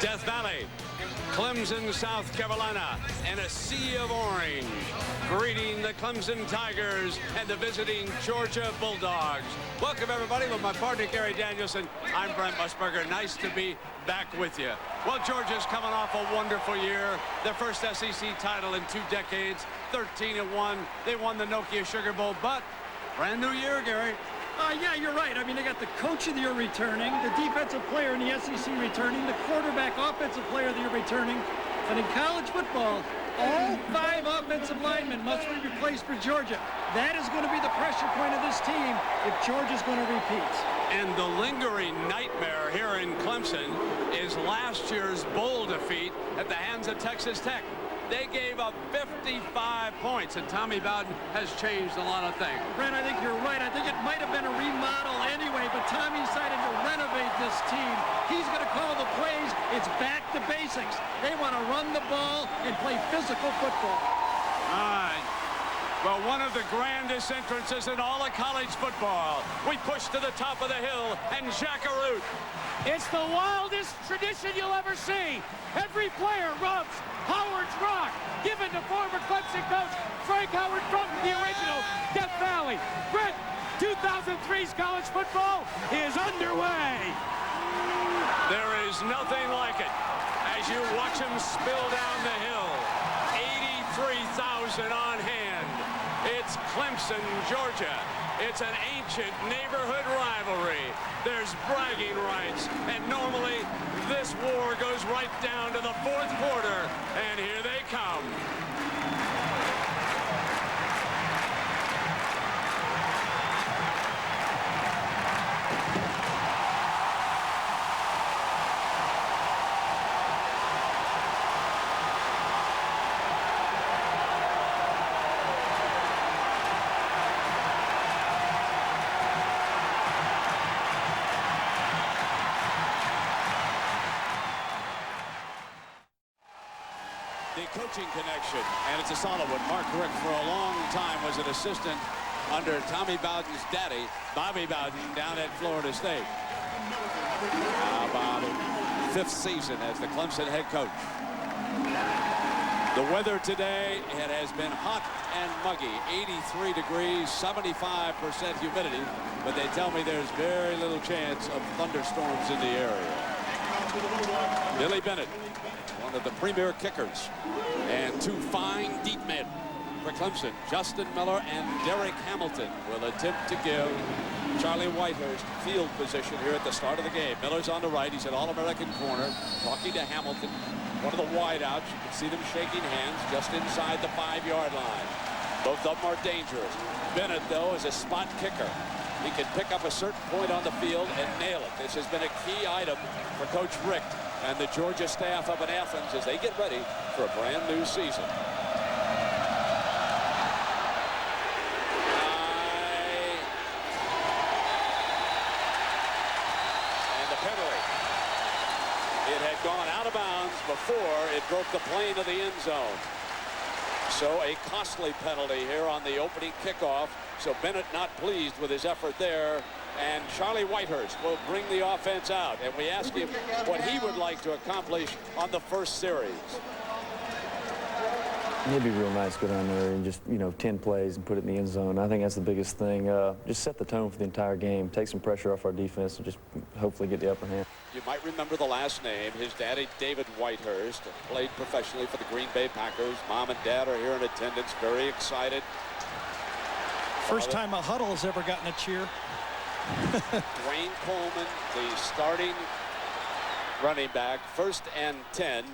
Death Valley, Clemson, South Carolina, and a sea of orange, greeting the Clemson Tigers and the visiting Georgia Bulldogs. Welcome, everybody, with my partner, Gary Danielson. I'm Brent Musburger. Nice to be back with you. Well, Georgia's coming off a wonderful year, their first SEC title in 2 decades, 13-1. They won the Nokia Sugar Bowl, but brand new year, Gary. Yeah, you're right. I mean, they got the coach of the year returning, the defensive player in the SEC returning, the quarterback offensive player of the year returning. But in college football, all 5 offensive linemen must be replaced for Georgia. That is going to be the pressure point of this team if Georgia's going to repeat. And the lingering nightmare here in Clemson is last year's bowl defeat at the hands of Texas Tech. They gave up 55 points, and Tommy Bowden has changed a lot of things. Brent, I think you're right. I think it might have been a remodel anyway, but Tommy decided to renovate this team. He's going to call the plays. It's back to basics. They want to run the ball and play physical football. All right. Well, one of the grandest entrances in all of college football. We push to the top of the hill, and Jackaroot. It's the wildest tradition you'll ever see. Every player rubs Howard's rock, given to former Clemson coach Frank Howard from the original Death Valley. Brent, 2003's college football is underway. There is nothing like it as you watch him spill down the hill. 83,000 on hand. It's Clemson, Georgia. It's an ancient neighborhood rivalry. There's bragging rights, and normally this war goes right down to the 4th quarter, and here they come. Coaching connection, and it's a solid one. Mark Rick, for a long time, was an assistant under Tommy Bowden's daddy, Bobby Bowden, down at Florida State. How about it? 5th season as the Clemson head coach. The weather today, it has been hot and muggy. 83 degrees, 75% humidity, but they tell me there's very little chance of thunderstorms in the area. Billy Bennett, one of the premier kickers, and 2 fine deep men for Clemson. Justin Miller and Derek Hamilton will attempt to give Charlie Whitehurst field position here at the start of the game. Miller's on the right. He's an All-American corner, talking to Hamilton, one of the wideouts. You can see them shaking hands just inside the 5-yard line. Both of them are dangerous. Bennett, though, is a spot kicker. He can pick up a certain point on the field and nail it. This has been a key item for Coach Rick and the Georgia staff up in Athens as they get ready for a brand new season. And the penalty. It had gone out of bounds before it broke the plane of the end zone. So a costly penalty here on the opening kickoff. So Bennett not pleased with his effort there. And Charlie Whitehurst will bring the offense out. And we ask him what he would like to accomplish on the first series. It'd be real nice to go down there and just, 10 plays and put it in the end zone. I think that's the biggest thing. Just set the tone for the entire game, take some pressure off our defense, and just hopefully get the upper hand. You might remember the last name. His daddy, David Whitehurst, played professionally for the Green Bay Packers. Mom and dad are here in attendance, very excited. First time a huddle has ever gotten a cheer. Dwayne Coleman, the starting running back, 1st and 10.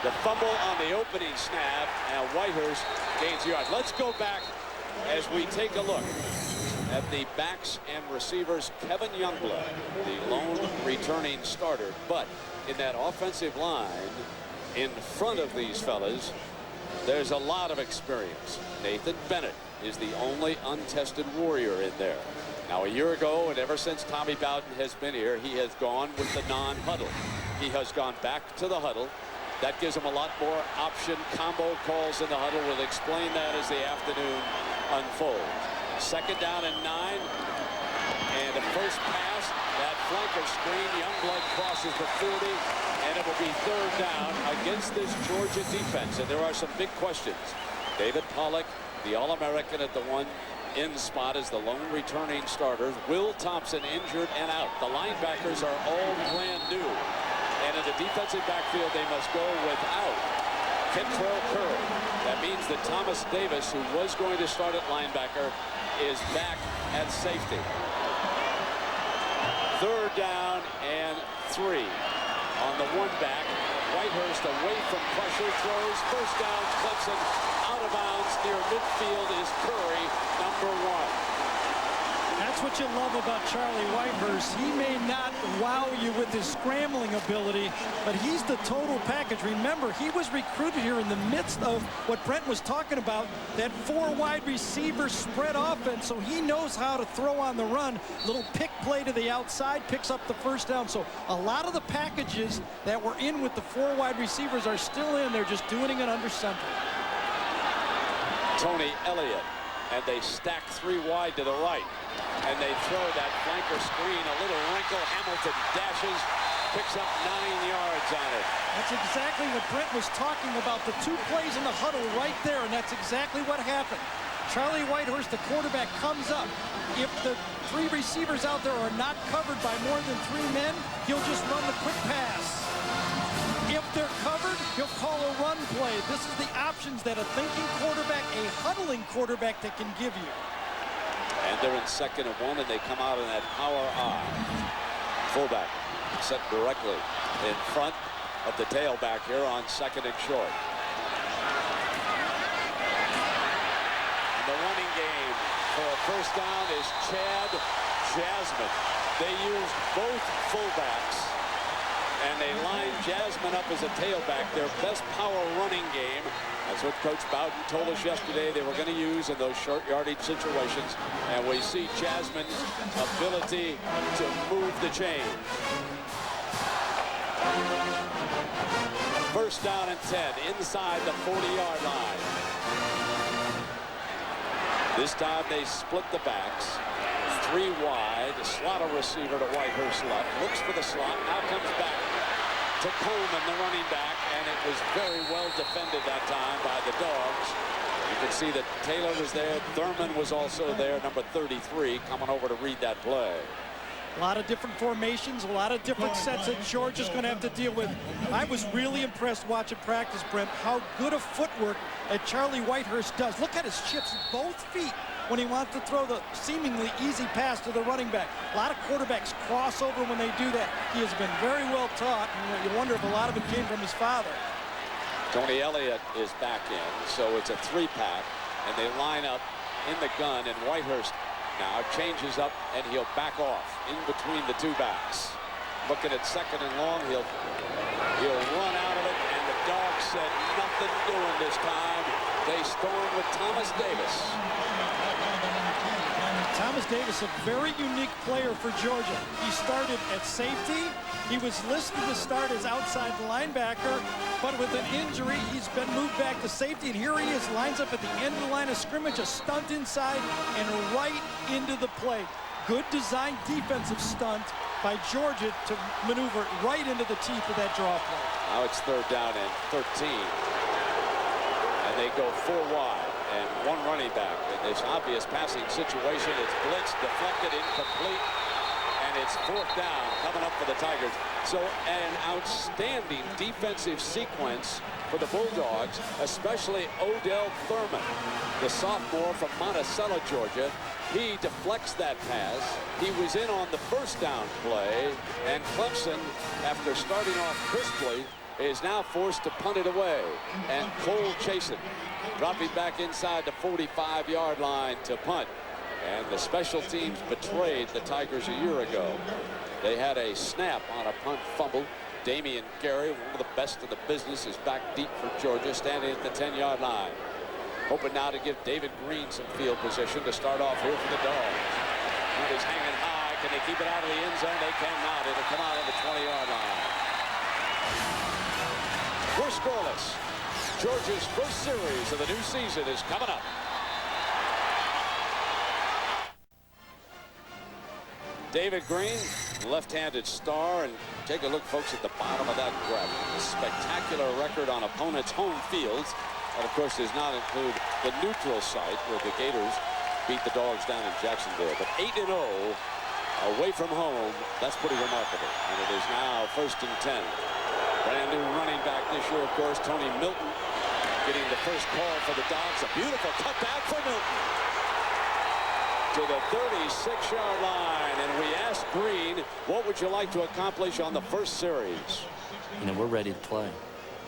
The fumble on the opening snap, and Whitehurst gains the yard. Let's go back as we take a look at the backs and receivers. Kevin Youngblood, the lone returning starter, but in that offensive line in front of these fellas, there's a lot of experience. Nathan Bennett is the only untested warrior in there. Now, a year ago, and ever since Tommy Bowden has been here, he has gone with the non-huddle. He has gone back to the huddle. That gives him a lot more option combo calls in the huddle. We'll explain that as the afternoon unfolds. 2nd down and 9. And the first pass, that flanker screen. Youngblood crosses the 40, and it will be third down against this Georgia defense. And there are some big questions. David Pollock, the All-American at the one-in spot, is the lone returning starter. Will Thompson injured and out. The linebackers are all brand new. And in the defensive backfield, they must go without Kentrell Curry. That means that Thomas Davis, who was going to start at linebacker, is back at safety. Third down and 3 on the one back. Whitehurst away from pressure, throws. First down, Clemson. Out of bounds near midfield is Curry, number 1. That's what you love about Charlie Whitehurst. He may not wow you with his scrambling ability, but he's the total package. Remember, he was recruited here in the midst of what Brent was talking about, that 4 wide receiver spread offense, so he knows how to throw on the run. Little pick play to the outside, picks up the first down. So a lot of the packages that were in with the 4 wide receivers are still in. They're just doing it under center. Tony Elliott, and they stack 3 wide to the right. And they throw that flanker screen, a little wrinkle. Hamilton dashes, picks up 9 yards on it. That's exactly what Brent was talking about, the 2 plays in the huddle right there, and that's exactly what happened. Charlie Whitehurst, the quarterback, comes up. If the 3 receivers out there are not covered by more than 3 men, he'll just run the quick pass. If they're covered, he'll call a run play. This is the options that a thinking quarterback, a huddling quarterback, that can give you. And they're in 2nd and 1, and they come out in that power I. Fullback set directly in front of the tailback here on 2nd and short. And the running game for a first down is Chad Jasmine. They used both fullbacks, and they lined Jasmine up as a tailback, their best power running game. That's what Coach Bowden told us yesterday they were going to use in those short yardage situations. And we see Jasmine's ability to move the chain. First down and 10 inside the 40-yard line. This time they split the backs. 3 wide, slot a receiver to Whitehurst left, looks for the slot, now comes back to Coleman, the running back, and it was very well defended that time by the Dogs. You can see that Taylor was there, Thurman was also there, number 33, coming over to read that play. A lot of different formations, a lot of different sets that Georgia's going to have to deal with. I was really impressed watching practice, Brent, how good a footwork that Charlie Whitehurst does. Look at his shifts, both feet, when he wants to throw the seemingly easy pass to the running back. A lot of quarterbacks cross over when they do that. He has been very well taught, and you wonder if a lot of it came from his father. Tony Elliott is back in, so it's a 3-pack, and they line up in the gun, and Whitehurst now changes up, and he'll back off in between the 2 backs. Looking at 2nd and long, he'll run out of it, and the Dogs said nothing doing this time. They storm with Thomas Davis. Thomas Davis, a very unique player for Georgia. He started at safety. He was listed to start as outside linebacker, but with an injury, he's been moved back to safety, and here he is, lines up at the end of the line of scrimmage, a stunt inside and right into the play. Good design defensive stunt by Georgia to maneuver right into the teeth of that draw play. Now it's 3rd down and 13, and they go 4 wide. And 1 running back in this obvious passing situation. It's blitzed, deflected, incomplete, and it's 4th down coming up for the Tigers. So an outstanding defensive sequence for the Bulldogs, especially Odell Thurman, the sophomore from Monticello, Georgia. He deflects that pass. He was in on the first down play, and Clemson, after starting off crisply, is now forced to punt it away. And Cole Chasen dropping back inside the 45-yard line to punt. And the special teams betrayed the Tigers a year ago. They had a snap on a punt fumble. Damian Gary, one of the best in the business, is back deep for Georgia, standing at the 10-yard line. Hoping now to give David Greene some field position to start off here for the Dogs. It is hanging high. Can they keep it out of the end zone? They cannot. It'll come out on the 20-yard line. We're scoreless. Georgia's first series of the new season is coming up. David Greene, left-handed star, and take a look, folks, at the bottom of that graphic. A spectacular record on opponents' home fields. That, of course, does not include the neutral site where the Gators beat the Dogs down in Jacksonville. But 8-0 away from home, that's pretty remarkable. And it is now 1st and 10. Brand new running back this year, of course, Tony Milton, getting the first call for the Dogs. A beautiful cutback for Milton to the 36-yard line. And we asked Greene, what would you like to accomplish on the first series? You know, we're ready to play,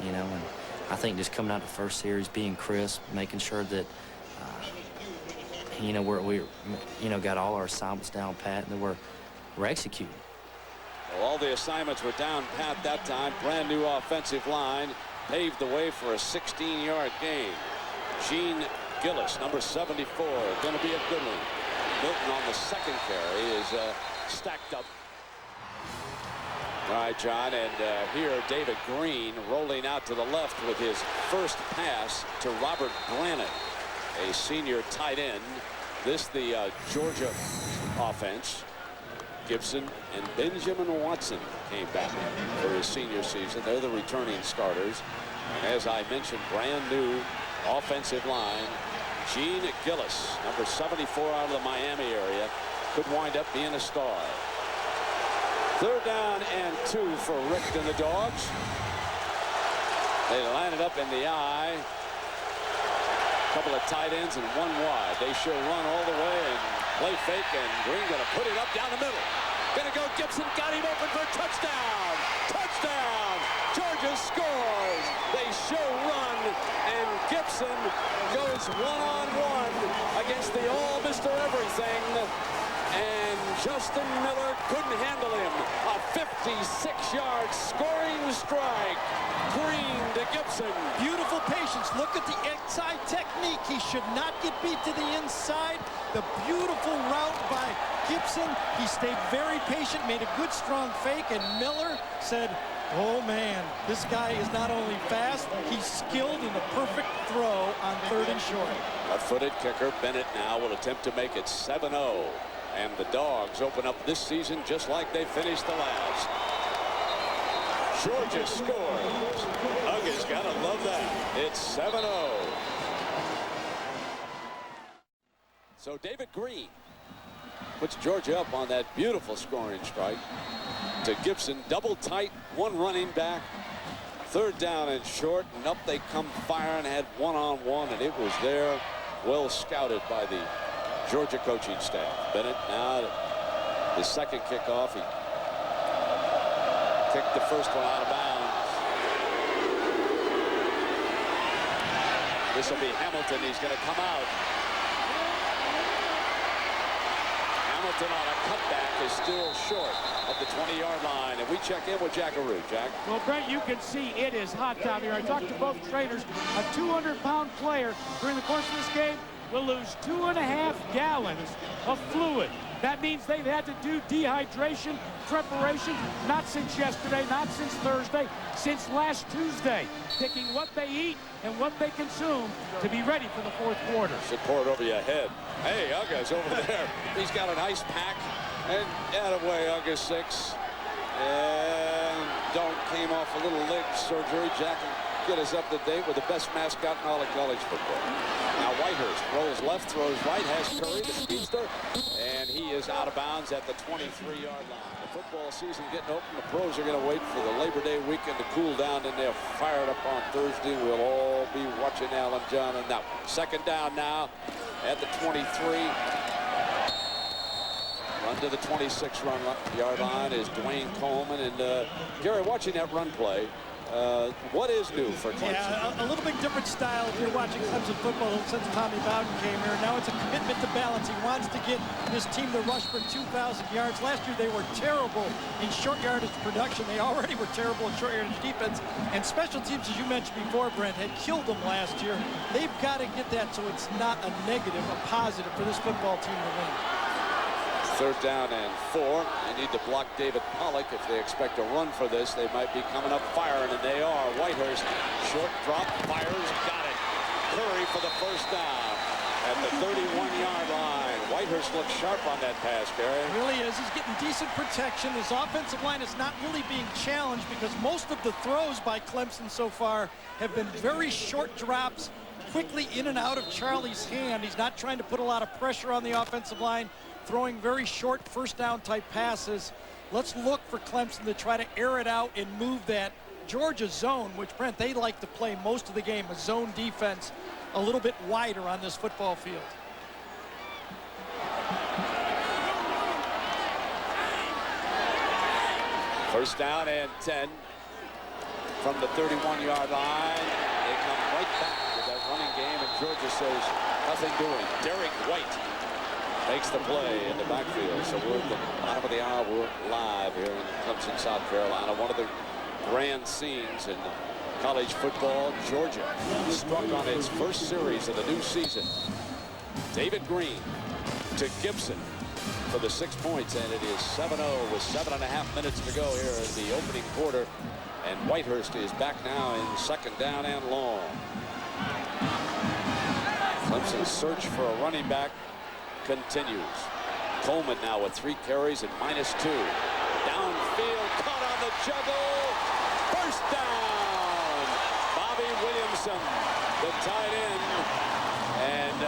you know, and I think just coming out the first series, being crisp, making sure that, you know, we're you know, got all our assignments down pat, and that we're executing. Well, all the assignments were down pat that time. Brand new offensive line paved the way for a 16-yard gain. Gene Gillis, number 74, going to be a good one. Milton on the second carry is stacked up. All right, John, and here David Greene rolling out to the left with his first pass to Robert Brannon, a senior tight end. This the Georgia offense. Gibson and Benjamin Watson came back for his senior season. They're the returning starters. And as I mentioned, brand new offensive line. Gene Gillis, number 74 out of the Miami area, could wind up being a star. 3rd down and 2 for Rick and the Dogs. They line it up in the I. Couple of tight ends and one wide. They show run all the way and play fake, and Greene going to put it up down the middle. Going to go Gibson, got him open for a touchdown. Touchdown! Georgia scores. They show run, and Gibson goes one-on-one against the all Mr. Everything. And Justin Miller couldn't handle him. A 56-yard scoring strike. Greene to Gibson. Beautiful patience. Look at the inside technique. He should not get beat to the inside. The beautiful route by Gibson. He stayed very patient, made a good strong fake, and Miller said, oh man, this guy is not only fast, he's skilled in the perfect throw on 3rd and short. Left-footed kicker Bennett now will attempt to make it 7-0. And the Dogs open up this season just like they finished the last. Georgia scores. Huggins gotta love that. It's 7-0. So David Greene puts Georgia up on that beautiful scoring strike to Gibson. Double tight, one running back. 3rd down and short, and up they come firing. Had one-on-one, and it was there. Well scouted by the Georgia coaching staff. Bennett now his second kickoff. He kicked the first one out of bounds. This will be Hamilton. He's going to come out. Hamilton on a cutback is still short of the 20-yard line. And we check in with Jackaroo. Jack. Well, Brent, you can see it is hot down here. I talked to both trainers. A 200-pound player during the course of this game will lose 2.5 gallons of fluid. That means they've had to do dehydration preparation, not since yesterday, not since Thursday, since last Tuesday, picking what they eat and what they consume to be ready for the 4th quarter. Should pour it over your head. Hey, Uga's over there. He's got an ice pack. And out of way, Uga 6. And Don't came off a little leg surgery. Jack can get us up to date with the best mascot in all of college football. Now Whitehurst rolls left, throws right, has Curry, the speedster, and he is out of bounds at the 23-yard line. The football season getting open. The pros are going to wait for the Labor Day weekend to cool down, and they're fired up on Thursday. We'll all be watching Alan John and now. 2nd down now at the 23. Run to the 26-yard line is Dwayne Coleman. And Gary, watching that run play, what is new for Clemson? Yeah, a little bit different style if you're watching Clemson football since Tommy Bowden came here. Now it's a commitment to balance. He wants to get this team to rush for 2,000 yards. Last year they were terrible in short yardage production. They already were terrible in short yardage defense. And special teams, as you mentioned before, Brent, had killed them last year. They've got to get that so it's not a negative, a positive for this football team to win. 3rd down and 4. They need to block David Pollock if they expect a run for this. They might be coming up firing, and they are. Whitehurst, short drop, fires, got it. Curry for the 1st down at the 31-yard line. Whitehurst looks sharp on that pass, Gary. Really is. He's getting decent protection. His offensive line is not really being challenged because most of the throws by Clemson so far have been very short drops, quickly in and out of Charlie's hand. He's not trying to put a lot of pressure on the offensive line, throwing very short first down type passes. Let's look for Clemson to try to air it out and move that Georgia zone, which, Brent, they like to play most of the game, a zone defense, a little bit wider on this football field. First down and 10 from the 31-yard line. They come right back with that running game, and Georgia says nothing doing. Derek White makes the play in the backfield. So we're at the bottom of the hour. We're live here in Clemson, South Carolina. One of the grand scenes in college football. Georgia struck on its first series of the new season. David Greene to Gibson for the 6 points, and it is 7-0 with 7.5 minutes to go here in the opening quarter. And Whitehurst is back now in second down and long. Clemson's search for a running back continues. Coleman now with 3 carries and -2. Downfield, caught on the juggle. First down. Bobby Williamson, the tight end. And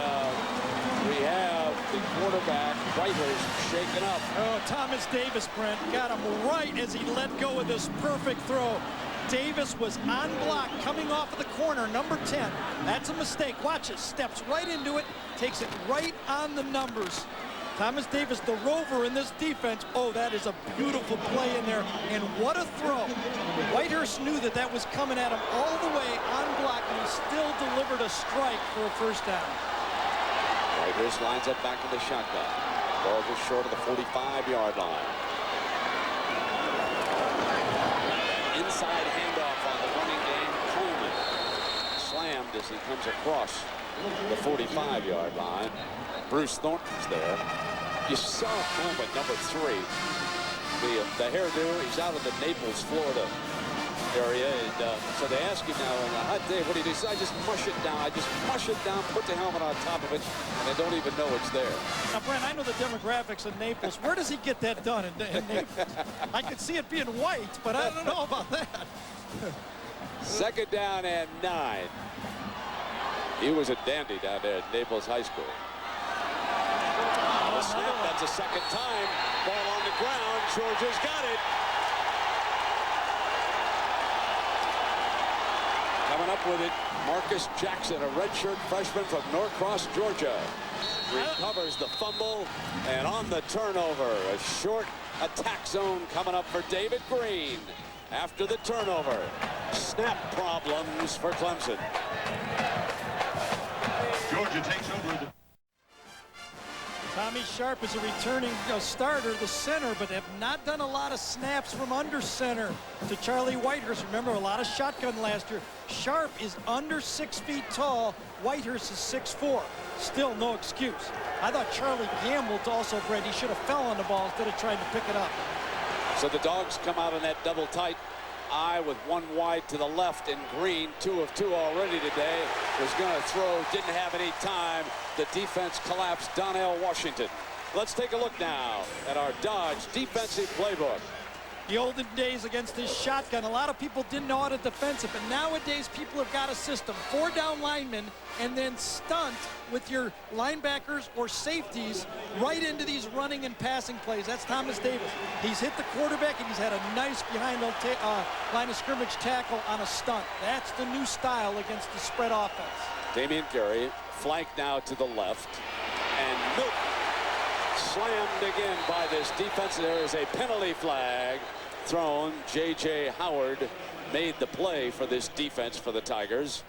we have the quarterback, Whitehurst, shaken up. Oh, Thomas Davis, Brent, got him right as he let go of this perfect throw. Davis was on block coming off of the corner, number 10. That's a mistake. Watch it. Steps right into it, takes it right on the numbers. Thomas Davis, the rover in this defense. Oh, that is a beautiful play in there. And what a throw. Whitehurst knew that that was coming at him all the way on block, and he still delivered a strike for a first down. Whitehurst lines up back in the shotgun. Ball just short of the 45-yard line. Inside handoff on the running game. Coleman slammed as he comes across the 45-yard line. Bruce Thornton's there. You saw Coleman, number 3. The hairdo, he's out of the Naples, Florida area. And so they ask him now on a hot day, what do you do? He says, I just mush it down. I just mush it down, put the helmet on top of it, and I don't even know it's there. Now, Brent, I know the demographics of Naples. Where does he get that done in Naples? I could see it being white, but I don't know about that. Second down and 9. He was a dandy down there at Naples High School. The snap, that's a second time. Ball on the ground. Georgia's got it. Coming up with it, Marcus Jackson, a redshirt freshman from Norcross, Georgia. Recovers the fumble, and on the turnover, a short attack zone coming up for David Greene. After the turnover, snap problems for Clemson. Georgia takes over. Tommy Sharp is a returning starter, the center, but have not done a lot of snaps from under center to Charlie Whitehurst. Remember, a lot of shotgun last year. Sharp is under 6 feet tall. Whitehurst is 6'4". Still no excuse. I thought Charlie gambled also, Brett. He should have fell on the ball instead of trying to pick it up. So the Dogs come out in that double tight eye with 1 wide to the left, and Greene, 2 of 2 already today, was going to throw, didn't have any time. The defense collapsed. Donnell Washington. Let's take a look now at our Dodge defensive playbook. The olden days against this shotgun, a lot of people didn't know how to defense it, but nowadays people have got a system. 4 down linemen and then stunt with your linebackers or safeties right into these running and passing plays. That's Thomas Davis. He's hit the quarterback and he's had a nice behind the line of scrimmage tackle on a stunt. That's the new style against the spread offense. Damian Gary flanked now to the left, and Milton slammed again by this defense. There is a penalty flag thrown. J.J. Howard made the play for this defense for the Tigers.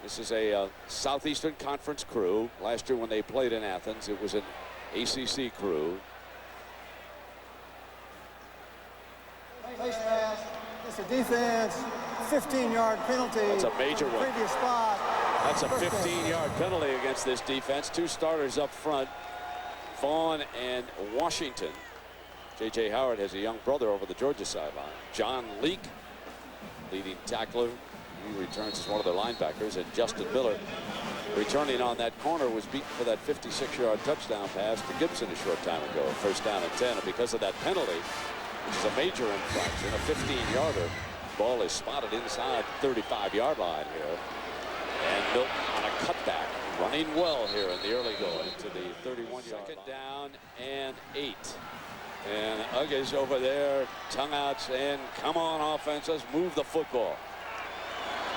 This is a Southeastern Conference crew. Last year when they played in Athens, it was an ACC crew. Face mask. It's a defense. 15-yard penalty. That's a major one. Previous spot. That's a 15-yard penalty against this defense. 2 starters up front, Vaughn and Washington. J.J. Howard has a young brother over the Georgia sideline. John Leake, leading tackler. He returns as one of their linebackers, and Justin Miller returning on that corner, was beaten for that 56-yard touchdown pass to Gibson a short time ago. First down and 10. And because of that penalty, which is a major infraction, a 15-yarder, ball is spotted inside the 35-yard line here. And Milton on a cutback, running well here in the early going to the 31-yard line. Second down and 8. And Uggers over there, tongue out saying, come on, offense, let's move the football.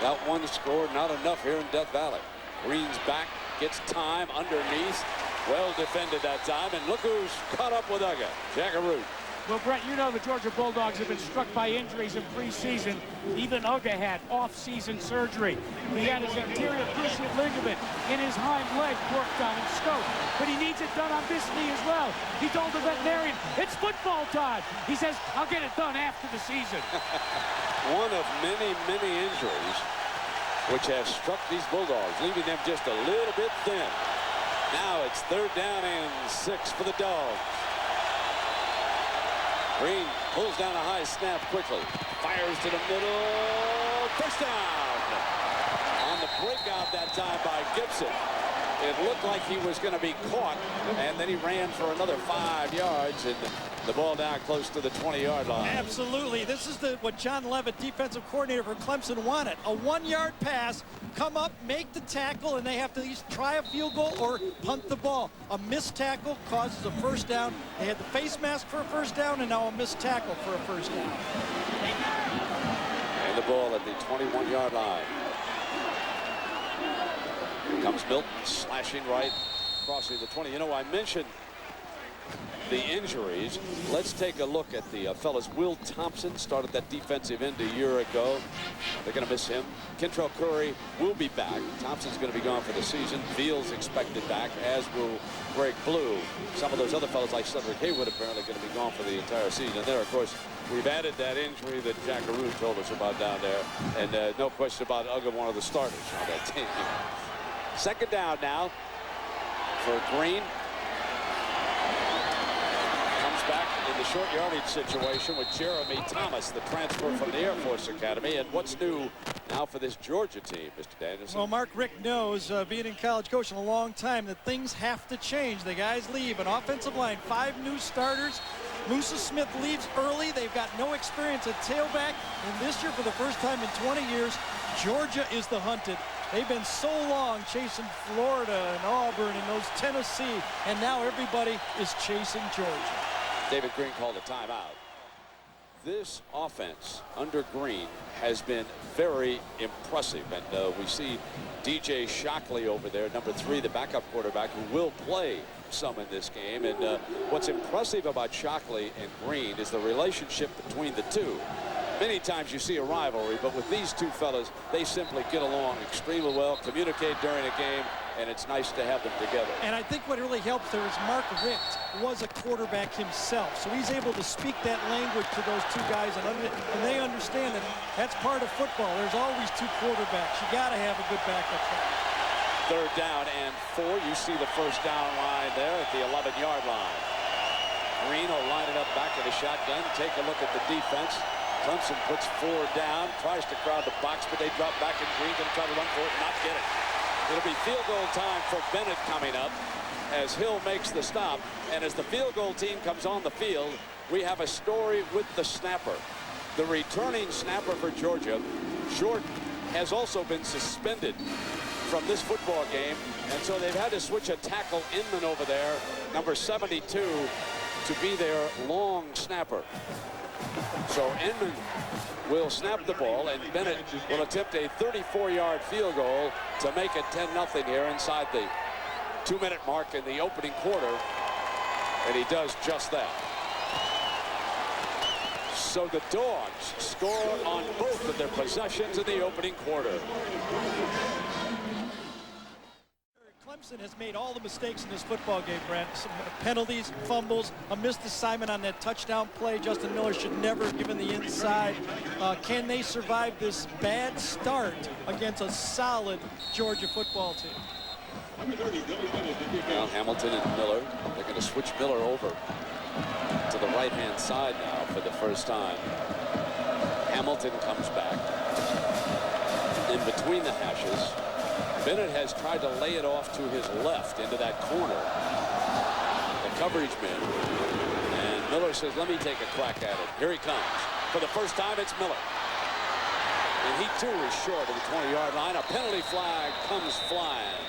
That one score, not enough here in Death Valley. Greene's back, gets time underneath. Well defended that time, and look who's caught up with Ugger, Jackaroo. Well, Brett, you know the Georgia Bulldogs have been struck by injuries in preseason. Even Uga had off-season surgery. He had his anterior cruciate ligament in his hind leg worked on and scoped, but he needs it done on this knee as well. He told the veterinarian, it's football time. He says, I'll get it done after the season. One of many, many injuries which have struck these Bulldogs, leaving them just a little bit thin. Now it's 3rd down and 6 for the Dogs. Greene pulls down a high snap quickly. Fires to the middle. First down. On the breakout that time by Gibson. It looked like he was going to be caught, and then he ran for another 5 yards, and the ball down close to the 20-yard line. Absolutely. This is what John Levitt, defensive coordinator for Clemson, wanted. A 1-yard pass, come up, make the tackle, and they have to at least try a field goal or punt the ball. A missed tackle causes a first down. They had the face mask for a first down, and now a missed tackle for a first down. And the ball at the 21-yard line. Here comes Milton, slashing right, crossing the 20. You know, I mentioned the injuries. Let's take a look at the fellas. Will Thompson started that defensive end a year ago. They're going to miss him. Kentrell Curry will be back. Thompson's going to be gone for the season. Fields expected back, as will Greg Blue. Some of those other fellas like Cedric Haywood apparently going to be gone for the entire season. And there, of course, we've added that injury that Jackaroo told us about down there. And no question about Ugga, one of the starters on that team. Second down now for Greene. Comes back in the short yardage situation with Jeremy Thomas, the transfer from the Air Force Academy. And what's new now for this Georgia team, Mr. Danielson? Well, Mark Richt knows, being in college coaching a long time, that things have to change. The guys leave. An offensive line, 5 new starters. Musa Smith leaves early. They've got no experience at tailback. And this year, for the first time in 20 years, Georgia is the hunted. They've been so long chasing Florida and Auburn and those Tennessee, and now everybody is chasing Georgia. David Greene called a timeout. This offense under Greene has been very impressive, and we see DJ Shockley over there, number 3, the backup quarterback, who will play some in this game. And what's impressive about Shockley and Greene is the relationship between the two. Many times you see a rivalry, but with these two fellas, they simply get along extremely well, communicate during a game, and it's nice to have them together. And I think what really helps there is Mark Richt was a quarterback himself, so he's able to speak that language to those two guys, and they understand that that's part of football. There's always 2 quarterbacks. You got to have a good backup plan. 3rd down and 4. You see the first down line there at the 11-yard line. Greene will line it up back in the shotgun. Take a look at the defense. Clemson puts 4 down, tries to crowd the box, but they drop back, and Greene going to try to run for it and not get it. It'll be field goal time for Bennett coming up as Hill makes the stop. And as the field goal team comes on the field, we have a story with the snapper. The returning snapper for Georgia, Jordan, has also been suspended from this football game, and so they've had to switch a tackle Inman over there, number 72, to be their long snapper. So Inman will snap the ball, and Bennett will attempt a 34-yard field goal to make it 10-0 here inside the 2-minute mark in the opening quarter, and he does just that. So the Dogs score on both of their possessions in the opening quarter. Clemson has made all the mistakes in this football game, Brent. Some penalties, fumbles, a missed assignment on that touchdown play. Justin Miller should never have given the inside. Can they survive this bad start against a solid Georgia football team? Now Hamilton and Miller, they're going to switch Miller over to the right-hand side now for the first time. Hamilton comes back in between the hashes. Bennett has tried to lay it off to his left into that corner. The coverage man. And Miller says, let me take a crack at it. Here he comes. For the first time, it's Miller. And he, too, is short of the 20-yard line. A penalty flag comes flying.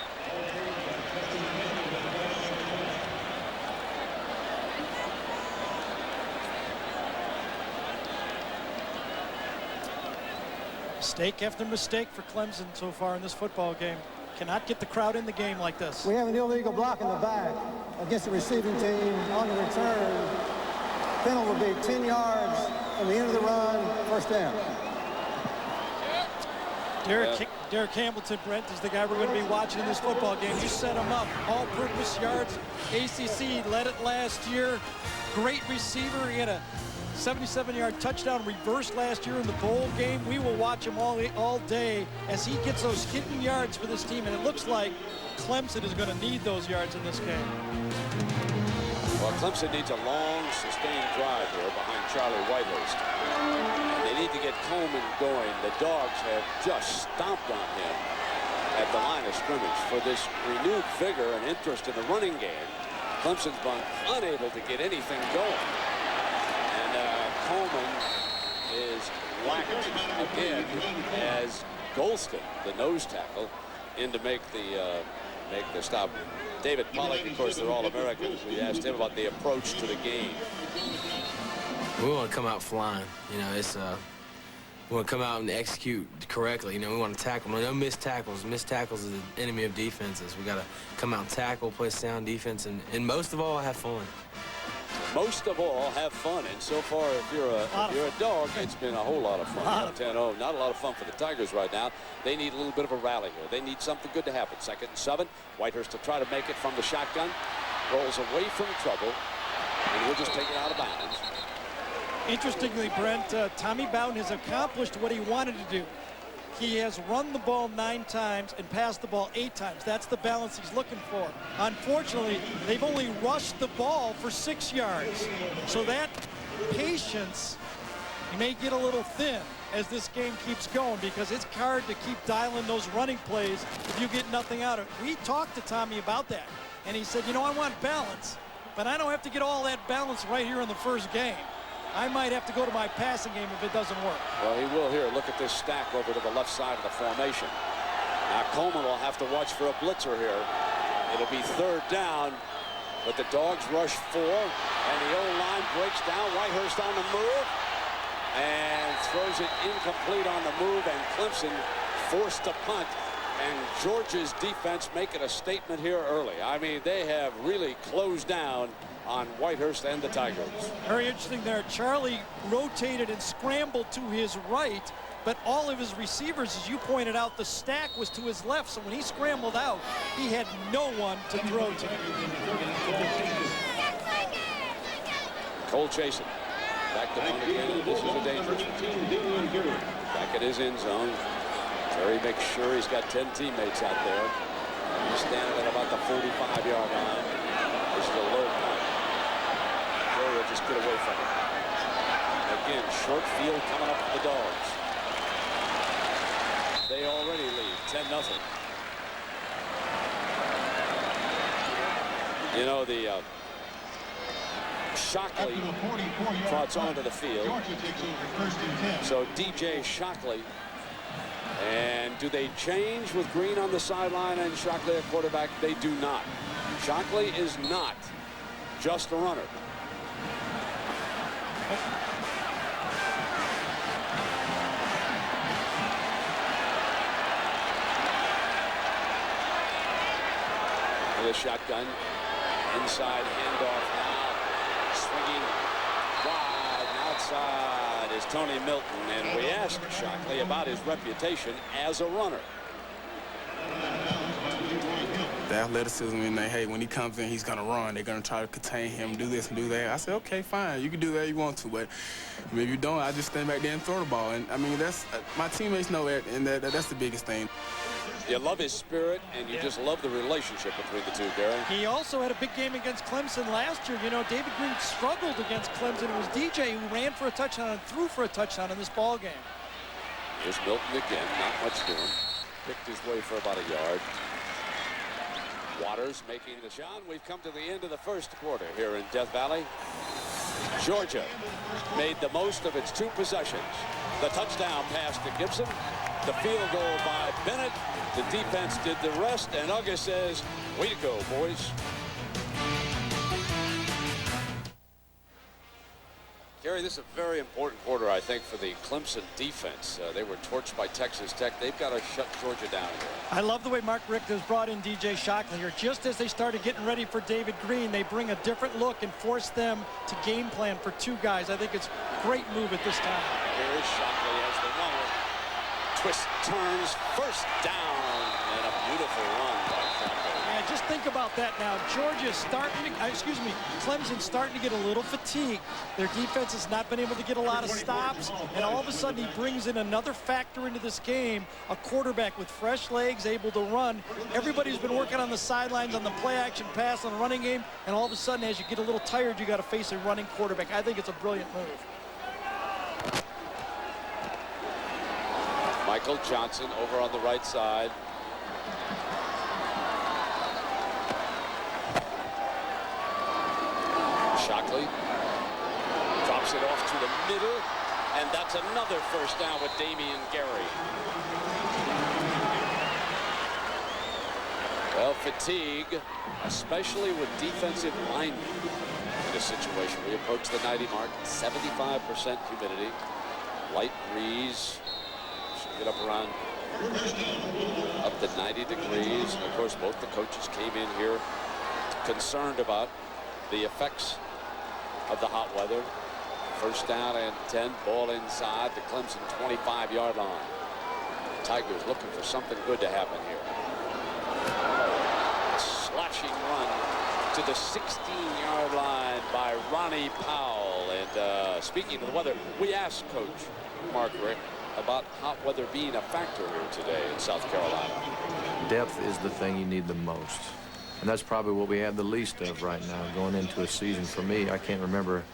Mistake after mistake for Clemson so far in this football game. Cannot get the crowd in the game like this. We have an illegal block in the back against the receiving team on the return. Penalty will be 10 yards from the end of the run, first down. Derek Hamilton, Brent, is the guy we're going to be watching in this football game. You set him up. All-purpose yards. ACC led it last year. Great receiver. He had a 77-yard touchdown reverse last year in the bowl game. We will watch him all day as he gets those hidden yards for this team, and it looks like Clemson is going to need those yards in this game. Well, Clemson needs a long, sustained drive here behind Charlie Whitehurst. And they need to get Coleman going. The Dogs have just stomped on him at the line of scrimmage. For this renewed vigor and interest in the running game, Clemson's been unable to get anything going. Coleman is whacked again as Golston, the nose tackle, in to make the stop. David Pollock, of course, they're All-Americans. We asked him about the approach to the game. We want to come out flying. You know, we want to come out and execute correctly. You know, we want to tackle. No missed tackles. Missed tackles is the enemy of defenses. We got to come out and tackle, play sound defense, and most of all, have fun. Most of all, have fun. And so far, if you're a dog, it's been a whole lot of fun. 10-0. Not a lot of fun for the Tigers right now. They need a little bit of a rally here. They need something good to happen. 2nd and 7. Whitehurst to try to make it from the shotgun. Rolls away from trouble. And we'll just take it out of bounds. Interestingly, Brent, Tommy Bowden has accomplished what he wanted to do. He has run the ball 9 times and passed the ball 8 times. That's the balance he's looking for. Unfortunately, they've only rushed the ball for 6 yards. So that patience may get a little thin as this game keeps going, because it's hard to keep dialing those running plays if you get nothing out of it. We talked to Tommy about that, and he said, you know, I want balance, but I don't have to get all that balance right here in the first game. I might have to go to my passing game if it doesn't work. Well, he will here. Look at this stack over to the left side of the formation. Now Coleman will have to watch for a blitzer here. It'll be 3rd down, but the Dogs rush 4, and the O-line breaks down. Whitehurst on the move and throws it incomplete on the move, and Clemson forced to punt. And Georgia's defense making a statement here early. I mean, they have really closed down on Whitehurst and the Tigers. Very interesting there. Charlie rotated and scrambled to his right, but all of his receivers, as you pointed out, the stack was to his left. So when he scrambled out, he had no one to throw to. Cole chasing. Back to punt again. This is a dangerous one. Back at his end zone. Terry makes sure he's got 10 teammates out there. He's standing at about the 45-yard line. This is a low punt. Terry will just get away from it. Again, short field coming up for the Dogs. They already lead 10-0. You know, the Shockley trots onto the field. So DJ Shockley. And do they change with Greene on the sideline and Shockley at quarterback? They do not. Shockley is not just a runner. With a shotgun, inside handoff now, swinging wide and outside is Tony Milton, and we asked Shockley about his reputation as a runner. The athleticism in there, hey, when he comes in, he's going to run. They're going to try to contain him, do this and do that. I said, okay, fine, you can do that if you want to, but if you don't, I just stand back there and throw the ball. And I mean, that's my teammates know that, and that's the biggest thing. You love his spirit, and you just love the relationship between the two, Gary. He also had a big game against Clemson last year. You know, David Greene struggled against Clemson. It was DJ who ran for a touchdown and threw for a touchdown in this ball game. Here's Milton again, not much doing. picked his way for about a yard. Waters making the shot. We've come to the end of the first quarter here in Death Valley. Georgia made the most of its 2 possessions. The touchdown pass to Gibson, the field goal by Bennett. The defense did the rest, and Uga says, way to go, boys. Gary, this is a very important quarter, I think, for the Clemson defense. They were torched by Texas Tech. They've got to shut Georgia down here. I love the way Mark Richt has brought in DJ Shockley here. Just as they started getting ready for David Greene, they bring a different look and force them to game plan for 2 guys. I think it's a great move at this time. Here's Shockley as the runner. Twist, turns, first down, and a beautiful run by Shockley. Yeah, just think about that now. Georgia's starting to, Clemson's starting to get a little fatigued. Their defense has not been able to get a lot of stops, and all of a sudden he brings in another factor into this game, a quarterback with fresh legs, able to run. Everybody's been working on the sidelines on the play action pass on the running game, and all of a sudden as you get a little tired, you got to face a running quarterback. I think it's a brilliant move. Michael Johnson over on the right side. Shockley drops it off to the middle, and that's another first down with Damian Gary. Well, fatigue, especially with defensive linemen in this situation. We approach the 90 mark, 75% humidity, light breeze. Should get up around up to 90 degrees. And of course, both the coaches came in here concerned about the effects of the hot weather. First down and 10, ball inside the Clemson 25-yard line. The Tigers looking for something good to happen here. A slashing run to the 16-yard line by Ronnie Powell. And speaking of the weather, we asked Coach Mark Richt about hot weather being a factor here today in South Carolina. Depth is the thing you need the most. And that's probably what we have the least of right now going into a season. For me, I can't remember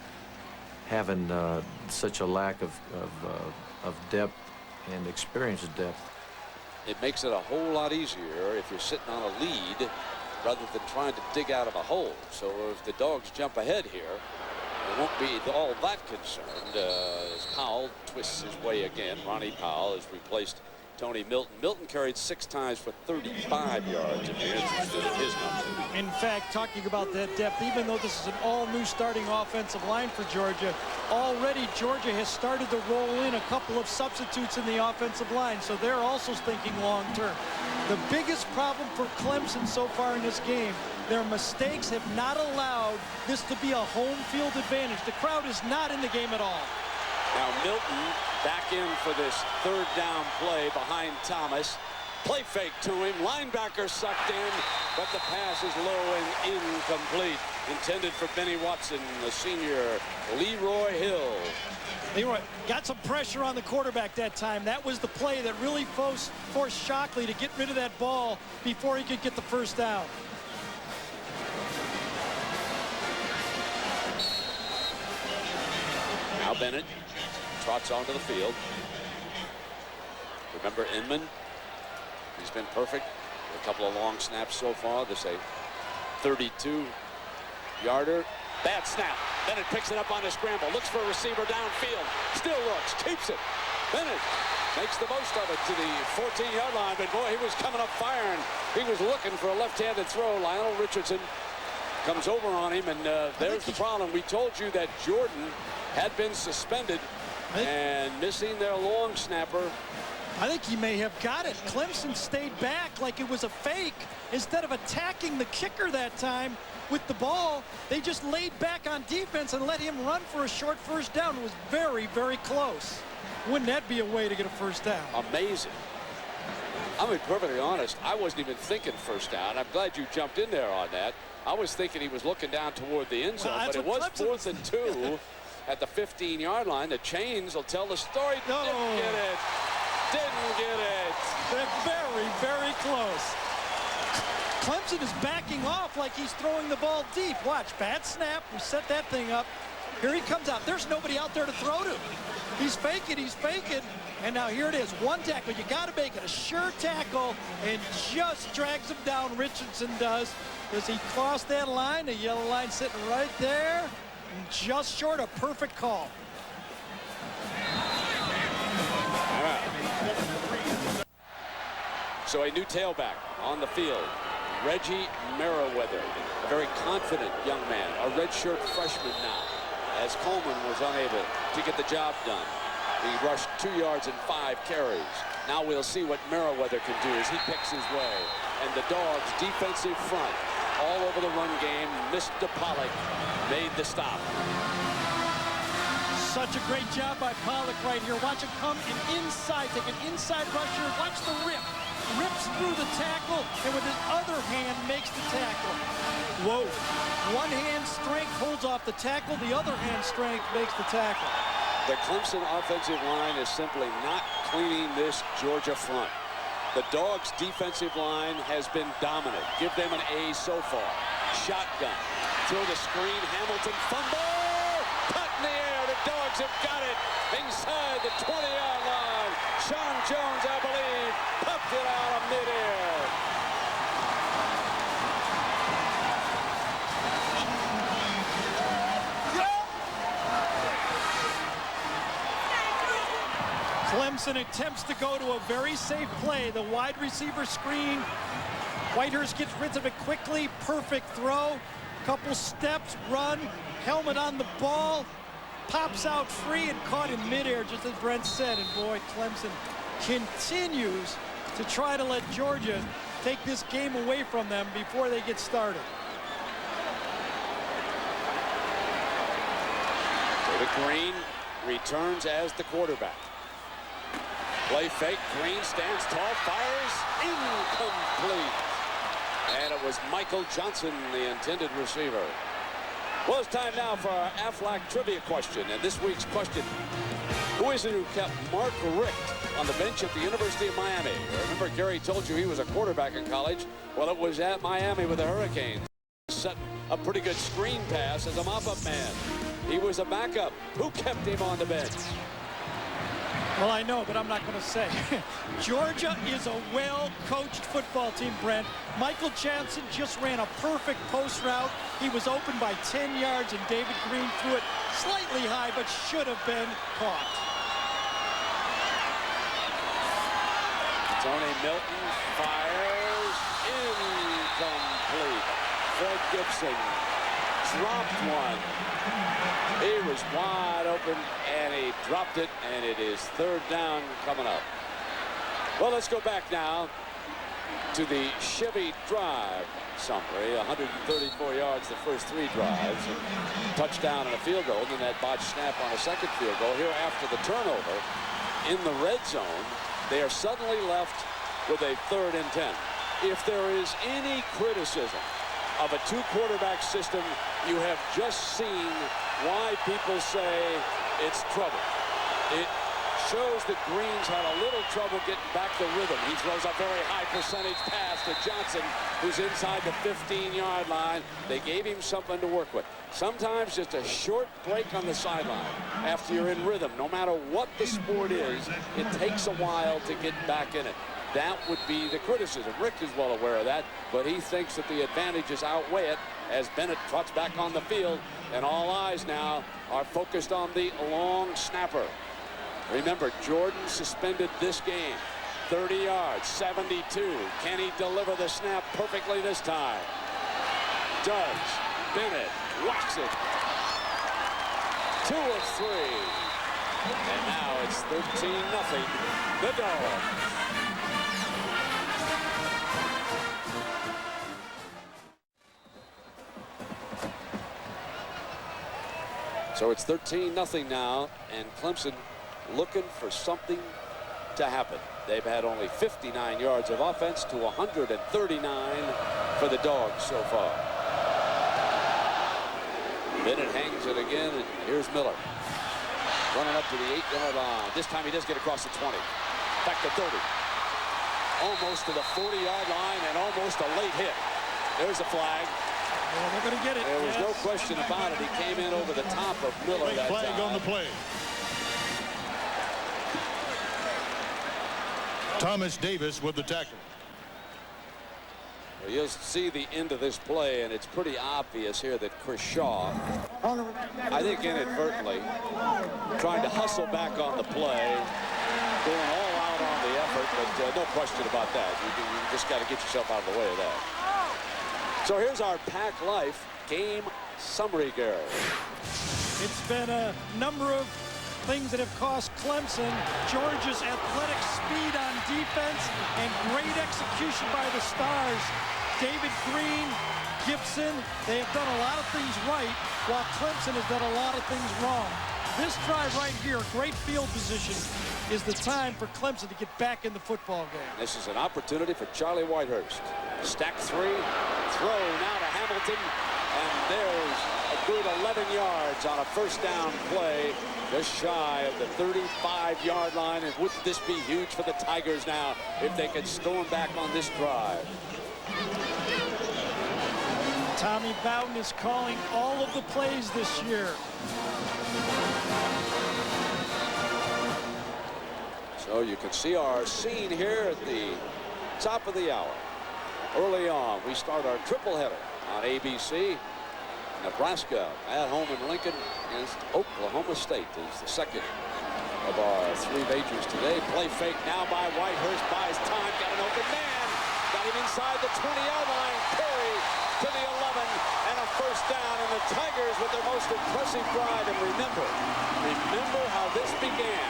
having such a lack of depth and experience depth. It makes it a whole lot easier if you're sitting on a lead rather than trying to dig out of a hole. So if the Dogs jump ahead here, they won't be all that concerned as Powell twists his way again. Ronnie Powell has replaced Tony Milton. Milton carried 6 times for 35 yards, if you're interested in his number. In fact, talking about that depth, even though this is an all-new starting offensive line for Georgia, already Georgia has started to roll in a couple of substitutes in the offensive line, so they're also thinking long-term. The biggest problem for Clemson so far in this game, their mistakes have not allowed this to be a home field advantage. The crowd is not in the game at all. Now Milton back in for this 3rd down play behind Thomas. Play fake to him. Linebacker sucked in, but the pass is low and incomplete. Intended for Benny Watson, the senior Leroy Hill. Leroy got some pressure on the quarterback that time. That was the play that really forced Shockley to get rid of that ball before he could get the first down. Now Bennett trots onto the field. Remember Inman? He's been perfect. A couple of long snaps so far. This a 32-yarder. Bad snap. Bennett picks it up on a scramble. Looks for a receiver downfield. Still looks. Keeps it. Bennett makes the most of it to the 14-yard line. But boy, he was coming up firing. He was looking for a left-handed throw. Lionel Richardson comes over on him, and there's the problem. We told you that Jordan had been suspended and missing their long snapper. I think he may have got it. Clemson stayed back like it was a fake. Instead of attacking the kicker that time with the ball, they just laid back on defense and let him run for a short first down. It was very, very close. Wouldn't that be a way to get a first down? Amazing. I'm being perfectly honest. I wasn't even thinking first down. I'm glad you jumped in there on that. I was thinking he was looking down toward the end zone, but it was Clemson. 4th and 2 at the 15-yard line. The chains will tell the story. No. Didn't get it. Didn't get it. They're very, very close. Clemson is backing off like he's throwing the ball deep. Watch, bad snap. We set that thing up. Here he comes out. There's nobody out there to throw to. He's faking, and now here it is. One tackle. You got to make it a sure tackle, and just drags him down. Richardson does. Does he cross that line? The yellow line sitting right there, and just short of perfect call. All right. So a new tailback on the field, Reggie Merriweather, a very confident young man, a redshirt freshman now, as Coleman was unable to get the job done. He rushed 2 yards and 5 carries. Now we'll see what Merriweather can do as he picks his way. And the Dogs' defensive front, all over the run game. Mr. Pollock made the stop. Such a great job by Pollock right here. Watch him come inside, take an inside rusher. Watch the rip. Rips through the tackle, and with his other hand makes the tackle. Whoa. One hand strength holds off the tackle. The other hand strength makes the tackle. The Clemson offensive line is simply not cleaning this Georgia front. The Dogs' defensive line has been dominant. Give them an A so far. Shotgun. Throw the screen. Hamilton fumble. Cut in the air. The Dogs have got it inside the 20-yard line. Sean Jones, I believe, popped it out of midair. Clemson attempts to go to a very safe play. The wide receiver screen. Whitehurst gets rid of it quickly. Perfect throw. Couple steps, run, helmet on the ball. Pops out free and caught in midair, just as Brent said. And boy, Clemson continues to try to let Georgia take this game away from them before they get started. David Greene returns as the quarterback. Play fake. Greene stands tall, fires, incomplete. And it was Michael Johnson, the intended receiver. Well, it's time now for our Aflac trivia question. And this week's question, who is it who kept Mark Richt on the bench at the University of Miami? Remember, Gary told you he was a quarterback in college. Well, it was at Miami with the Hurricanes. Set a pretty good screen pass as a mop-up man. He was a backup. Who kept him on the bench? Well, I know, but I'm not going to say. Georgia is a well-coached football team, Brent. Michael Johnson just ran a perfect post route. He was open by 10 yards, and David Greene threw it slightly high, but should have been caught. Tony Milton fires, incomplete. Fred Gibson dropped one. He was wide open, and he dropped it, and it is third down coming up. Well, let's go back now to the Chevy drive summary. 134 yards the first 3 drives, and touchdown and a field goal, and then that botched snap on a second field goal. Here after the turnover in the red zone, they are suddenly left with a 3rd and 10. If there is any criticism of a 2-quarterback system, you have just seen why people say it's trouble. It shows that Greene's had a little trouble getting back the rhythm. He throws a very high percentage pass to Johnson, who's inside the 15-yard line. They gave him something to work with. Sometimes just a short break on the sideline after you're in rhythm. No matter what the sport is, it takes a while to get back in it. That would be the criticism. Rick is well aware of that, but he thinks that the advantages outweigh it as Bennett trots back on the field, and all eyes now are focused on the long snapper. Remember, Jordan suspended this game. 30 yards, 72. Can he deliver the snap perfectly this time? Does. Bennett whacks it. 2 of 3. And now it's 13-0. The Dogs. So it's 13-0 now, and Clemson looking for something to happen. They've had only 59 yards of offense to 139 for the Dogs so far. Bennett hangs it again, and here's Miller. Running up to the 8-yard line. This time he does get across the 20. Back to 30. Almost to the 40-yard line, and almost a late hit. There's a flag. Oh, they're going to get it. There was no question about it. He came in over the top of Miller that Flag time. on the play. Thomas Davis with the tackle. Well, you'll see the end of this play, and it's pretty obvious here that Chris Shaw, I think inadvertently, trying to hustle back on the play, going all out on the effort, but no question about that. You just got to get yourself out of the way of that. So here's our Pack Life game summary, Gary. It's been a number of things that have cost Clemson. Georgia's athletic speed on defense and great execution by the Stars. David Greene, Gibson, they have done a lot of things right, while Clemson has done a lot of things wrong. This drive right here, great field position, is the time for Clemson to get back in the football game. This is an opportunity for Charlie Whitehurst. Stack three, throw now to Hamilton, and there's a good 11 yards on a first down play, just shy of the 35-yard line. And wouldn't this be huge for the Tigers now if they could storm back on this drive? Tommy Bowden is calling all of the plays this year. So you can see our scene here at the top of the hour. Early on, we start our triple header on ABC. Nebraska at home in Lincoln against Oklahoma State is the second of our three majors today. Play fake now by Whitehurst, buys time, got an open man, got him inside the 20-yard line. Curry to the 11 and a first down, and the Tigers with their most impressive drive. And remember how this began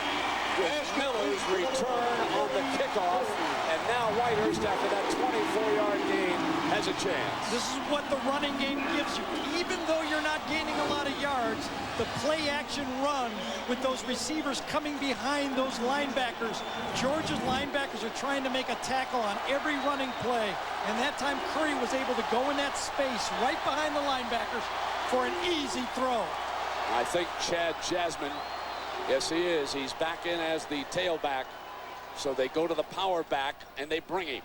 with Miller's return on the kickoff, and now Whitehurst, after that 24-yard gain, has a chance. This is what the running game gives you. Even though you're not gaining a lot of yards, the play-action run with those receivers coming behind those linebackers. Georgia's linebackers are trying to make a tackle on every running play, and that time Curry was able to go in that space right behind the linebackers for an easy throw. I think Chad Jasmine, yes he is, he's back in as the tailback. So they go to the power back and they bring him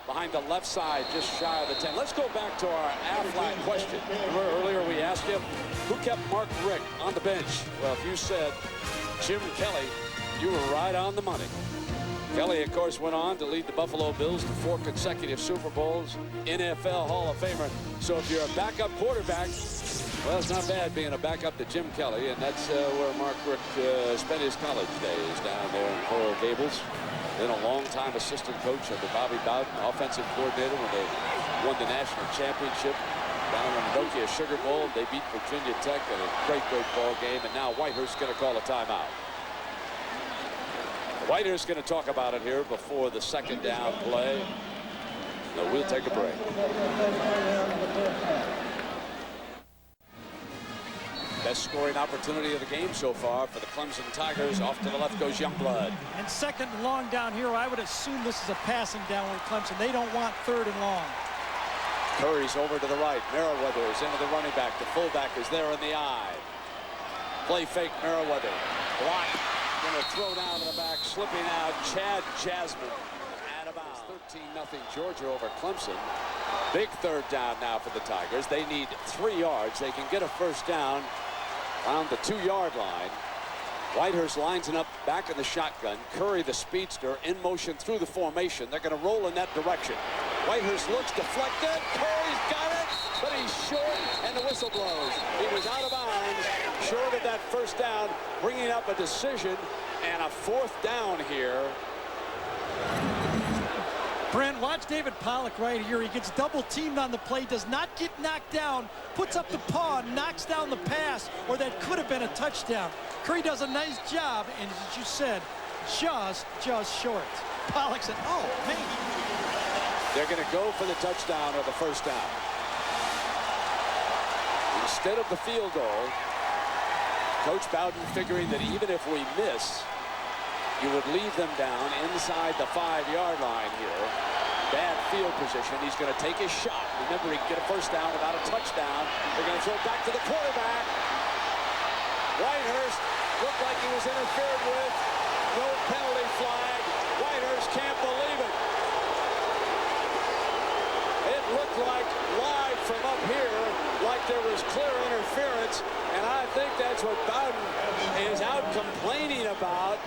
behind the left side, just shy of the 10. Let's go back to our Aflac question. Remember earlier we asked you who kept Mark Richt on the bench? Well, if you said Jim Kelly, you were right on the money. Kelly, of course, went on to lead the Buffalo Bills to 4 consecutive Super Bowls, NFL Hall of Famer. So if you're a backup quarterback, well, it's not bad being a backup to Jim Kelly, and that's where Mark Richt spent his college days, down there in Coral Gables. Then a long-time assistant coach under Bobby Bowden, offensive coordinator when they won the national championship down in the Nokia Sugar Bowl. They beat Virginia Tech in a great ball game, and now Whitehurst's going to call a timeout. Whitehurst's going to talk about it here before the second down play. So we'll take a break. Best scoring opportunity of the game so far for the Clemson Tigers. Off to the left goes Youngblood. And second and long down here, I would assume this is a passing down with Clemson. They don't want third and long. Curry's over to the right. Merriweather is into the running back. The fullback is there in the eye. Play fake Merriweather. Block. Going to throw down to the back. Slipping out. Chad Jasmine. At about 13-0 Georgia over Clemson. Big third down now for the Tigers. They need 3 yards. They can get a first down around the 2-yard line. Whitehurst lines it up back in the shotgun. Curry, the speedster, in motion through the formation. They're going to roll in that direction. Whitehurst looks deflected. Curry's got it, but he's short, and the whistle blows. He was out of bounds, short of that first down, bringing up a decision and a 4th down here. Brent, watch David Pollock right here. He gets double teamed on the play, does not get knocked down, puts up the paw, knocks down the pass, or that could have been a touchdown. Curry does a nice job, and as you said, just short. Pollock said, oh, man. They're going to go for the touchdown or the first down. Instead of the field goal, Coach Bowden figuring that even if we miss, you would leave them down inside the 5-yard line here. Bad field position. He's going to take his shot. Remember, he can get a first down without a touchdown. They're going to throw it back to the quarterback. Whitehurst looked like he was interfered with. No penalty flag. Whitehurst can't believe it. It looked like live from up here, like there was clear interference, and I think that's what Bowden is out complaining about.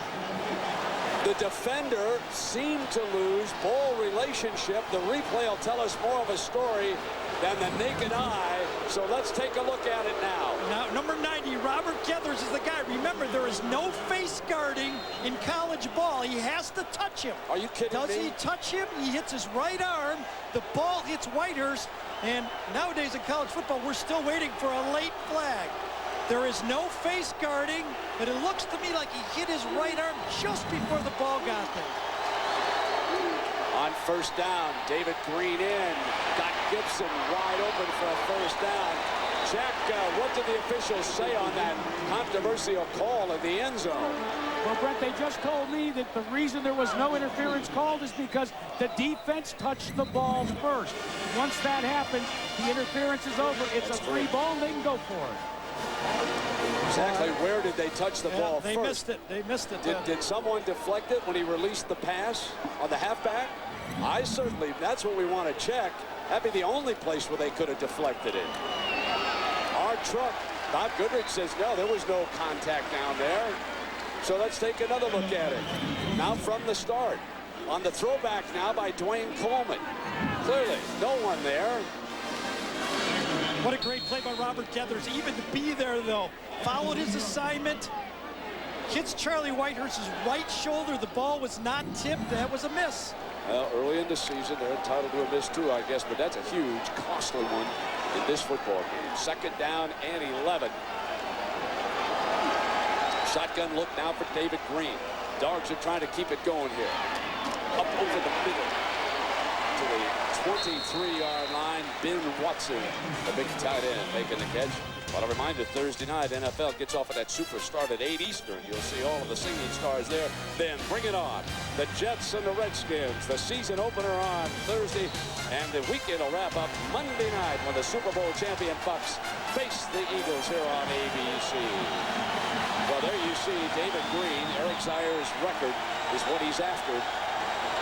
The defender seemed to lose ball relationship. The replay will tell us more of a story than the naked eye. So let's take a look at it now. Now, number 90, Robert Gethers is the guy. Remember, there is no face guarding in college ball. He has to touch him. Are you kidding me? Does he touch him? He hits his right arm. The ball hits Whitehurst. And nowadays in college football, we're still waiting for a late flag. There is no face guarding, but it looks to me like he hit his right arm just before the ball got there. On first down, David Greene in. Got Gibson wide open for a first down. Check, what did the officials say on that controversial call in the end zone? Well, Brett, they just told me that the reason there was no interference called is because the defense touched the ball first. Once that happens, the interference is over. It's a free ball, and they can go for it. Exactly where did they touch the ball they first? Missed it. They missed it. Did someone deflect it when he released the pass on the halfback? I certainly, that's what we want to check. That'd be the only place where they could have deflected it. Our truck, Bob Goodrich says, no, there was no contact down there. So let's take another look at it. Now from the start. On the throwback now by Dwayne Coleman. Clearly, no one there. What a great play by Robert Gethers, even to be there, though. Followed his assignment. Hits Charlie Whitehurst's right shoulder. The ball was not tipped. That was a miss. Well, early in the season, they're entitled to a miss too, I guess, but that's a huge, costly one in this football game. Second down and 11. Shotgun look now for David Greene. Dogs are trying to keep it going here. Up over the middle to the 23-yard line. Ben Watson, the big tight end, making the catch. But a reminder, Thursday night, NFL gets off of that super start at 8 Eastern. You'll see all of the singing stars there. Then bring it on. The Jets and the Redskins, the season opener on Thursday. And the weekend will wrap up Monday night when the Super Bowl champion Bucs face the Eagles here on ABC. Well, there you see David Greene. Eric Zier's record is what he's after.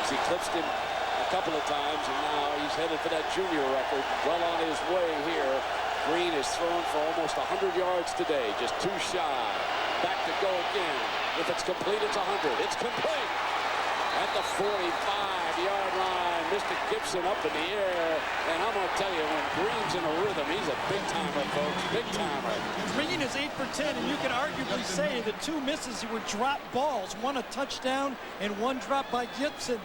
He's eclipsed him a couple of times, and now he's headed for that junior record. Well on his way here. Greene is thrown for almost 100 yards today, just too shy. Back to go again. If it's complete, it's 100. It's complete. At the 45-yard line, Mr. Gibson up in the air. And I'm going to tell you, when Greene's in a rhythm, he's a big-timer, folks. Big-timer. Greene is 8 for 10, and you can arguably say the two misses were drop balls. One a touchdown and one drop by Gibson.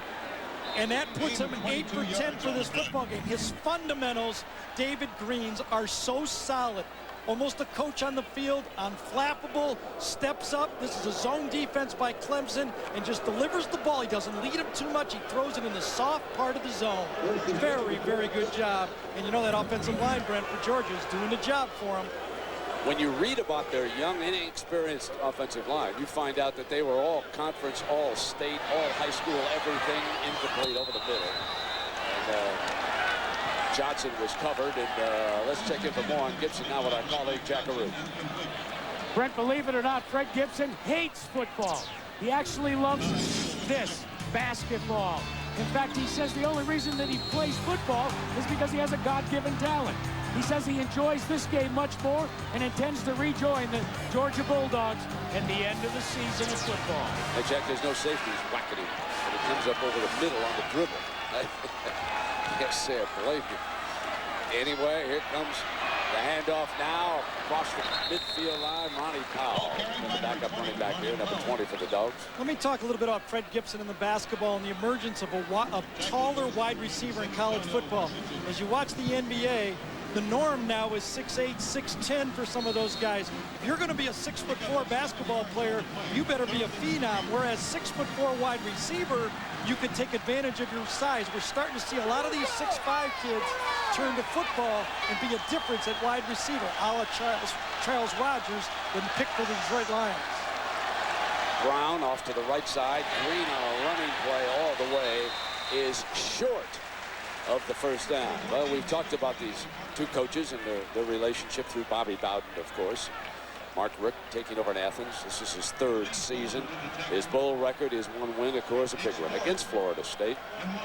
And that puts him 8 for 10 for this football game. His fundamentals, David Greene's, are so solid. Almost a coach on the field, unflappable, steps up. This is a zone defense by Clemson and just delivers the ball. He doesn't lead him too much. He throws it in the soft part of the zone. Very, very good job. And you know that offensive line, Brent, for Georgia is doing the job for him. When you read about their young, inexperienced offensive line, you find out that they were all conference, all state, all high school, everything incomplete over the middle. And Johnson was covered, and let's check in for more on Gibson now with our colleague Jackaroo. Brent, believe it or not, Fred Gibson hates football. He actually loves this, basketball. In fact, he says the only reason that he plays football is because he has a God-given talent. He says he enjoys this game much more and intends to rejoin the Georgia Bulldogs at the end of the season of football. Hey, Jack, there's no safeties whacking him. And he comes up over the middle on the dribble. Yes, sir, believe me. Anyway, here comes the handoff now across the midfield line. Ronnie Powell, the backup running back here, number 20 for the Dogs. Let me talk a little bit about Fred Gibson in the basketball and the emergence of a taller wide receiver in college football. As you watch the NBA, the norm now is 6'8", 6'10" for some of those guys. If you're going to be a 6'4" basketball player, you better be a phenom. Whereas 6'4" wide receiver, you could take advantage of your size. We're starting to see a lot of these 6'5" kids turn to football and be a difference at wide receiver, a la Charles Rogers when picked for the Detroit Lions. Brown off to the right side. Greene on a running play all the way is short of the first down. Well, we've talked about these two coaches and their relationship through Bobby Bowden, of course. Mark Richt taking over in Athens. This is his 3rd season. His bowl record is 1 win, of course, a big one against Florida State.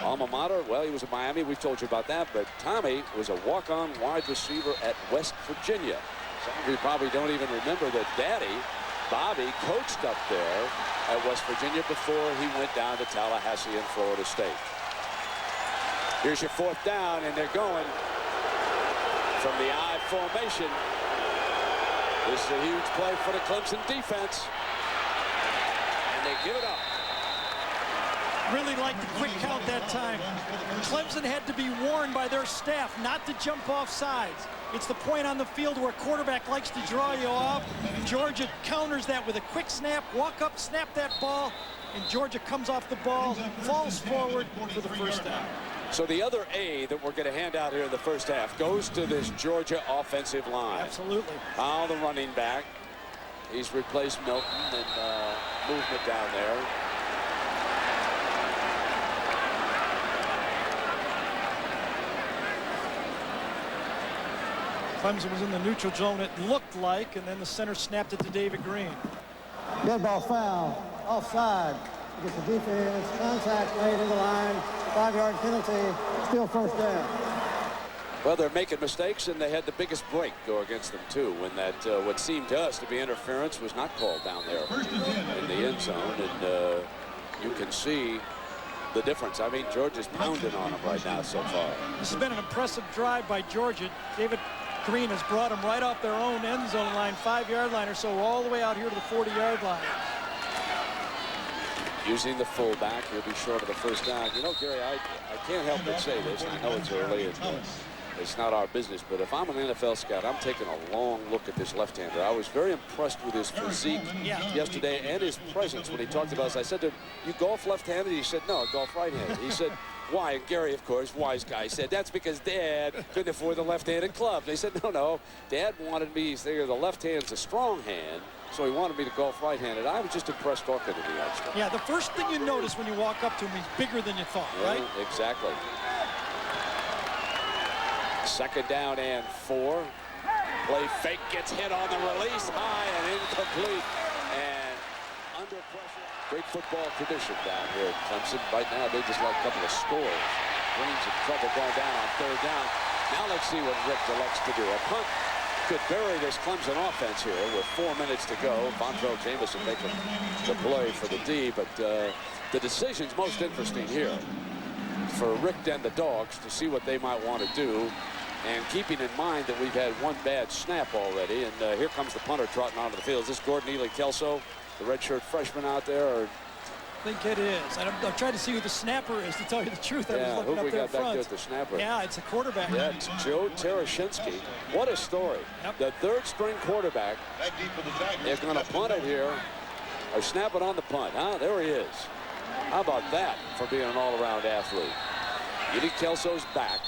Alma mater, well, he was at Miami. We've told you about that. But Tommy was a walk-on wide receiver at West Virginia. Some of you probably don't even remember that Daddy, Bobby, coached up there at West Virginia before he went down to Tallahassee and Florida State. Here's your 4th down, and they're going from the I formation. This is a huge play for the Clemson defense. And they give it up. Really liked the quick count that time. Clemson had to be warned by their staff not to jump off sides. It's the point on the field where a quarterback likes to draw you off. Georgia counters that with a quick snap, walk up, snap that ball, and Georgia comes off the ball, falls forward for the 1st down. So the other A that we're going to hand out here in the 1st half goes to this Georgia offensive line. Absolutely. Powell, the running back. He's replaced Milton and movement down there. Clemson was in the neutral zone, it looked like, and then the center snapped it to David Greene. Dead ball foul, offside. Against the defense, contact made in the line, 5-yard penalty, still 1st down. Well, they're making mistakes, and they had the biggest break go against them, too, when that what seemed to us to be interference was not called down there in the end zone. And you can see the difference. I mean, Georgia's pounding on them right now so far. This has been an impressive drive by Georgia. David Greene has brought them right off their own end zone line, 5-yard line or so, all the way out here to the 40-yard line. Using the fullback, he'll be short of the 1st down. You know, Gary, I can't help but say this, and I know it's early, and it's not our business, but if I'm an NFL scout, I'm taking a long look at this left-hander. I was very impressed with his physique yesterday and his presence when he talked about us. I said to him, you golf left-handed? He said, no, I golf right-handed. He said, why? And Gary, of course, wise guy, said, that's because Dad couldn't afford the left-handed club. They said, no, Dad wanted me, he said, the left hand's a strong hand, so he wanted me to golf right-handed. I was just impressed talking to the youngster. Yeah, the first thing you notice when you walk up to him, he's bigger than you thought, right? Exactly. 2nd down and 4. Play fake, gets hit on the release, high and incomplete. And under pressure. Great football tradition down here at Clemson. Right now, they just like a couple of scores. Greene's in trouble going down on 3rd down. Now let's see what Rick elects to do. A punt could bury this Clemson offense here with 4 minutes to go. Bontrell Jameson making the play for the D, but the decision's most interesting here for Rick and the Dogs to see what they might want to do, and keeping in mind that we've had 1 bad snap already, and here comes the punter trotting onto the field. Is this Gordon Ely-Kelso, the redshirt freshman out there? Or? I think it is. And I'm trying to see who the snapper is, to tell you the truth. I was looking up there in front. Back there at the snapper? Yeah, it's a quarterback. Yeah, it's Joe Tarashinsky. What a story. Yep. The 3rd-string quarterback. They're going to punt it here, or snap it on the punt. There he is. How about that for being an all-around athlete? Ely-Kelso's back,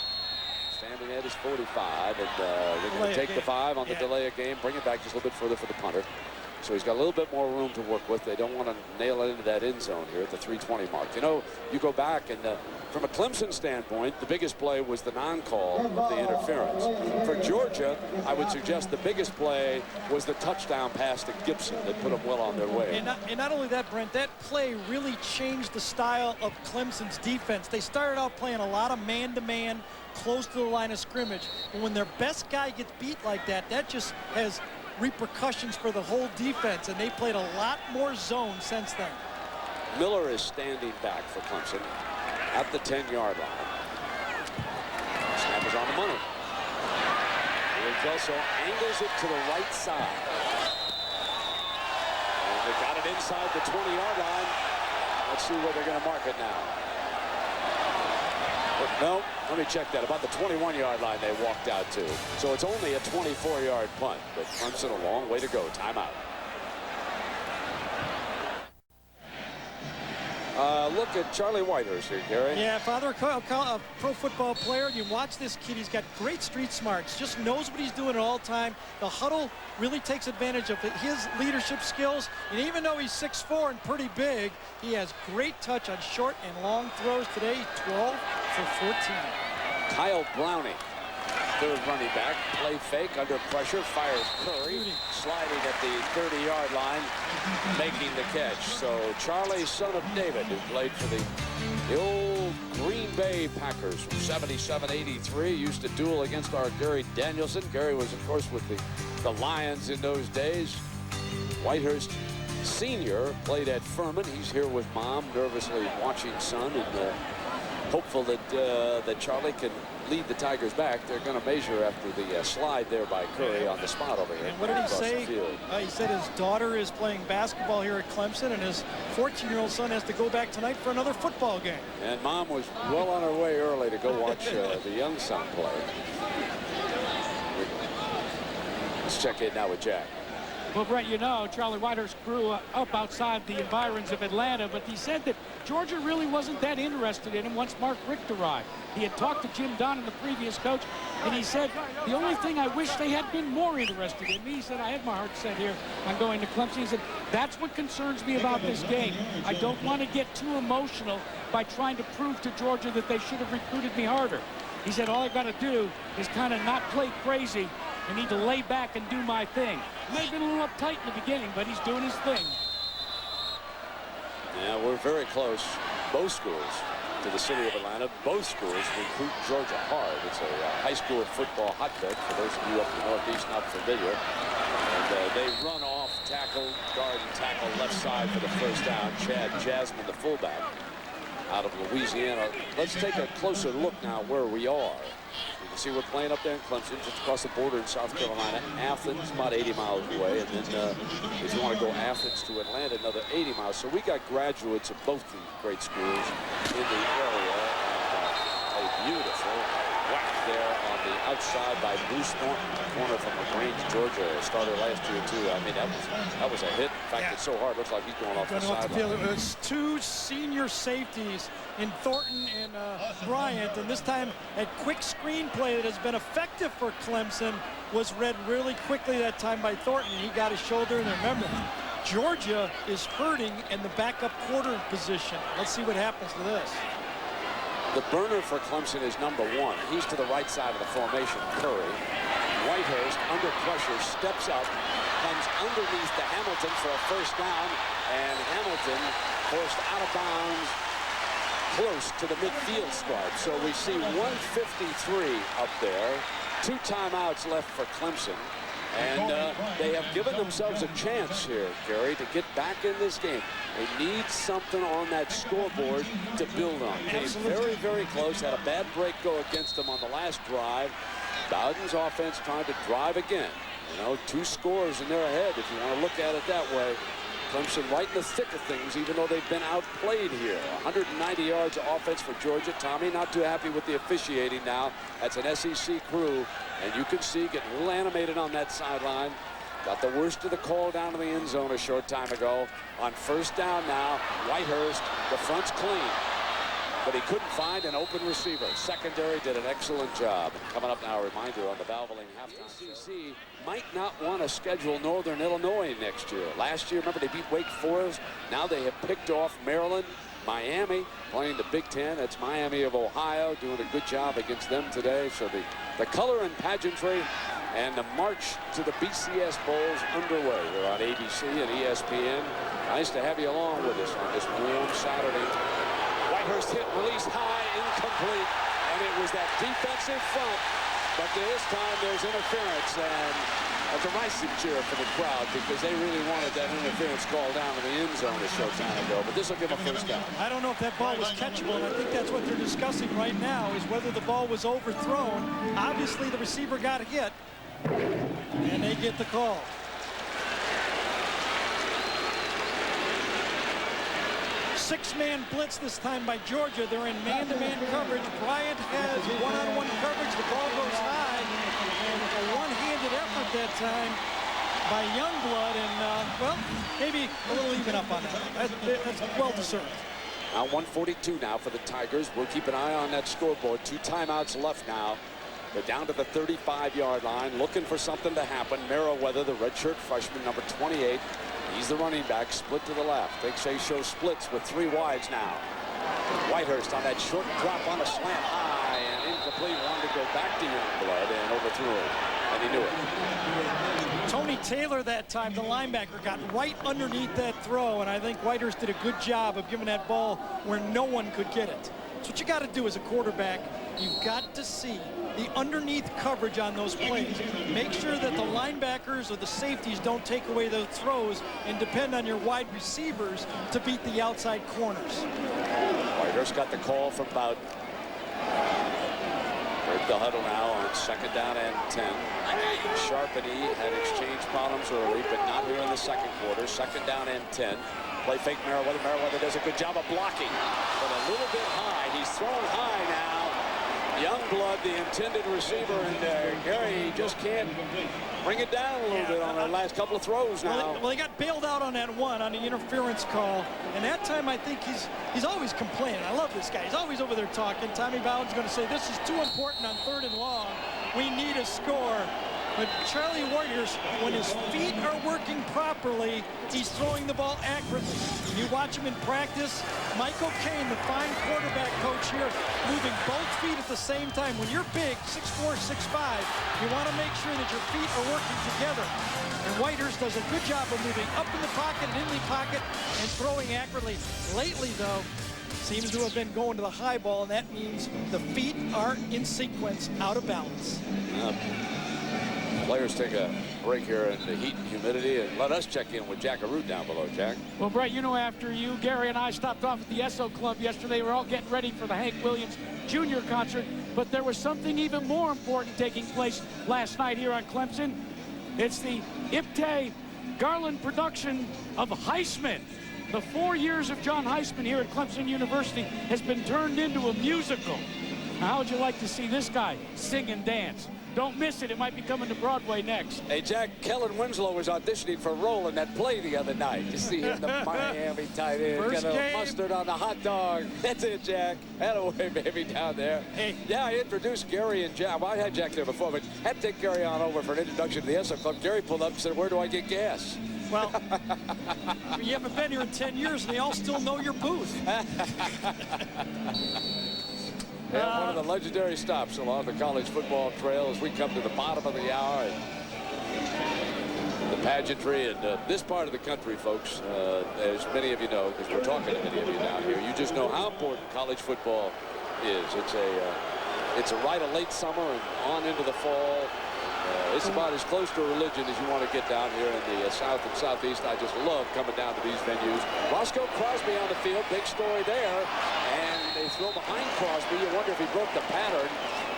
standing at his 45, and they're going to take the 5 on the delay of game, bring it back just a little bit further for the punter. So he's got a little bit more room to work with. They don't want to nail it into that end zone here at the 3:20 mark. You know, you go back, and from a Clemson standpoint, the biggest play was the non-call of the interference. For Georgia, I would suggest the biggest play was the touchdown pass to Gibson that put them well on their way. And not only that, Brent, that play really changed the style of Clemson's defense. They started out playing a lot of man-to-man, close to the line of scrimmage. And when their best guy gets beat like that, that just has repercussions for the whole defense, and they played a lot more zone since then. Miller is standing back for Clemson at the 10-yard line. Snap is on the money. Kelso angles it to the right side. And they got it inside the 20-yard line. Let's see where they're going to mark it now. No, let me check that. About the 21-yard line they walked out to. So it's only a 24-yard punt, but Clemson a long way to go. Timeout. Look at Charlie Whitehurst here, Gary. Yeah, father a pro football player. You watch this kid. He's got great street smarts. Just knows what he's doing at all time. The huddle really takes advantage of his leadership skills. And even though he's 6'4" and pretty big, he has great touch on short and long throws. Today, 12 for 14. Kyle Browning third running back. Play fake under pressure. Fires Curry. Sliding at the 30-yard line. Making the catch. So Charlie, son of David, who played for the old Green Bay Packers from 77-83. Used to duel against our Gary Danielson. Gary was, of course, with the Lions in those days. Whitehurst Sr. played at Furman. He's here with Mom, nervously watching son, and hopeful that Charlie can lead the Tigers back. They're going to measure after the slide there by Curry on the spot over here. And what did he say? He said his daughter is playing basketball here at Clemson, and his 14-year-old son has to go back tonight for another football game. And Mom was well on her way early to go watch the young son play. Let's check in now with Jack. Well, Brett, you know, Charlie Whitehurst grew up outside the environs of Atlanta, but he said that Georgia really wasn't that interested in him once Mark Richt arrived. He had talked to Jim Donnan, the previous coach, and he said, the only thing I wish they had been more interested in me. He said, I had my heart set here on going to Clemson. He said, that's what concerns me about this game. I don't want to get too emotional by trying to prove to Georgia that they should have recruited me harder. He said, all I got to do is kind of not play crazy. I need to lay back and do my thing. May have been a little uptight in the beginning, but he's doing his thing. Yeah, we're very close, both schools, to the city of Atlanta. Both schools recruit Georgia hard. It's a high school football hotbed, for those of you up in the Northeast not familiar. And they run off tackle, guard and tackle left side for the first down. Chad Jasmine, the fullback, out of Louisiana. Let's take a closer look now where we are. You can see we're playing up there in Clemson, just across the border in South Carolina. Athens, about 80 miles away. And then if you want to go Athens to Atlanta, another 80 miles. So we got graduates of both these great schools in the area. And a beautiful whack there on the outside by Bruce Norton, corner from LaGrange, Georgia, starter last year too. I mean, that was a hit. In fact, it's so hard. Looks like he's going off the sideline. It was two senior safeties in Thornton and Bryant, and this time a quick screen play that has been effective for Clemson was read really quickly that time by Thornton. He got his shoulder, and remember, Georgia is hurting in the backup quarter position. Let's see what happens to this. The burner for Clemson is number 1. He's to the right side of the formation, Curry. Whitehurst, under pressure, steps up, comes underneath to Hamilton for a first down, and Hamilton forced out of bounds close to the midfield stripe. So we see 1:53 up there. 2 timeouts left for Clemson. And they have given themselves a chance here, Gary, to get back in this game. They need something on that scoreboard to build on. Came very, very close. Had a bad break go against them on the last drive. Bowden's offense trying to drive again. You know, 2 scores and they're ahead if you want to look at it that way. Clemson right in the thick of things, even though they've been outplayed here. 190 yards of offense for Georgia. Tommy not too happy with the officiating now. That's an SEC crew, and you can see getting a little animated on that sideline. Got the worst of the call down to the end zone a short time ago. On first down now, Whitehurst, the front's clean, but he couldn't find an open receiver. Secondary did an excellent job. And coming up now, a reminder on the Valvoline halftime show. Might not want to schedule Northern Illinois next year. Last year, remember, they beat Wake Forest. Now they have picked off Maryland, Miami, playing the Big Ten. That's Miami of Ohio, doing a good job against them today. So the color and pageantry and the march to the BCS Bowls underway. We're on ABC and ESPN. Nice to have you along with us on this warm Saturday. Whitehurst hit, release high, incomplete, and it was that defensive front. But this time there's interference, and a derisive cheer for the crowd because they really wanted that interference call down in the end zone a short time ago. But this will give a first down. I don't know if that ball was catchable, and I think that's what they're discussing right now, is whether the ball was overthrown. Obviously, the receiver got hit, and they get the call. Six-man blitz this time by Georgia. They're in man-to-man coverage. Bryant has one-on-one coverage. The ball goes high. And a one-handed effort that time by Youngblood. And, well, maybe a little even up on that. That's well-deserved. Now 1:42 now for the Tigers. We'll keep an eye on that scoreboard. 2 timeouts left now. They're down to the 35-yard line, looking for something to happen. Merriweather, the redshirt freshman, number 28. He's the running back, split to the left. Big Say show splits with 3 wides now. Whitehurst on that short drop on a slant high and incomplete. incomplete, wanted to go back to Youngblood and overthrew him, and he knew it. Tony Taylor that time, the linebacker, got right underneath that throw, and I think Whitehurst did a good job of giving that ball where no one could get it. That's what you got to do as a quarterback. You've got to see the underneath coverage on those plays. Make sure that the linebackers or the safeties don't take away those throws and depend on your wide receivers to beat the outside corners. Whitehurst got the call from about the huddle now on 2nd down and 10. Sharp and E had exchange problems early, but not here in the second quarter. 2nd down and 10. Play fake Merriweather. Merriweather does a good job of blocking, but a little bit high. He's thrown high now. Youngblood, the intended receiver, and Gary just can't bring it down a little bit on the last couple of throws now. Well, he got bailed out on that one on the interference call, and that time I think he's always complaining. I love this guy. He's always over there talking. Tommy Bowden's going to say, this is too important on 3rd and long. We need a score. But Charlie Whitehurst, when his feet are working properly, he's throwing the ball accurately. You watch him in practice. Michael Kane, the fine quarterback coach here, moving both feet at the same time. When you're big, 6'4", 6'5", you want to make sure that your feet are working together. And Whitehurst does a good job of moving up in the pocket and in the pocket and throwing accurately. Lately, though, seems to have been going to the high ball, and that means the feet are in sequence, out of balance. Players take a break here in the heat and humidity, and let us check in with Jack Arute down below. Jack. Well, Brett, you know, after you, Gary, and I stopped off at the Esso Club yesterday, we were all getting ready for the Hank Williams Jr. concert, but there was something even more important taking place last night here on Clemson. It's the Ipte Garland production of Heisman. The 4 years of John Heisman here at Clemson University has been turned into a musical. Now, how would you like to see this guy sing and dance? Don't miss it. It might be coming to Broadway next. Hey, Jack, Kellen Winslow was auditioning for a role in that play the other night. You see him, the Miami tight end, First got a game. mustard on the hot dog. That's it, Jack. Attaboy, baby, down there. Hey. Yeah, I introduced Gary and Jack. Well, I had Jack there before, but had to take Gary on over for an introduction to the Esso Club. Gary pulled up and said, where do I get gas? Well, you haven't been here in 10 years, and they all still know your booth. Yeah, one of the legendary stops along the college football trail as we come to the bottom of the hour. And the pageantry in this part of the country, folks, as many of you know, because we're talking to many of you down here, you just know how important college football is. It's a rite of late summer and on into the fall. It's about as close to a religion as you want to get down here in the South and Southeast. I just love coming down to these venues. Roscoe Crosby on the field, big story there. And they throw behind Crosby. You wonder if he broke the pattern.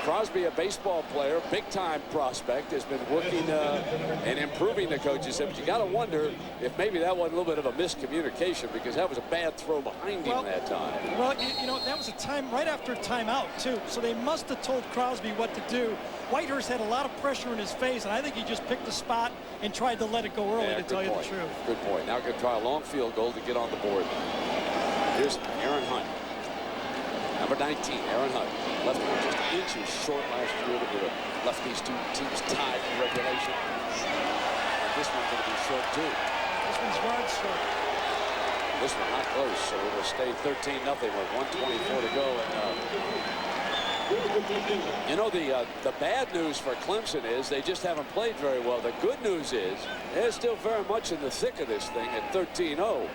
Crosby, a baseball player, big-time prospect, has been working and improving the coaches. But you got to wonder if maybe that was a little bit of a miscommunication, because that was a bad throw behind him that time. Well, you know, that was a time right after a timeout, too. So they must have told Crosby what to do. Whitehurst had a lot of pressure in his face, and I think he just picked a spot and tried to let it go early, to tell you the truth. Good point. Now going to try a long field goal to get on the board. Here's Aaron Hunt. Number 19, Aaron Hunt. Left just inches short last year to left these two teams tied in regulation. And this one's going to be short, too. This one's yard short. This one not close, so it will stay 13-0 with 1:24 to go. And you know, the bad news for Clemson is they just haven't played very well. The good news is they're still very much in the thick of this thing at 13-0.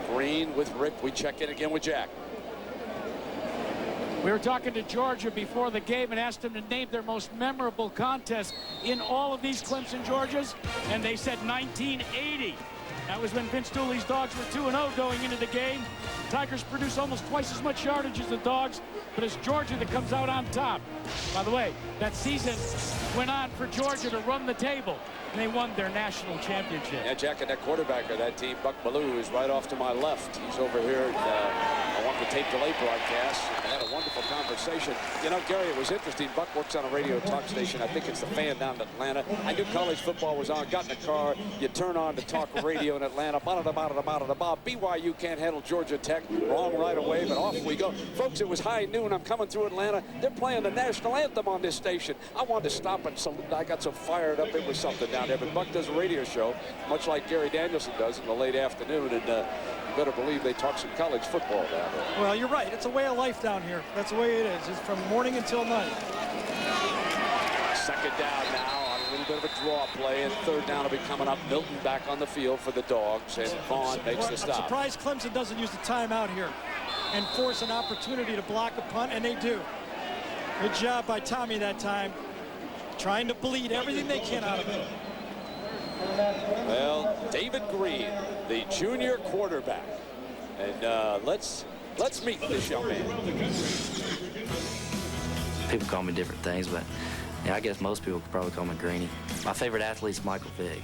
Greene with Rick. We check in again with Jack. We were talking to Georgia before the game and asked them to name their most memorable contest in all of these Clemson Georgias, and they said 1980. That was when Vince Dooley's Dogs were 2-0 going into the game. Tigers produce almost twice as much yardage as the Dogs, but it's Georgia that comes out on top. By the way, that season went on for Georgia to run the table, and they won their national championship. Yeah, Jack, and that quarterback of that team, Buck Ballou, is right off to my left. He's over here on the tape delay broadcast. And had a wonderful conversation. You know, Gary, it was interesting. Buck works on a radio talk station. I think it's the Fan down in Atlanta. I knew college football was on. Got in the car. You turn on the talk radio in Atlanta. BYU can't handle Georgia Tech. Wrong right away, but off we go. Folks, it was high noon. I'm coming through Atlanta. They're playing the national anthem on this station. I wanted to stop and salute. I got so fired up. It was something down there. But Buck does a radio show, much like Gary Danielson does in the late afternoon. And you better believe they talk some college football down there. Well, you're right. It's a way of life down here. That's the way it is. It's from morning until night. Second down now on a little bit of a draw play, and third down will be coming up. Milton back on the field for the Dogs, and Vaughn makes the stop. I'm surprised Clemson doesn't use the timeout here and force an opportunity to block a punt, and they do. Good job by Tommy that time, trying to bleed everything they can out of it. Well, David Greene, the junior quarterback, and let's meet this young man. People call me different things, but yeah, I guess most people could probably call me Greene. My favorite athlete is Michael Vick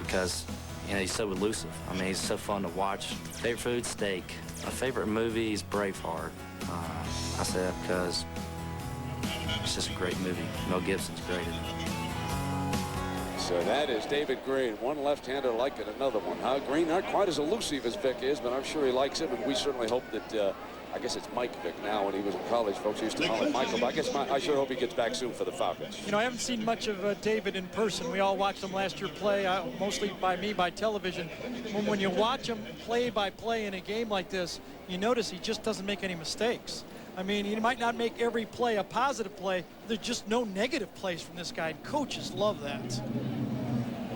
because he's so elusive. I mean, he's so fun to watch. Favorite food, steak. My favorite movie is Braveheart. I say that because it's just a great movie. Mel Gibson's great in it. So that is David Greene, one left-hander like it, another one. Greene not quite as elusive as Vick is, but I'm sure he likes him, and we certainly hope that, I guess it's Mike Vick now. When he was in college, folks used to call him Michael, but I guess I sure hope he gets back soon for the Falcons. I haven't seen much of David in person. We all watched him last year play, mostly by television. When you watch him play by play in a game like this, you notice he just doesn't make any mistakes. I mean, he might not make every play a positive play. There's just no negative plays from this guy. Coaches love that.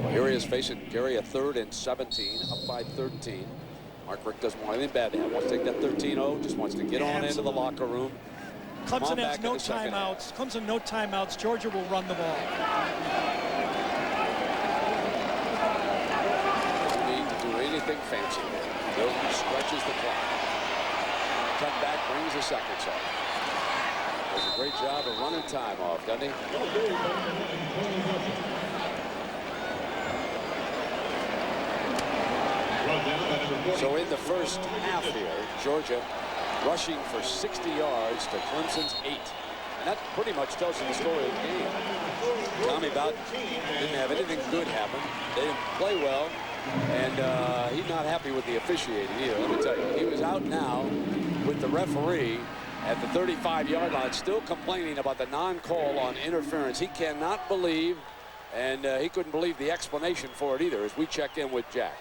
Well, here he is facing Gary, a 3rd and 17, up by 13. Mark Richt doesn't want anything bad to have. Wants to take that 13-0, just wants to get on into the locker room. Clemson has no timeouts. Clemson no timeouts. Georgia will run the ball. Doesn't need to do anything fancy. Milton stretches the clock. Cut back, brings the seconds off. Does a great job of running time off, doesn't he? So in the first half here, Georgia rushing for 60 yards to Clemson's 8. And that pretty much tells you the story of the game. Tommy Bowden didn't have anything good happen. They didn't play well. And he's not happy with the officiating either, let me tell you. He was out now with the referee at the 35-yard line, still complaining about the non-call on interference. He cannot believe, and he couldn't believe the explanation for it either, as we check in with Jack.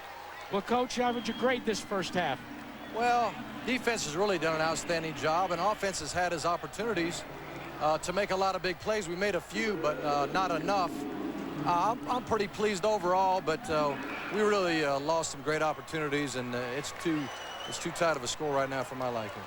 Well, Coach, average a grade this first half. Well, defense has really done an outstanding job, and offense has had his opportunities to make a lot of big plays. We made a few, but not enough. I'm pretty pleased overall, but we really lost some great opportunities, and it's too tight of a score right now for my liking.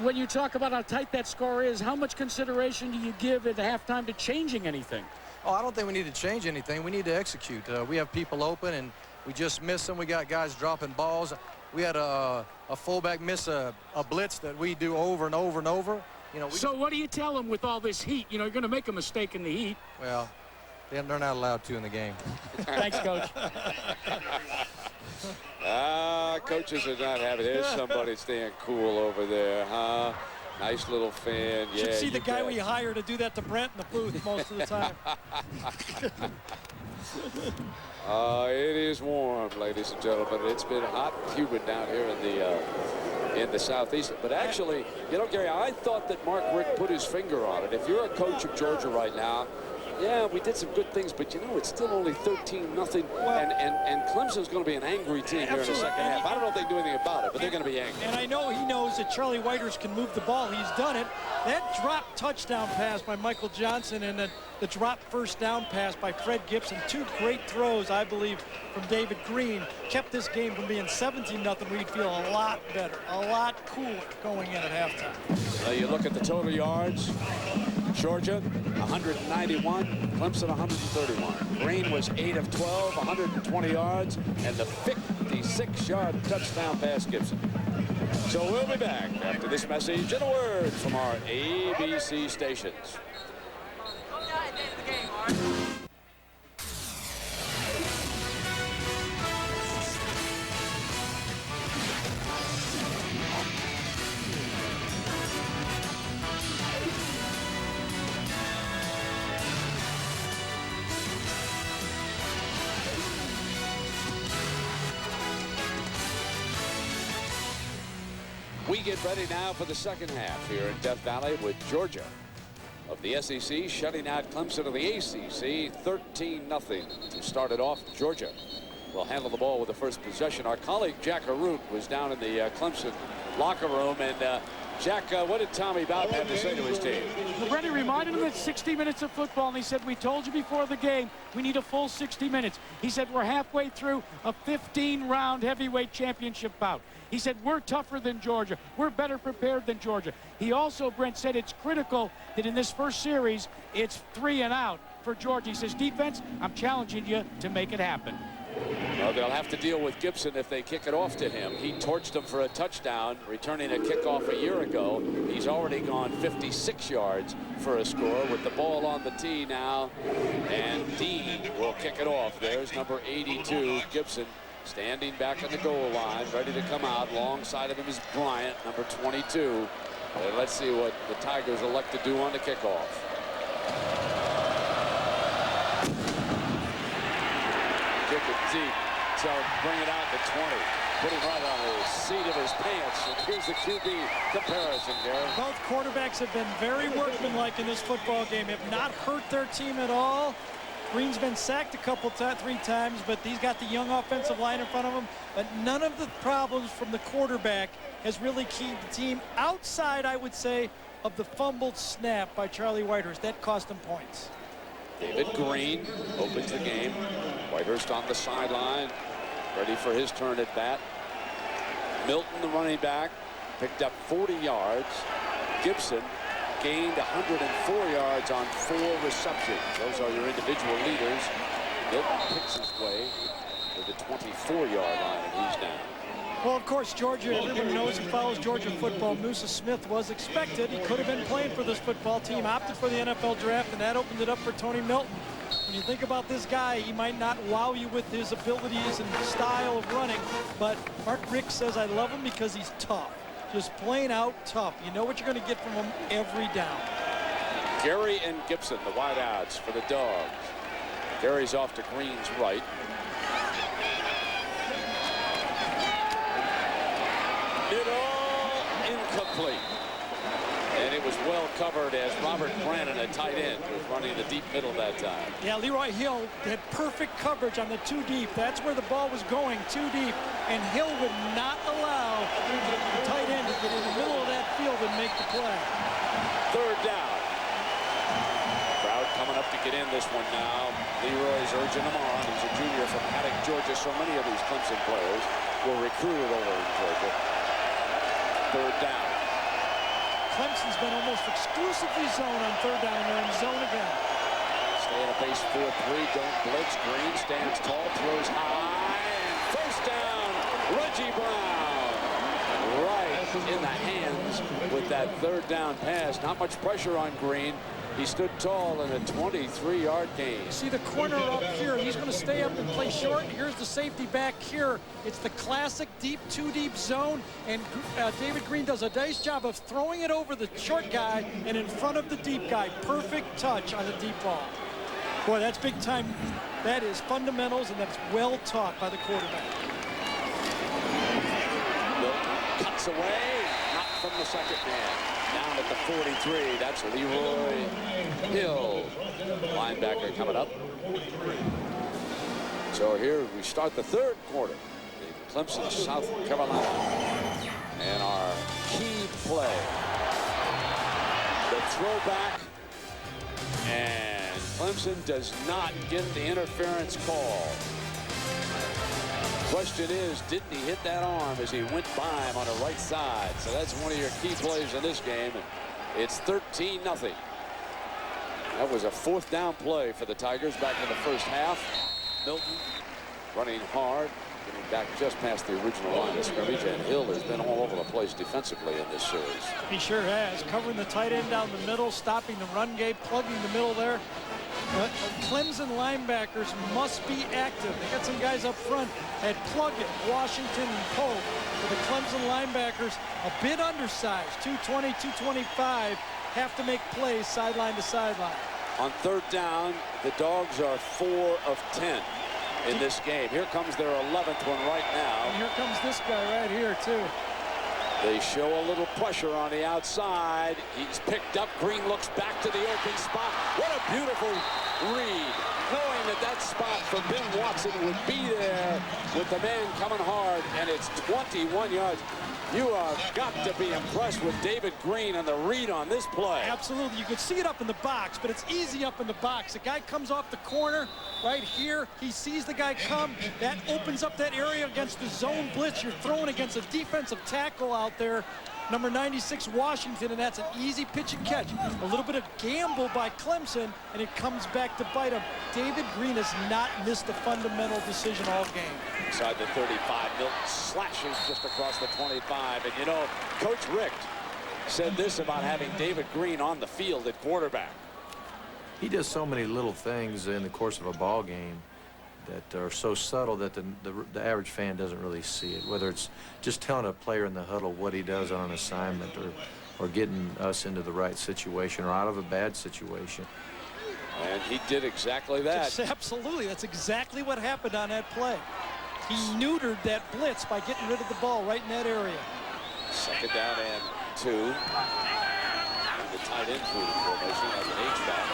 When you talk about how tight that score is, how much consideration do you give at halftime to changing anything? Oh, I don't think we need to change anything. We need to execute. We have people open, and we just miss them. We got guys dropping balls. We had a fullback miss a blitz that we do over and over and over. So what do you tell them with all this heat? You're going to make a mistake in the heat. Well, they're not allowed to in the game. Thanks, Coach. Coaches are not happy. There's somebody staying cool over there, huh? Nice little fan. You should see the guy we hire to do that to Brent in the booth most of the time. It is warm, ladies and gentlemen. It's been hot and humid down here in the southeast. But actually, Gary, I thought that Mark Richt put his finger on it. If you're a coach of Georgia right now, yeah, we did some good things, but it's still only 13-0, and Clemson's going to be an angry team here in the second half. I don't know if they can do anything about it, but they're going to be angry. And I know he knows that Charlie Whitehurst can move the ball. He's done it. That drop touchdown pass by Michael Johnson and the drop first down pass by Fred Gibson, 2 great throws, I believe, from David Greene, kept this game from being 17-0. We'd feel a lot better, a lot cooler going in at halftime. You look at the total yards. Georgia, 191. Clemson, 131. Greene was 8 of 12, 120 yards, and the 56-yard touchdown pass Gibson. So we'll be back after this message and a word from our ABC stations. We get ready now for the second half here in Death Valley with Georgia of the SEC shutting out Clemson of the ACC 13-0 to start it off. Georgia will handle the ball with the first possession. Our colleague Jack Harut was down in the Clemson locker room, and Jack, what did Tommy Bowden have to say to his team? Brady reminded him it's 60 minutes of football, and he said, we told you before the game we need a full 60 minutes. He said, we're halfway through a 15-round heavyweight championship bout. He said, we're tougher than Georgia. We're better prepared than Georgia. He also, Brent, said it's critical that in this first series, it's 3 and out for Georgia. He says, defense, I'm challenging you to make it happen. Well, they'll have to deal with Gibson if they kick it off to him. He torched him for a touchdown, returning a kickoff a year ago. He's already gone 56 yards for a score with the ball on the tee now. And Dean will kick it off. There's number 82, Gibson, standing back at the goal line, ready to come out. Alongside of him is Bryant, number 22. Let's see what the Tigers elect to do on the kickoff. Kick it deep, so bring it out to 20. Put him right on the seat of his pants. And here's the QB comparison, Gary. Both quarterbacks have been very workmanlike in this football game, have not hurt their team at all. Greene's been sacked a couple three times, but he's got the young offensive line in front of him. But none of the problems from the quarterback has really keyed the team outside, I would say, of the fumbled snap by Charlie Whitehurst. That cost him points. David Greene opens the game. Whitehurst on the sideline, ready for his turn at bat. Milton, the running back, picked up 40 yards. Gibson gained 104 yards on 4 receptions. Those are your individual leaders. Milton picks his way to the 24-yard line, and he's down. Well, of course, Georgia, everyone knows who follows Georgia football. Musa Smith was expected. He could have been playing for this football team, opted for the NFL draft, and that opened it up for Tony Milton. When you think about this guy, he might not wow you with his abilities and style of running, but Mark Richt says, I love him because he's tough. Just plain out tough. You know what you're going to get from him every down. Gary and Gibson, the wideouts for the Dogs. Gary's off to Greene's right. Middle, incomplete. And it was well covered as Robert Brannon, a tight end, was running the deep middle that time. Yeah, Leroy Hill had perfect coverage on the 2 deep. That's where the ball was going, 2 deep. And Hill would not allow the tight end to get in the middle of that field and make the play. 3rd down. Crowd coming up to get in this one now. Leroy's urging him on. He's a junior from Paddock, Georgia. So many of these Clemson players were recruited over in Georgia. 3rd down. Clemson's been almost exclusively zone on 3rd down, and they're in zone again. Stay at a base 4-3. Don't blitz. Greene stands tall, throws high, and 1st down. Reggie Brown right in the hands with that 3rd down pass. Not much pressure on Greene. He stood tall in a 23-yard gain. See the corner up here. He's going to stay up and play short. Here's the safety back here. It's the classic deep 2 deep zone, and David Greene does a nice job of throwing it over the short guy and in front of the deep guy. Perfect touch on the deep ball. Boy, that's big time. That is fundamentals, and that's well taught by the quarterback. Milton cuts away, not from the second man. Down at the 43, that's Leroy Hill, linebacker coming up. So here we start the 3rd quarter in Clemson, South Carolina. And our key play, the throwback, and Clemson does not get the interference call. Question is, didn't he hit that arm as he went by him on the right side? So that's one of your key plays in this game, and it's 13-0. That was a 4th down play for the Tigers back in the first half. Milton running hard, getting back just past the original line of scrimmage, and Hill has been all over the place defensively in this series. He sure has, covering the tight end down the middle, stopping the run game, plugging the middle there. But Clemson linebackers must be active. They got some guys up front at Pluggett, Washington, and Pope. But the Clemson linebackers, a bit undersized, 220, 225, have to make plays sideline to sideline. On 3rd down, the Dogs are 4 of 10 in this game. Here comes their 11th one right now. And here comes this guy right here, too. They show a little pressure on the outside. He's picked up. Greene looks back to the open spot. What a beautiful read, knowing that that spot for Ben Watson would be there with the man coming hard, and it's 21 yards. You have got to be impressed with David Greene and the read on this play. Absolutely. You could see it up in the box, but it's easy up in the box. The guy comes off the corner right here. He sees the guy come. That opens up that area against the zone blitz. You're throwing against a defensive tackle out there, number 96, Washington, and that's an easy pitch and catch. A little bit of gamble by Clemson, and it comes back to bite him. David Greene has not missed a fundamental decision all game. Inside the 35, Milton slashes just across the 25. And, you know, Coach Richt said this about having David Greene on the field at quarterback. He does so many little things in the course of a ball game that are so subtle that the average fan doesn't really see it, whether it's just telling a player in the huddle what he does on an assignment, or getting us into the right situation or out of a bad situation. And he did exactly that. Absolutely. That's exactly what happened on that play. He neutered that blitz by getting rid of the ball right in that area. Second down and 2. And the tight end through the formation as an H-back.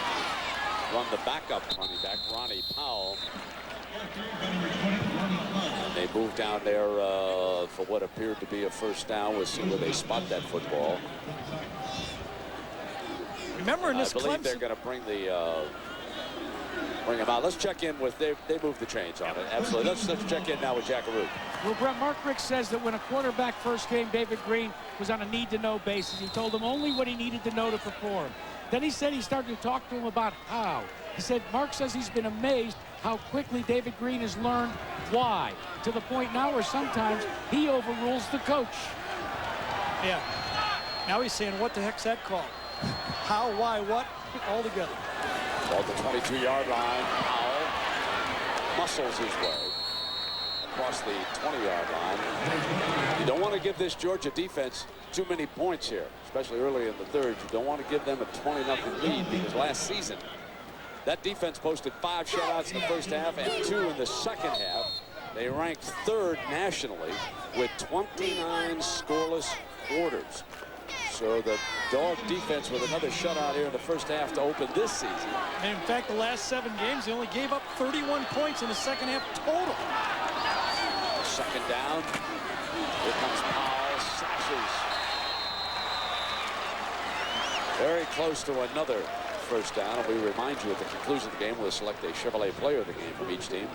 Run the backup running back, Ronnie Powell. And they move down there for what appeared to be a first down. We'll see where they spot that football. Remember in this I believe Clemson, they're going to bring him out. Let's check in with, they moved the chains on it. Absolutely. Let's check in now with Jackaroo. Well, Brett, Mark Richt says that when a quarterback first came, David Greene was on a need-to-know basis. He told him only what he needed to know to perform. Then he said he started to talk to him about how. He said Mark says he's been amazed how quickly David Greene has learned why, to the point now where sometimes he overrules the coach. Yeah. Now he's saying, what the heck's that call? How, why, what? All together. Ball at the 22-yard line. Powell muscles his way across the 20-yard line. You don't want to give this Georgia defense too many points here, especially early in the third. You don't want to give them a 20-0 lead, because last season that defense posted 5 shutouts in the first half and 2 in the second half. They ranked 3rd nationally with 29 scoreless quarters. So the Dog defense with another shutout here in the first half to open this season. And in fact, the last 7 games, they only gave up 31 points in the second half total. Second down. Here comes Powell. Slashes. Very close to another first down. And we remind you at the conclusion of the game, we'll select a Chevrolet player of the game from each team.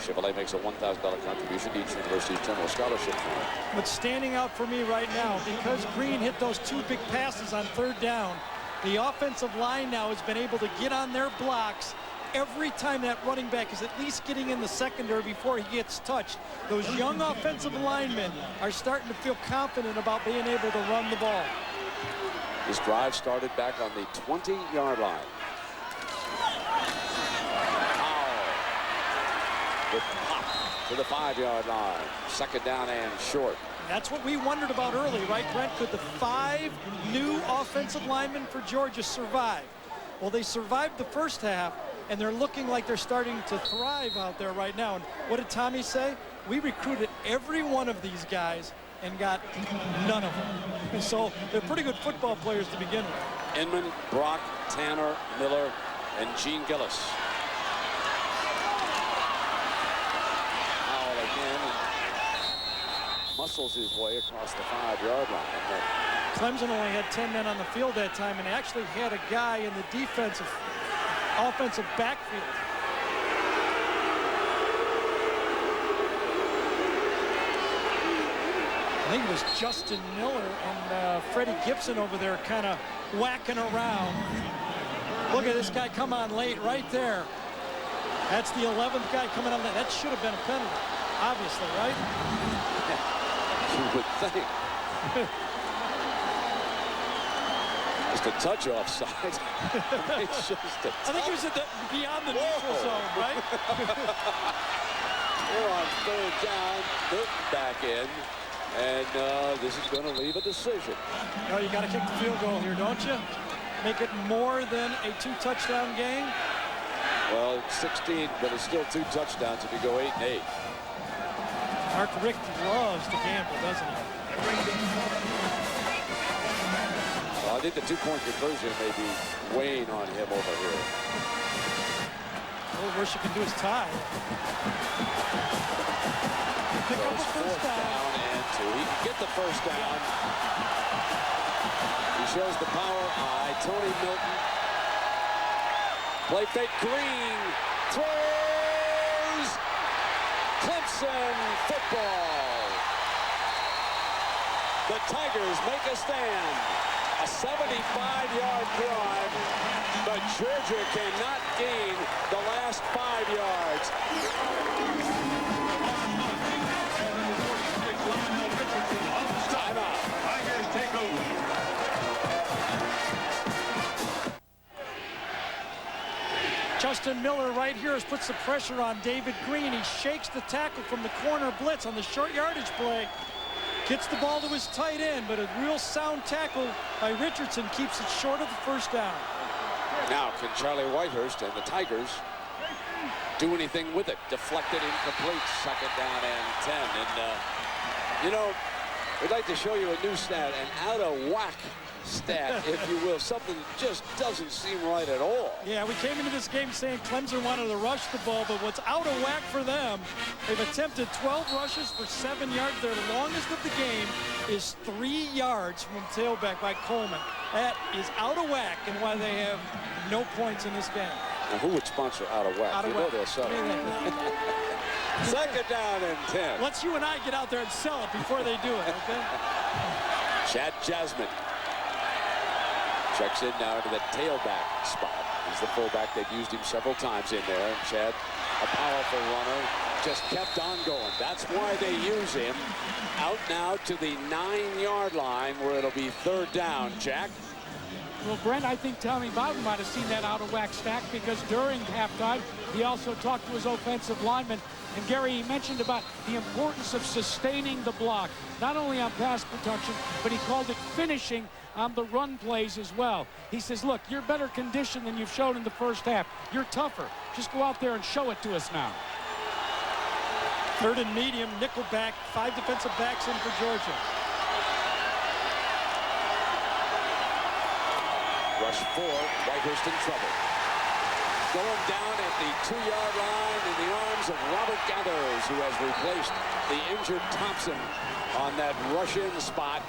Chevrolet makes a $1,000 contribution to each university's general scholarship fund. What's standing out for me right now, because Greene hit those 2 big passes on 3rd down, the offensive line now has been able to get on their blocks every time that running back is at least getting in the secondary before he gets touched. Those young offensive linemen are starting to feel confident about being able to run the ball. This drive started back on the 20-yard line. With pop to the 5-yard line. Second down and short. That's what we wondered about early, right, Brent? Could the 5 new offensive linemen for Georgia survive? Well, they survived the first half, and they're looking like they're starting to thrive out there right now. And what did Tommy say? We recruited every one of these guys and got none of them. And so they're pretty good football players to begin with. Inman, Brock, Tanner, Miller, and Gene Gillis. Muscles his way across the 5-yard line. Clemson only had 10 men on the field that time, and actually had a guy in the offensive backfield. I think it was Justin Miller and Freddie Gibson over there kind of whacking around. Look at this guy come on late right there. That's the 11th guy coming on late. That should have been a penalty, obviously, right? You would think. Just a touch offside. It's just a touch. I think he was beyond the neutral zone, right? We're on 3rd down. Milton back in. And this is going to leave a decision. No, you got to kick the field goal here, don't you? Make it more than a 2-touchdown game. Well, it's 16, but it's still 2 touchdowns if you go 8-8. Mark Richt loves to gamble, doesn't he? Well, I think the two-point conversion may be weighing on him over here. The worst you can do is tie. Pick up a first down. And 2. He can get the first down. He shows the power eye. Tony Milton. Play fake. Greene throws. Clemson football. The Tigers make a stand. A 75-yard drive, but Georgia cannot gain the last 5 yards. Timeout. Tigers take over. Justin Miller right here has put some pressure on David Greene. He shakes the tackle from the corner blitz on the short yardage play. Gets the ball to his tight end, but a real sound tackle by Richardson keeps it short of the first down. Now, can Charlie Whitehurst and the Tigers do anything with it? Deflected, incomplete, 2nd down and 10. And, you know, we'd like to show you a new stat, an out-of-whack stat, if you will, something that just doesn't seem right at all. Yeah, we came into this game saying Clemson wanted to rush the ball, but what's out of whack for them, they've attempted 12 rushes for 7 yards. Their longest of the game is 3 yards from tailback by Coleman. That is out of whack and why they have no points in this game. Now, who would sponsor out of whack? Out of you whack. know they'll sell it. 2nd down and 10. Let's you and I get out there and sell it before they do it, okay? Chad Jasmine checks in now into the tailback spot. He's the fullback. They've used him several times in there. Chad, a powerful runner, just kept on going. That's why they use him. Out now to the 9-yard line where it'll be 3rd down. Jack? Well, Brent, I think Tommy Bowden might have seen that out-of-whack stack because during halftime, he also talked to his offensive lineman. And Gary, he mentioned about the importance of sustaining the block, not only on pass protection, but he called it finishing on the run plays as well. He says, look, you're better conditioned than you've shown in the first half. You're tougher. Just go out there and show it to us now. 3rd and medium, nickel back, 5 defensive backs in for Georgia. Rush 4, Whitehurst in trouble. Going down at the 2-yard line in the arms of Robert Gathers, who has replaced the injured Thompson on that rush-in spot.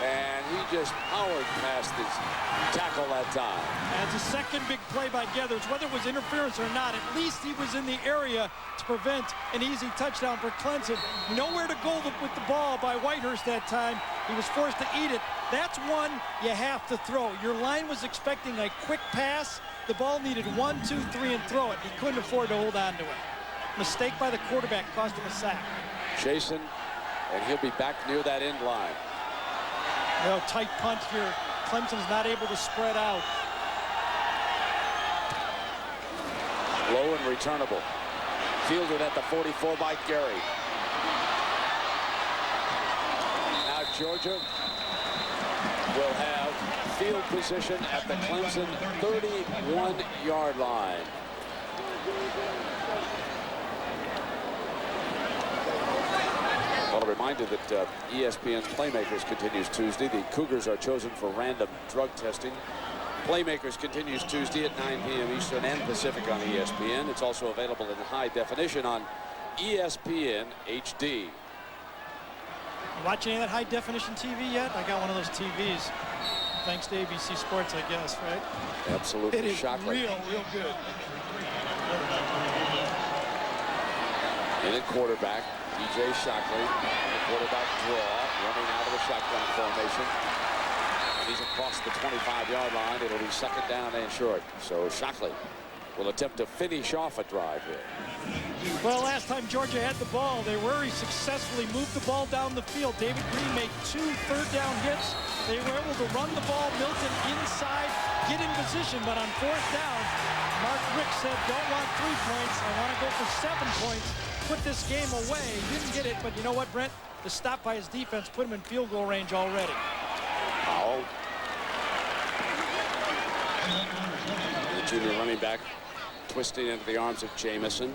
And he just powered past his tackle that time. And it's a second big play by Gathers. Whether it was interference or not, at least he was in the area to prevent an easy touchdown for Clemson. Nowhere to go with the ball by Whitehurst that time. He was forced to eat it. That's one you have to throw. Your line was expecting a quick pass. The ball needed 1, 2, 3, and throw it. He couldn't afford to hold on to it. Mistake by the quarterback cost him a sack. Jason, and he'll be back near that end line. No, tight punt here. Clemson's not able to spread out. Low and returnable. Fielded at the 44 by Gary. Now Georgia will have field position at the Clemson 31-yard line. Well, a reminder that ESPN's Playmakers continues Tuesday. The Cougars are chosen for random drug testing. Playmakers continues Tuesday at 9 p.m. Eastern and Pacific on ESPN. It's also available in high definition on ESPN HD. Watching any of that high definition TV yet? I got one of those TVs. Thanks to ABC Sports, I guess, right? Absolutely. It is Shockley. real good. In at quarterback, DJ Shockley. The quarterback draw, running out of the shotgun formation. He's across the 25-yard line. It'll be 2nd down and short. So Shockley will attempt to finish off a drive here. Well, last time Georgia had the ball, they very successfully moved the ball down the field. David Greene made 2 third-down hits. They were able to run the ball. Milton inside, get in position, but on 4th down, Mark Rick said, don't want 3 points. I want to go for 7 points. Put this game away. Didn't get it, but you know what, Brent? The stop by his defense put him in field goal range already. Powell. The junior running back twisting into the arms of Jamison.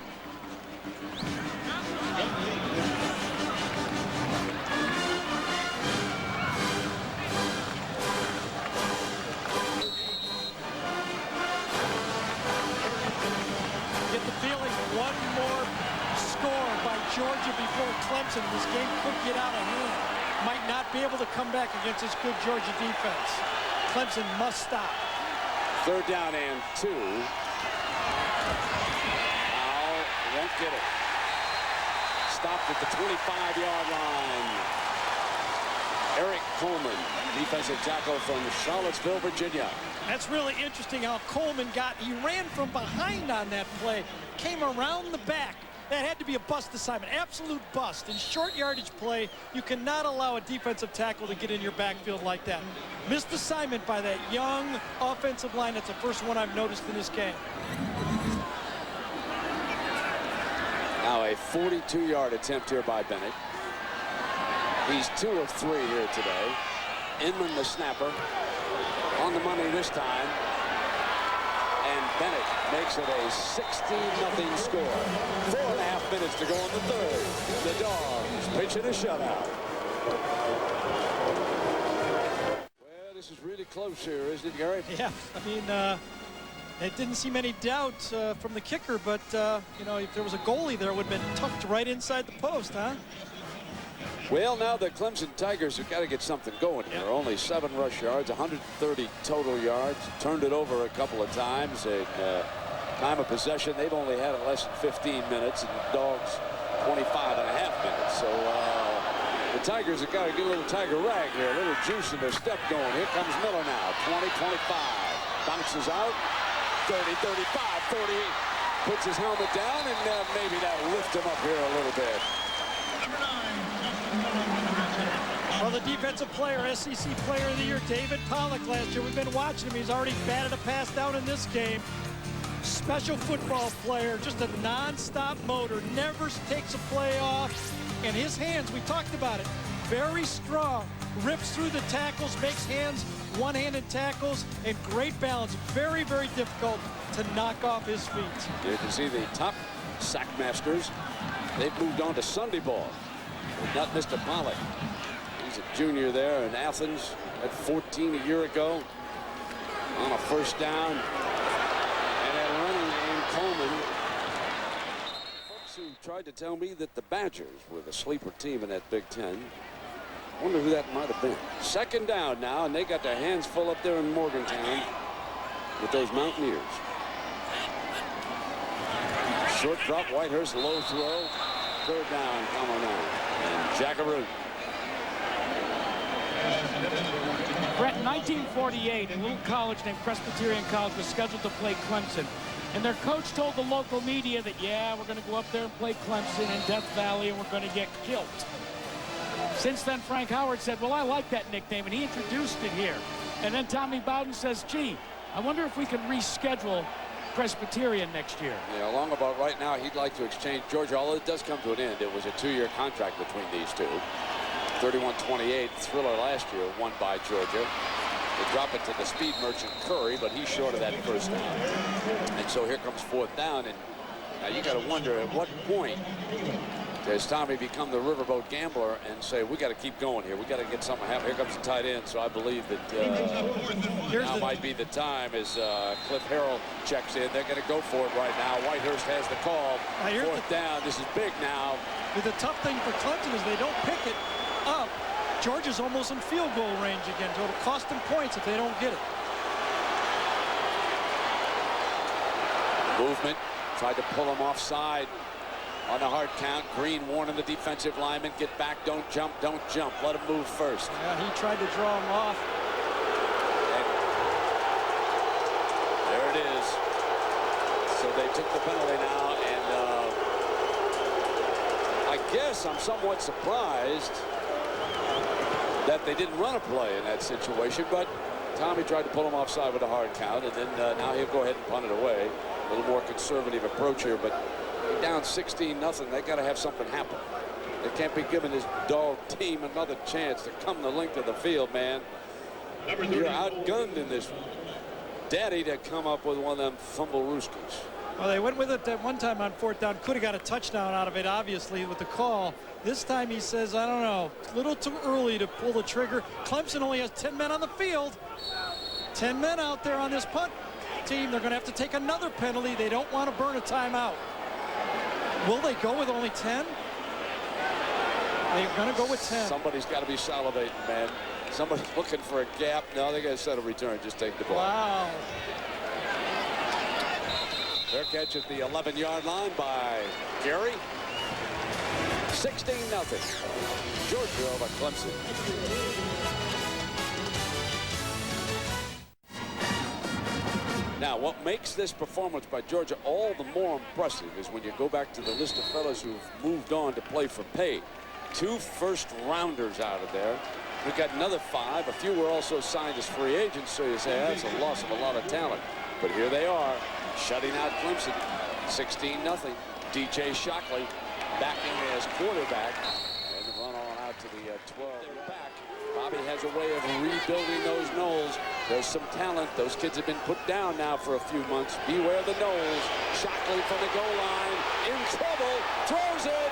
before Clemson. This game could get out of hand. Might not be able to come back against this good Georgia defense. Clemson must stop. 3rd down and 2. Now won't get it. Stopped at the 25-yard line. Eric Coleman, defensive tackle from Charlottesville, Virginia. That's really interesting how Coleman he ran from behind on that play, came around the back. That had to be a bust assignment, absolute bust. In short yardage play, you cannot allow a defensive tackle to get in your backfield like that. Missed assignment by that young offensive line. That's the first one I've noticed in this game. Now a 42-yard attempt here by Bennett. He's 2 of 3 here today. Inman, the snapper, on the money this time. And Bennett makes it a 16-0 score. 4.5 minutes to go in the 3rd. The Dogs pitching a shutout. Well, this is really close here, isn't it, Garrett? Yeah, I mean, it didn't seem any doubt from the kicker, but, you know, if there was a goalie there, it would have been tucked right inside the post, huh? Well, now the Clemson Tigers have got to get something going here. Only 7 rush yards, 130 total yards. Turned it over a couple of times. Time of possession, they've only had it less than 15 minutes, and the Dogs 25.5 minutes. So the Tigers have got to get a little Tiger rag here, a little juice in their step going. Here comes Miller now, 20-25. Bounces out, 30, 35, 40. Puts his helmet down, and maybe that'll lift him up here a little bit. Well, the defensive player, SEC Player of the Year, David Pollock last year. We've been watching him. He's already batted a pass down in this game. Special football player, just a non-stop motor, never takes a play off. And his hands, we talked about it, very strong. Rips through the tackles, makes hands, one-handed tackles, and great balance. Very, very difficult to knock off his feet. You can see the top sack masters. They've moved on to Sunday ball. Not Mr. Pollock. He's a junior there in Athens at 14 a year ago on a 1st down. And that running game, Coleman. Folks who tried to tell me that the Badgers were the sleeper team in that Big Ten. I wonder who that might have been. 2nd down now, and they got their hands full up there in Morgantown with those Mountaineers. Short drop, Whitehurst, low throw. 3rd down, coming on. And Jackaroo. Brett, 1948, a little college named Presbyterian College was scheduled to play Clemson. And their coach told the local media that, yeah, we're going to go up there and play Clemson in Death Valley, and we're going to get killed. Since then, Frank Howard said, well, I like that nickname, and he introduced it here. And then Tommy Bowden says, gee, I wonder if we can reschedule Presbyterian next year. Yeah, along about right now, he'd like to exchange Georgia, although it does come to an end. It was a 2-year contract between these two. 31-28 thriller last year, won by Georgia. They drop it to the speed merchant Curry, but he's short of that 1st down. And so here comes 4th down, and now you got to wonder at what point does Tommy become the riverboat gambler and say, we got to keep going here. We got to get something happen. Here comes the tight end. So I believe that now might be the time as Cliff Harrell checks in. They're going to go for it right now. Whitehurst has the call. 4th down. This is big now. The tough thing for Clemson is they don't pick it up. Georgia's almost in field goal range again, so it'll cost them points if they don't get it. Movement. Tried to pull him offside. On the hard count, Greene warning the defensive lineman, get back, don't jump, let him move first. Yeah, he tried to draw him off. And there it is. So they took the penalty now, and I guess I'm somewhat surprised that they didn't run a play in that situation, but Tommy tried to pull him offside with a hard count, and then now he'll go ahead and punt it away. A little more conservative approach here, but down 16-0, they got to have something happen. They can't be giving this dog team another chance to come the length of the field, man. You're outgunned in this. Daddy to come up with one of them fumble-rooskies. Well, they went with it that one time on 4th down. Could have got a touchdown out of it, obviously, with the call. This time he says, I don't know, it's a little too early to pull the trigger. Clemson only has 10 men on the field. 10 men out there on this punt team. They're going to have to take another penalty. They don't want to burn a timeout. Will they go with only 10? They're going to go with 10. Somebody's got to be salivating, man. Somebody's looking for a gap. No, they got to set a return. Just take the ball. Wow. Their catch at the 11-yard line by Gary. 16-0. Georgia over Clemson. Now, what makes this performance by Georgia all the more impressive is when you go back to the list of fellas who've moved on to play for pay. 2 first-rounders out of there. We've got another 5. A few were also signed as free agents, so you say that's a loss of a lot of talent. But here they are, shutting out Clemson, 16-0. DJ Shockley backing as quarterback. And run on out to the 12. They're back. Bobby has a way of rebuilding those Knowles. There's some talent. Those kids have been put down now for a few months. Beware the Knowles. Shockley from the goal line. In trouble. Throws it.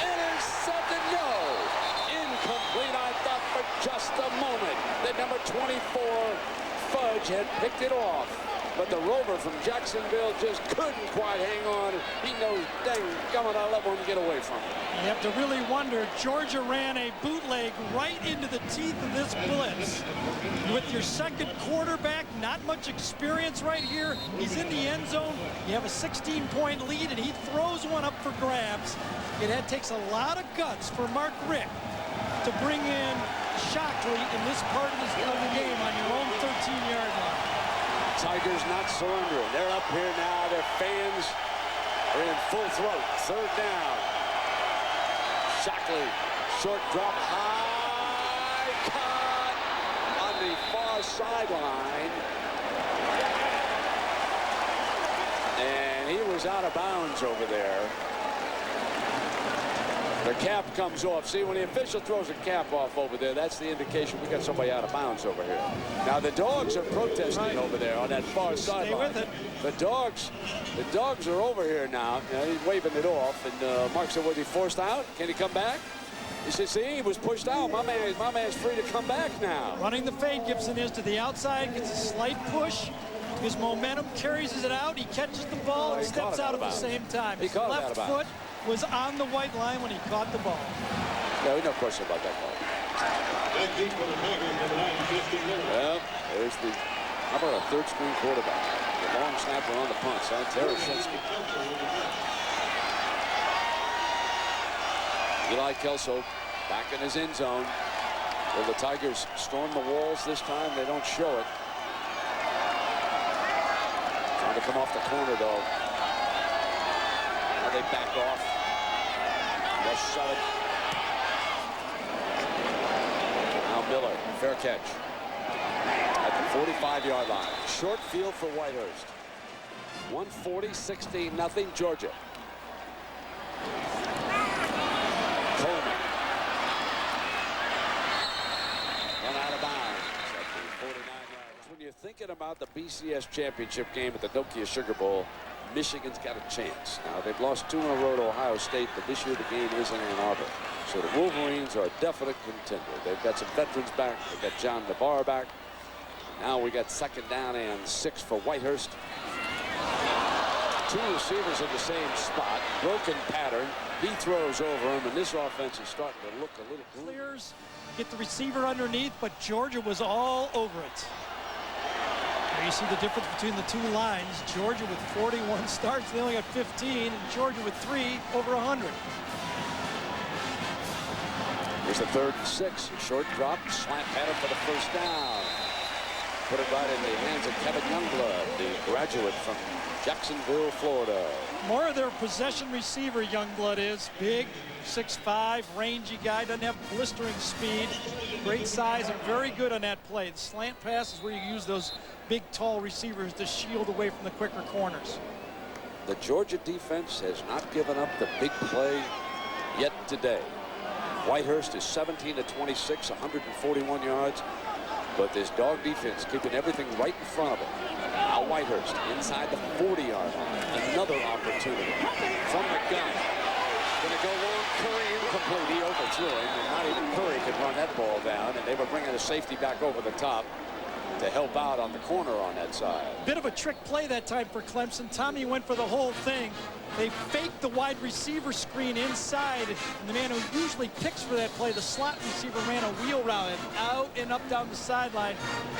Intercepted. No. Incomplete. I thought for just a moment that number 24, Fudge, had picked it off. But the rover from Jacksonville just couldn't quite hang on. He knows, dang, coming, I love him, get away from him. You have to really wonder, Georgia ran a bootleg right into the teeth of this blitz. With your second quarterback, not much experience right here. He's in the end zone. You have a 16-point lead, and he throws one up for grabs. It takes a lot of guts for Mark Richt to bring in Shockley in this part of the game on your own 13-yard line. Tigers not surrendering. They're up here now. Their fans are in full throat. Third down. Shockley, short drop, high cut on the far sideline. And he was out of bounds over there. The cap comes off. See, when the official throws a cap off over there, that's the indication we got somebody out of bounds over here. Now the dogs are protesting over there on that far sideline. Stay with it. The dogs are over here now. He's waving it off, and Mark said, was he forced out? Can he come back? He said, see, he was pushed out. My man's free to come back now. Running the fade, Gibson is to the outside, gets a slight push. His momentum carries it out. He catches the ball and steps out at the same time. His left foot was on the white line when he caught the ball. No question about that call. Well, there's the, how about a third-string quarterback? The long snapper on the punt, Terry Shinsky. Eli Kelso back in his end zone. Will the Tigers storm the walls this time? They don't show it. Trying to come off the corner, though. Now they back off. Rush 7. Now Miller, fair catch. At the 45-yard line. Short field for Whitehurst. 140-16-0 Georgia. Coleman. Run out of bounds at the 49-yard line. When you're thinking about the BCS championship game at the Nokia Sugar Bowl, Michigan's got a chance. Now, they've lost 2 in a row to Ohio State, but this year the game is in Ann Arbor. So the Wolverines are a definite contender. They've got some veterans back. They've got John Navarre back. Now we got 2nd down and 6 for Whitehurst. 2 receivers in the same spot. Broken pattern. He throws over him, and this offense is starting to look a little clears. Get the receiver underneath, but Georgia was all over it. There you see the difference between the 2 lines. Georgia with 41 starts, they only got 15, and Georgia with 3 over 100. Here's the 3rd and 6. Short drop, slant pattern for the first down. Put it right in the hands of Kevin Youngblood, the graduate from Jacksonville, Florida. More of their possession receiver, Youngblood is. Big, 6'5", rangy guy, doesn't have blistering speed. Great size and very good on that play. The slant pass is where you use those big, tall receivers to shield away from the quicker corners. The Georgia defense has not given up the big play yet today. Whitehurst is 17 of 26, 141 yards. But this dog defense keeping everything right in front of them. Now Whitehurst inside the 40-yard line. Another opportunity from the gun. Going to go long. Curry incomplete. He overthrew him, and not even Curry could run that ball down. And they were bringing the safety back over the top. to help out on the corner on that side. Bit of a trick play that time for Clemson. Tommy went for the whole thing. They faked the wide receiver screen inside, and the man who usually picks for that play, the slot receiver, ran a wheel route and out and up down the sideline.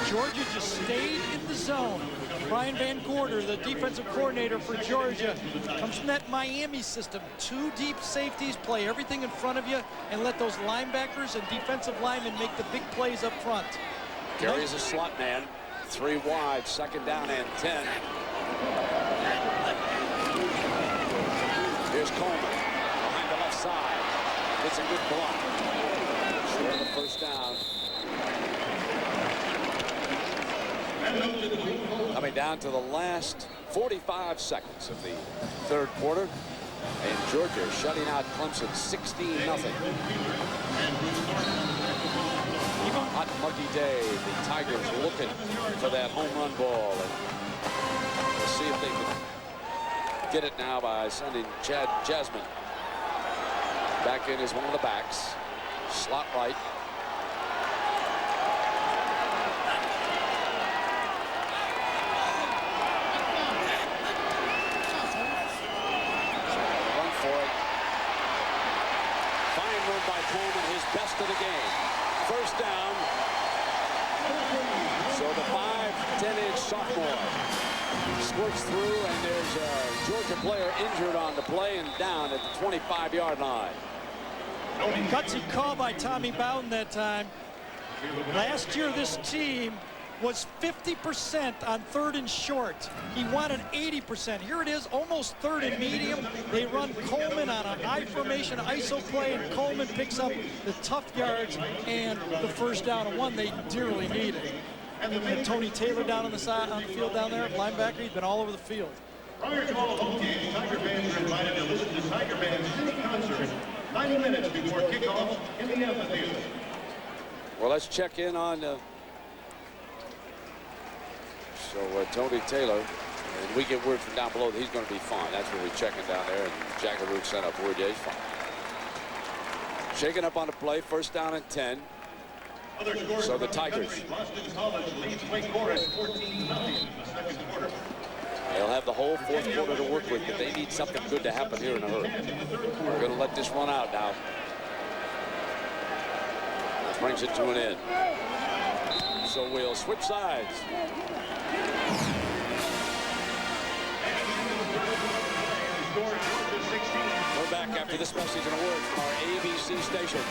Georgia just stayed in the zone. Brian Van Gorder, the defensive coordinator for Georgia, comes from that Miami system. 2 deep safeties, play everything in front of you, and let those linebackers and defensive linemen make the big plays up front. Carries a slot man, 3 wide, 2nd down and 10. Here's Coleman behind the left side. Gets a good block. Short of the first down. Coming down to the last 45 seconds of the 3rd quarter. And Georgia shutting out Clemson 16-0. Hot muggy day. The Tigers looking for that home run ball. And we'll see if they can get it now by sending Chad Jasmine back in as one of the backs. Slot right. Run for it. Fine run by Coleman, his best of the game. First down. So the 5'10" sophomore squirts through, and there's a Georgia player injured on the play and down at the 25-yard line. Gutsy call by Tommy Bowden that time. Last year, this team was 50% on 3rd and short. He wanted 80%. Here it is, almost 3rd and medium. They run Coleman on a high formation ISO play, and Coleman picks up the tough yards and the first down, and one they dearly needed. And Tony Taylor down on the side, on the field down there, linebacker. He's been all over the field. Prior to all home games, Tiger fans are invited to listen to Tiger Band's city concert 90 minutes before kickoff in the amphitheater. Well, let's check in on Tony Taylor, and we get word from down below that he's going to be fine. That's what we're checking down there, and Jackaroo sent up word, yeah, he's fine. Shaking up on the play, first down and 10. So the Tigers. They'll have the whole 4th quarter to work with, but they need something good to happen here in a hurry. We're going to let this run out now. That brings it to an end. So we'll switch sides. We're back after this message and a word from our ABC station.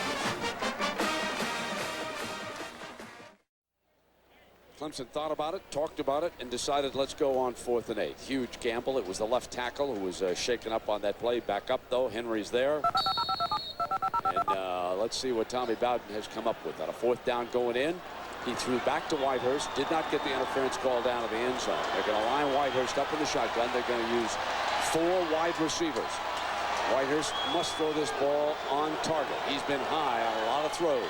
Clemson thought about it, talked about it, and decided let's go on 4th and 8. Huge gamble. It was the left tackle who was shaken up on that play. Back up, though. Henry's there. And let's see what Tommy Bowden has come up with. On a 4th down going in, he threw back to Whitehurst. Did not get the interference call down to the end zone. They're going to line Whitehurst up in the shotgun. They're going to use 4 wide receivers. Whitehurst must throw this ball on target. He's been high on a lot of throws.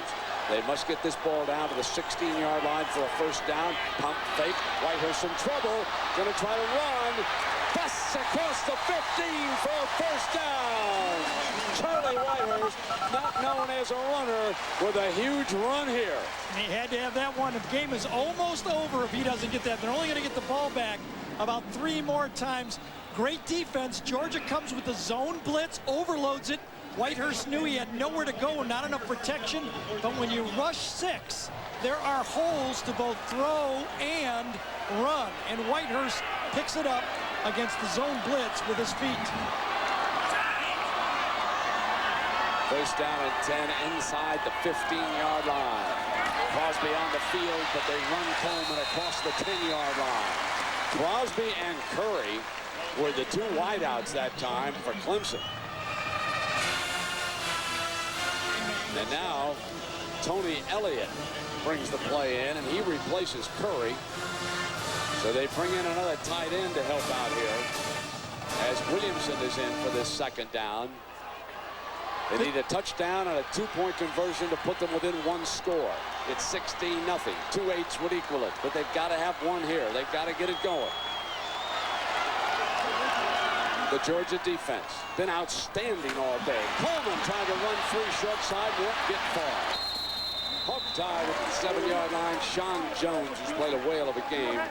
They must get this ball down to the 16-yard line for a first down. Pump fake. Whitehurst in trouble. Going to try to run. Busts across the 15 for a first down. Charlie Whitehurst, not known as a runner, with a huge run here. And he had to have that one. The game is almost over if he doesn't get that. They're only going to get the ball back about 3 more times. Great defense. Georgia comes with the zone blitz, overloads it. Whitehurst knew he had nowhere to go, not enough protection. But when you rush 6, there are holes to both throw and run. And Whitehurst picks it up against the zone blitz with his feet. First down and 10 inside the 15-yard line. Crosby on the field, but they run Coleman across the 10-yard line. Crosby and Curry were the 2 wideouts that time for Clemson. And now Tony Elliott brings the play in, and he replaces Curry. So they bring in another tight end to help out here as Williamson is in for this 2nd down. They need a touchdown and a 2-point conversion to put them within 1 score. It's 16-0. 2 8s would equal it, but they've got to have 1 here. They've got to get it going. The Georgia defense been outstanding all day. Coleman trying to run free short side, won't get far. Hog tied at the 7-yard line. Sean Jones, who's played a whale of a game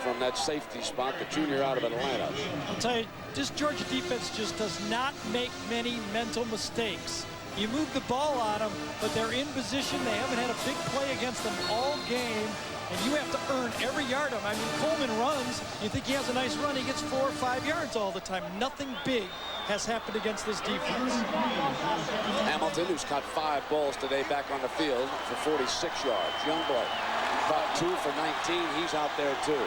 from that safety spot, the junior out of Atlanta. I'll tell you, this Georgia defense just does not make many mental mistakes. You move the ball on them, but they're in position. They haven't had a big play against them all game, and you have to earn every yard of them. I mean, Coleman runs. You think he has a nice run. He gets 4 or 5 yards all the time. Nothing big has happened against this defense. Hamilton, who's caught 5 balls today, back on the field for 46 yards. Youngblood caught 2 for 19. He's out there, too.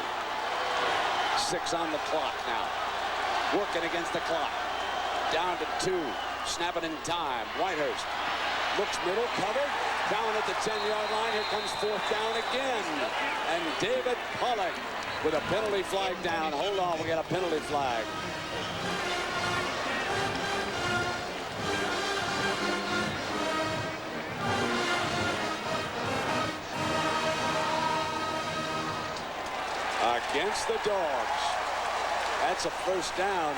6 on the clock now. Working against the clock. Down to 2. Snapping in time. Whitehurst looks middle, covered. Down at the 10-yard line. Here comes 4th down again. And David Pollock with a penalty flag down. Hold on, we got a penalty flag. Against the Dogs. That's a 1st down.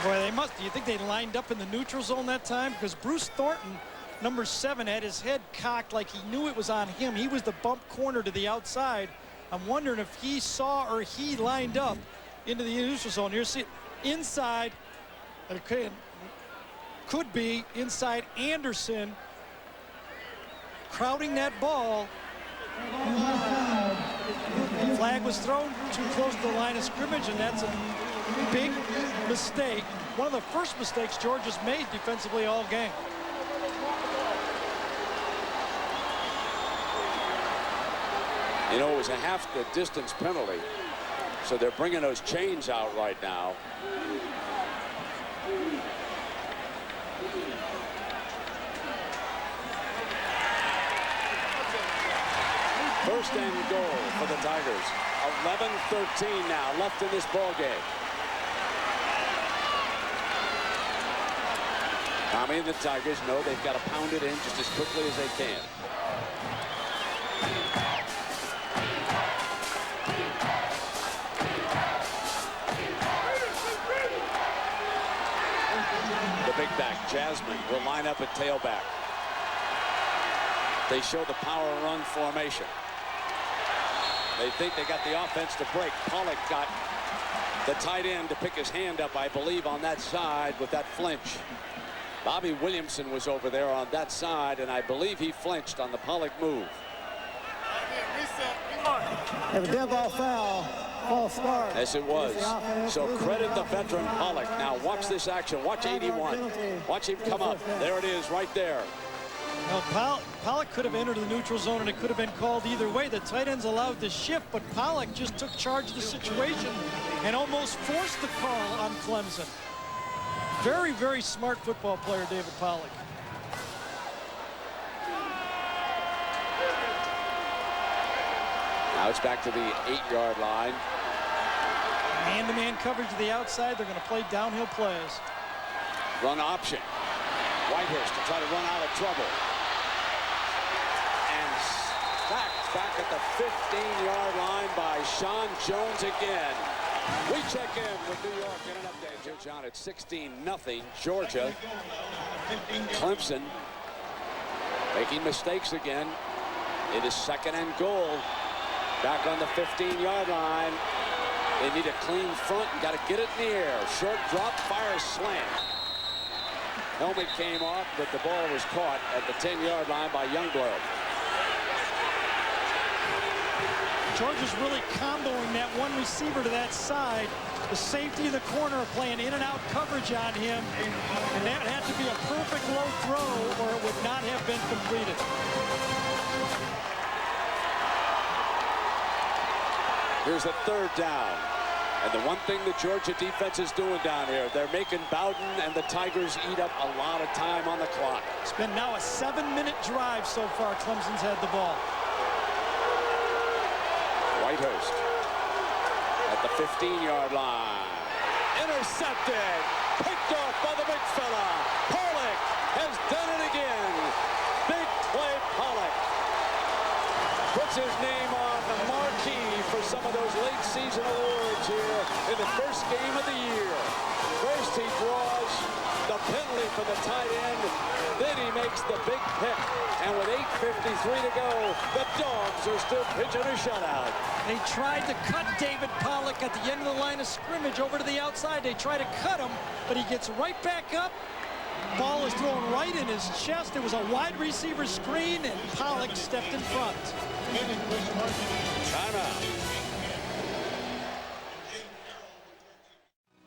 Boy, they must. Do you think they lined up in the neutral zone that time? Because Bruce Thornton, number 7, had his head cocked like he knew it was on him. He was the bump corner to the outside. I'm wondering if he saw or he lined up into the neutral zone. You're seeing inside. Okay, could be inside Anderson crowding that ball. Flag was thrown too close to the line of scrimmage, and that's a big mistake. One of the first mistakes Georgia's made defensively all game. You know, it was a half the distance penalty, so they're bringing those chains out right now. First and goal for the Tigers. 11-13 now left in this ball game. Tommy and the Tigers know they've got to pound it in just as quickly as they can. The big back, Jasmine, will line up at tailback. They show the power run formation. They think they got the offense to break. Pollock got the tight end to pick his hand up, I believe, on that side with that flinch. Bobby Williamson was over there on that side, and I believe he flinched on the Pollock move. Have a dead ball foul. False start. Yes, it was. So credit the veteran Pollock. Now watch this action. Watch 81. Watch him come up. There it is right there. Now, Pollock could have entered the neutral zone, and it could have been called either way. The tight end's allowed to shift, but Pollock just took charge of the situation and almost forced the call on Clemson. Very, very smart football player, David Pollock. Now it's back to the 8-yard line. Man-to-man coverage to the outside. They're going to play downhill plays. Run option. Whitehurst to try to run out of trouble. And sacked back at the 15-yard line by Sean Jones again. We check in with New York in an update. John, it's 16-0 Georgia. Clemson making mistakes again. It is 2nd and goal. Back on the 15-yard line. They need a clean front and got to get it in the air. Short drop, fire slant. Helmet came off, but the ball was caught at the 10-yard line by Youngblood. Georgia's really comboing that one receiver to that side. The safety of the corner are playing in and out coverage on him, and that had to be a perfect low throw or it would not have been completed. Here's a 3rd down. And the one thing the Georgia defense is doing down here, they're making Bowden and the Tigers eat up a lot of time on the clock. It's been now a 7-minute drive so far. Clemson's had the ball. Whitehurst at the 15-yard line. Intercepted. Picked off by the big fella. Pollock has done it again. Big play Pollock. Puts his name on the marquee for some of those late season awards here in the first game of the year. First he draws the penalty for the tight end. Then he makes the big pick. And with 8:53 to go, the Dogs are still pitching a shutout. They tried to cut David Pollock at the end of the line of scrimmage over to the outside. They try to cut him, but he gets right back up. Ball is thrown right in his chest. It was a wide receiver screen, and Pollock stepped in front. Timeout.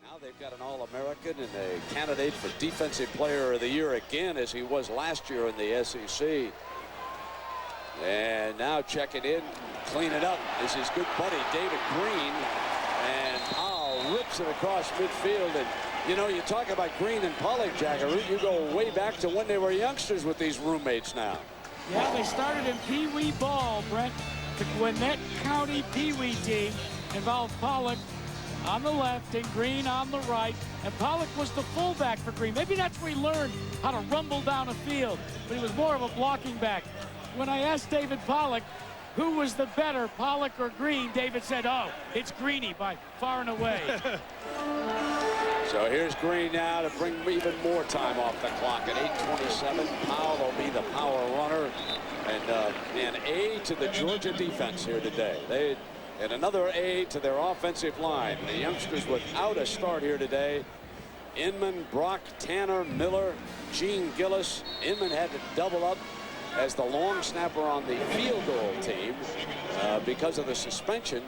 Now they've got an All-American and a candidate for Defensive Player of the Year again, as he was last year in the SEC. And now checking in, cleaning up, is his good buddy David Greene. And Powell rips it across midfield. And you know, you talk about Greene and Pollock, Jackaroo. You go way back to when they were youngsters with these roommates now. Yeah, they started in Pee Wee ball, Brent. The Gwinnett County Pee Wee team involved Pollock on the left and Greene on the right. And Pollock was the fullback for Greene. Maybe that's where he learned how to rumble down a field. But he was more of a blocking back. When I asked David Pollock who was the better, Pollock or Greene, David said, oh, it's Greene by far and away. So here's Greene now to bring even more time off the clock at 8:27. Powell will be the power runner. And an A to the Georgia defense here today. And another A to their offensive line. The youngsters without a start here today. Inman, Brock, Tanner, Miller, Gene Gillis. Inman had to double up as the long snapper on the field goal team because of the suspension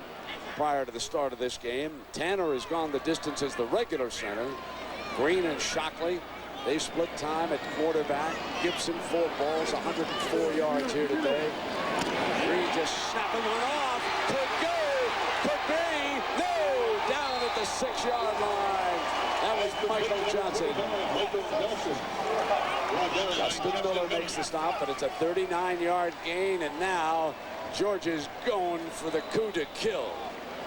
prior to the start of this game. Tanner has gone the distance as the regular center. Greene and Shockley, they split time at quarterback. Gibson, 4 balls, 104 yards here today. Greene just snapping one off. Could go, could be, no, down at the 6-yard line. That was Michael Johnson. Justin Miller makes the stop, but it's a 39-yard gain, and now Georgia's going for the coup de kill.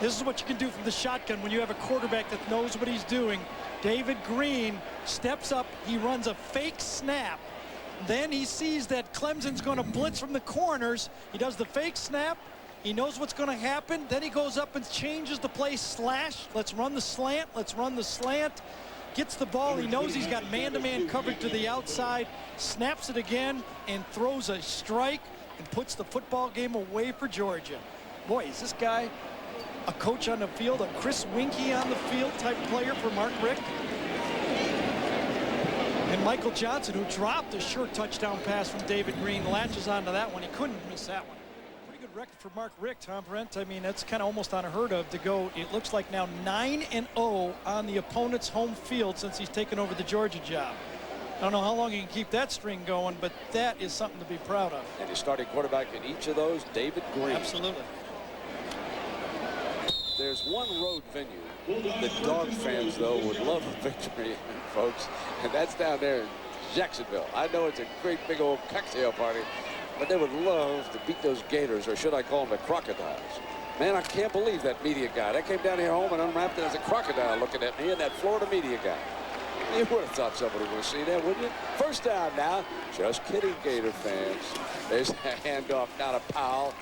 This is what you can do from the shotgun when you have a quarterback that knows what he's doing. David Greene steps up. He runs a fake snap. Then he sees that Clemson's going to blitz from the corners. He does the fake snap. He knows what's going to happen. Then he goes up and changes the play. Slash. Let's run the slant. Let's run the slant. Gets the ball. He knows he's got man-to-man coverage to the outside. Snaps it again and throws a strike and puts the football game away for Georgia. Boy, is this guy a coach on the field, a Chris Winkie on the field type player for Mark Richt. And Michael Johnson, who dropped a short touchdown pass from David Greene, latches onto that one. He couldn't miss that one. Pretty good record for Mark Richt, huh, Brent? I mean, that's kind of almost unheard of to go, it looks like now 9-0 on the opponent's home field since he's taken over the Georgia job. I don't know how long he can keep that string going, but that is something to be proud of. And his starting quarterback in each of those, David Greene. Absolutely. There's one road venue that Dog fans, though, would love a victory in, folks, and that's down there in Jacksonville. I know it's a great big old cocktail party, but they would love to beat those Gators, or should I call them the Crocodiles. Man, I can't believe that media guy. I came down here home and unwrapped it as a crocodile looking at me, and that Florida media guy. You would have thought somebody would have seen that, wouldn't you? First down now. Just kidding, Gator fans. There's a handoff now to Powell.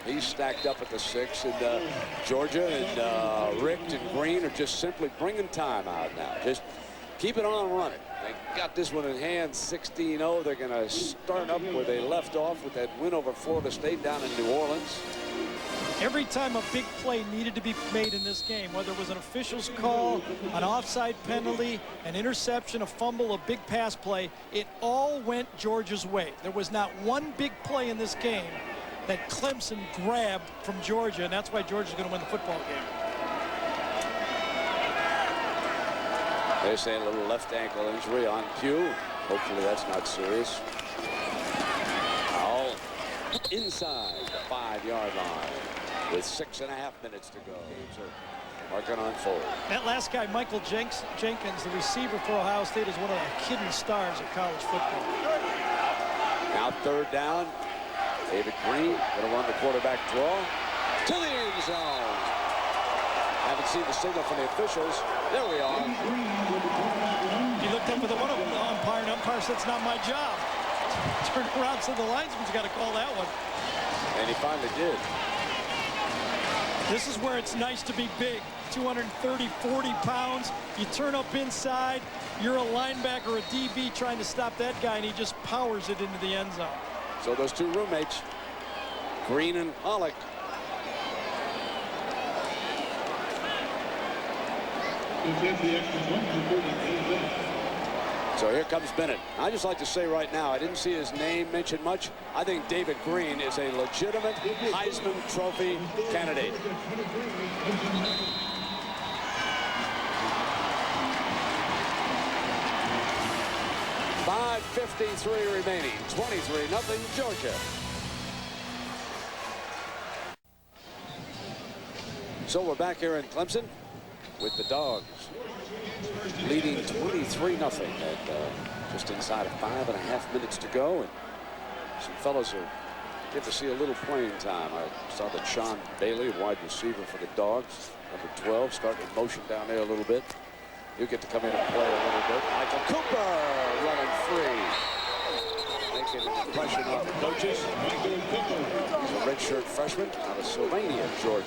He's stacked up at the 6, and Georgia and Richt and Greene are just simply bringing time out now. Just keep it on running. They got this one in hand, 16-0. They're going to start up where they left off with that win over Florida State down in New Orleans. Every time a big play needed to be made in this game, whether it was an official's call, an offside penalty, an interception, a fumble, a big pass play, it all went Georgia's way. There was not one big play in this game that Clemson grabbed from Georgia, and that's why Georgia's going to win the football game. They're saying a little left ankle injury on cue. Hopefully that's not serious. Powell inside the 5-yard line with 6.5 minutes to go. Games are going to unfold. That last guy, Michael Jenkins, the receiver for Ohio State, is one of the hidden stars of college football. Now 3rd down. David Greene going to run the quarterback draw to the end zone. Haven't seen the signal from the officials. There we are. He looked up at the one umpire, and umpire said, it's not my job. Turned around, said the linesman's got to call that one. And he finally did. This is where it's nice to be big. 230, 40 pounds. You turn up inside. You're a linebacker or a DB trying to stop that guy, and he just powers it into the end zone. So those two roommates, Greene and Pollock. So here comes Bennett. I just like to say right now, I didn't see his name mentioned much. I think David Greene is a legitimate Heisman Trophy candidate. .553 remaining, 23-0 Georgia. So we're back here in Clemson with the Dogs leading 23-0 and just inside of 5.5 minutes to go. And some fellows are get to see a little playing time. I saw that Sean Bailey, wide receiver for the Dogs, number 12, starting in motion down there a little bit. He'll get to come in and play a little bit. Michael Cooper running free, making an impression on the coaches. He's a redshirt freshman out of Sylvania, Georgia.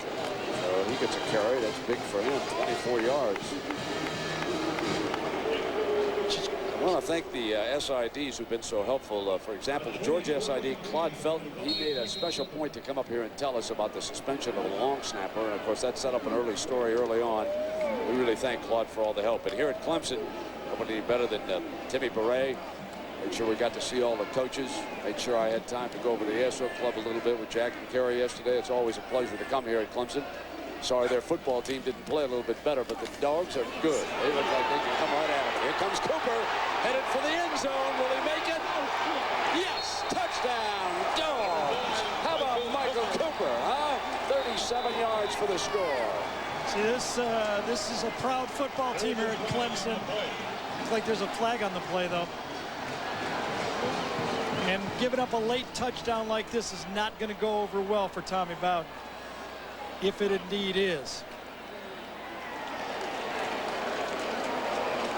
So he gets a carry. That's big for him, 24 yards. I want to thank the SIDs who've been so helpful. For example, the Georgia SID, Claude Felton, he made a special point to come up here and tell us about the suspension of the long snapper. And, of course, that set up an early story early on. We really thank Claude for all the help. And here at Clemson, nobody better than Timmy Beret. Made sure we got to see all the coaches. Made sure I had time to go over to the ASO Club a little bit with Jack and Kerry yesterday. It's always a pleasure to come here at Clemson. Sorry their football team didn't play a little bit better, but the Dogs are good. They look like they can come right at it. Here comes Cooper, headed for the end zone. Will he make it? Yes! Touchdown, Dogs! How about Michael Cooper, huh? 37 yards for the score. See, this is a proud football team here at Clemson. Looks like there's a flag on the play, though. And giving up a late touchdown like this is not going to go over well for Tommy Bowden, if it indeed is.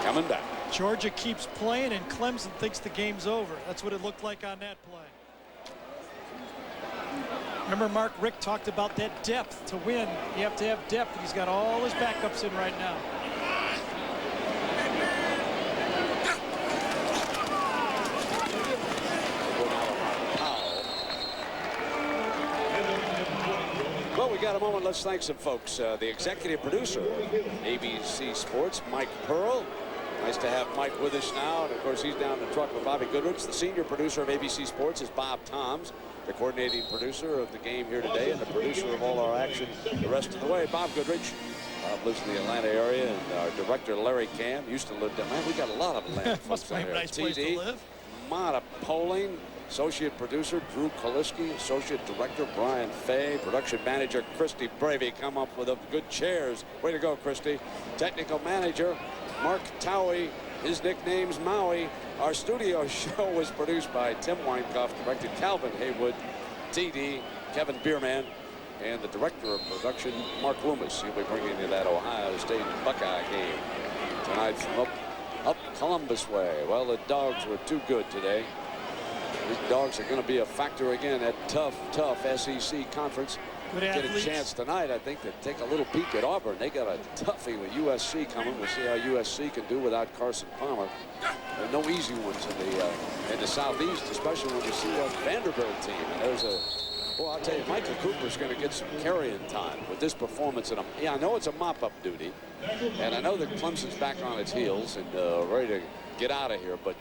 Coming back. Georgia keeps playing, and Clemson thinks the game's over. That's what it looked like on that play. Remember, Mark Richt talked about that depth to win. You have to have depth, and he's got all his backups in right now. Well, we got a moment. Let's thank some folks. The executive producer of ABC Sports, Mike Pearl. Nice to have Mike with us now. And, of course, he's down in the truck with Bobby Goodrich. The senior producer of ABC Sports is Bob Toms, the coordinating producer of the game here today and the producer of all our action the rest of the way. Bob Goodrich lives in the Atlanta area, and our director, Larry Cam, used to live down there. We got a lot of Atlanta folks down here. Nice place to live. Mata Poling, associate producer Drew Kaliski, associate director Brian Fay, production manager Christy Bravey. Come up with the good chairs. Way to go, Christy. Technical manager Mark Towie. His nickname's Maui. Our studio show was produced by Tim Weinkoff, directed Calvin Haywood, TD, Kevin Bierman, and the director of production, Mark Loomis. He'll be bringing you that Ohio State Buckeye game tonight from up Columbus way. Well, the Dogs were too good today. These Dogs are going to be a factor again at tough SEC conference. Get a chance tonight, I think, to take a little peek at Auburn. They got a toughie with USC coming. We'll see how USC can do without Carson Palmer. There are no easy ones in the Southeast, especially when you see that Vanderbilt team. And there's well, I'll tell you, Michael Cooper's going to get some carrying time with this performance. And I know it's a mop-up duty, and I know that Clemson's back on its heels and ready to get out of here. But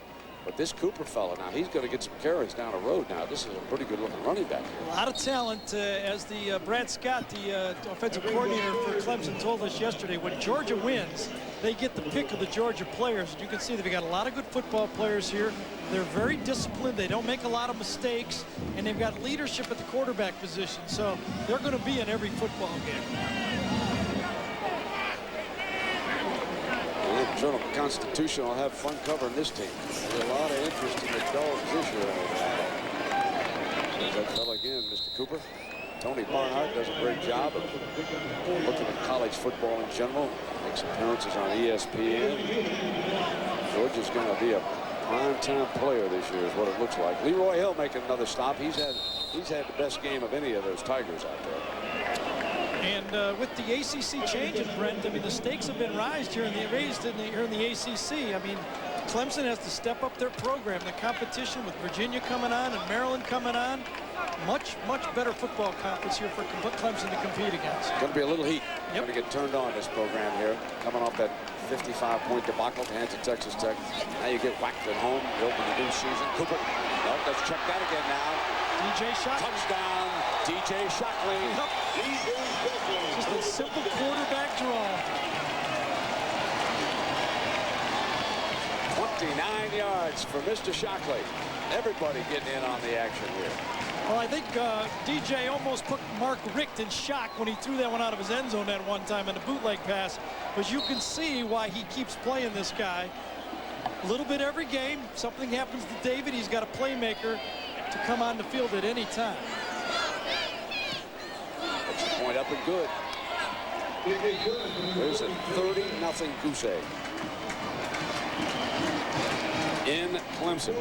this Cooper fella, now he's going to get some carries down the road now. This is a pretty good-looking running back here. A lot of talent, as the Brad Scott, the offensive coordinator for Clemson, told us yesterday. When Georgia wins, they get the pick of the Georgia players. And you can see they've got a lot of good football players here. They're very disciplined. They don't make a lot of mistakes, and they've got leadership at the quarterback position. So they're going to be in every football game. The Journal-Constitution will have fun covering this team. There's a lot of interest in the Dogs this year. There's that fellow again, Mr. Cooper. Tony Barnhart does a great job of looking at college football in general. Makes appearances on ESPN. Georgia's going to be a prime-time player this year is what it looks like. Leroy Hill making another stop. He's had the best game of any of those Tigers out there. And with the ACC changing, Brent, I mean, the stakes have been raised here in the ACC. I mean, Clemson has to step up their program. The competition with Virginia coming on and Maryland coming on. Much better football conference here for Clemson to compete against. Going to be a little heat. Yep. Going to get turned on this program here. Coming off that 55-point debacle at the hands of Texas Tech. Now you get whacked at home. You open the new season. Cooper. Oh, let's check that again now. DJ Shockley. Touchdown, DJ Shockley. Yep. Just a simple quarterback draw. 29 yards for Mr. Shockley. Everybody getting in on the action here. Well, I think DJ almost put Mark Richt in shock when he threw that one out of his end zone that one time in the bootleg pass. But you can see why he keeps playing this guy. A little bit every game. Something happens to David. He's got a playmaker to come on the field at any time. Extra point up and good. There's a 30-0 goose egg in Clemson.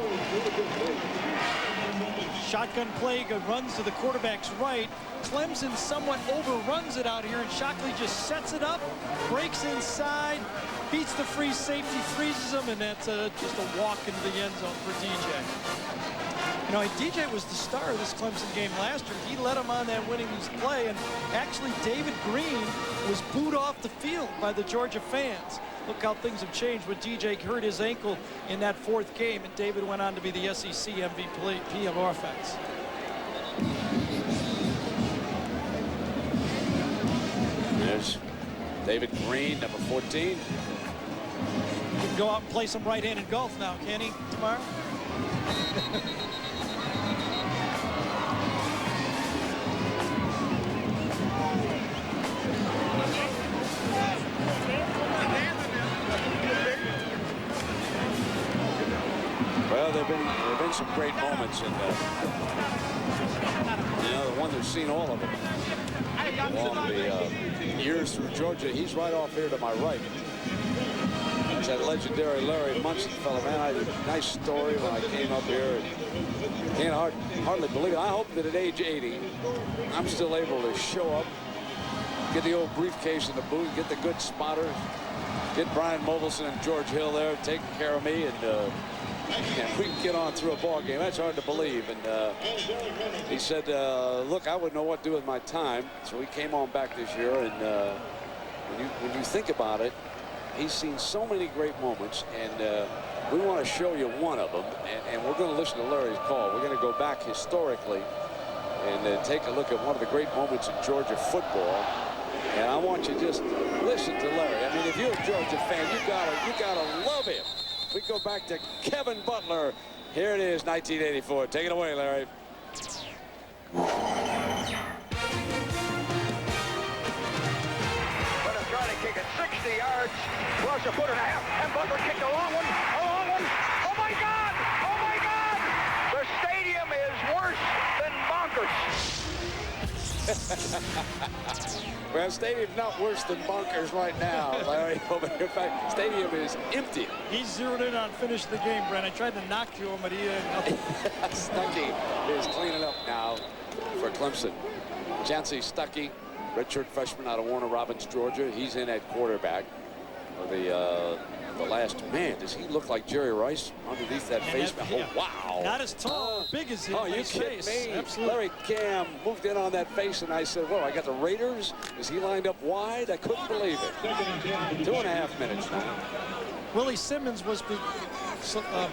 Shotgun play, runs to the quarterback's right. Clemson somewhat overruns it out here, and Shockley just sets it up, breaks inside, beats the free safety, freezes him, and that's just a walk into the end zone for DJ. You know, DJ was the star of this Clemson game last year. He led him on that winning play, and actually David Greene was booed off the field by the Georgia fans. Look how things have changed when DJ hurt his ankle in that fourth game, and David went on to be the SEC MVP of offense. There's David Greene, number 14. He can go out and play some right-handed golf now, can he, tomorrow? Well, there have been some great moments in that. You know, the one that's seen all of them. Along the years through Georgia, he's right off here to my right. It's that legendary Larry Munson fellow, man. I had a nice story when I came up here. And can't hardly believe it. I hope that at age 80, I'm still able to show up, get the old briefcase in the booth, get the good spotters, get Brian Mobilson and George Hill there taking care of me, and we can get on through a ball game. That's hard to believe. And he said, look, I wouldn't know what to do with my time. So he came on back this year. And when you think about it, he's seen so many great moments. And we want to show you one of them. And we're going to listen to Larry's call. We're going to go back historically and take a look at one of the great moments in Georgia football. And I want you to just listen to Larry. I mean, if you're a Georgia fan, you gotta love him. We go back to Kevin Butler. Here it is, 1984. Take it away, Larry. Gonna try to kick it 60 yards, plus a foot and a half, and Butler kicked a long one, Oh my God! Oh my God! The stadium is worse than bonkers. Well, stadium's not worse than bonkers right now, Larry. In fact, stadium is empty. He's zeroed in on finishing the game, Brent. I tried to knock you him, but he didn't. Stuckey is cleaning up now for Clemson. Chancey Stuckey, redshirt freshman out of Warner Robins, Georgia. He's in at quarterback. The last man, does he look like Jerry Rice underneath that face? Yeah. Oh, wow. Not as tall or big as him. Oh, you kidding me? Absolutely. Larry Cam moved in on that face, and I said, whoa, I got the Raiders? Is he lined up wide? I couldn't believe it. 2.5 minutes now. Willie Simmons was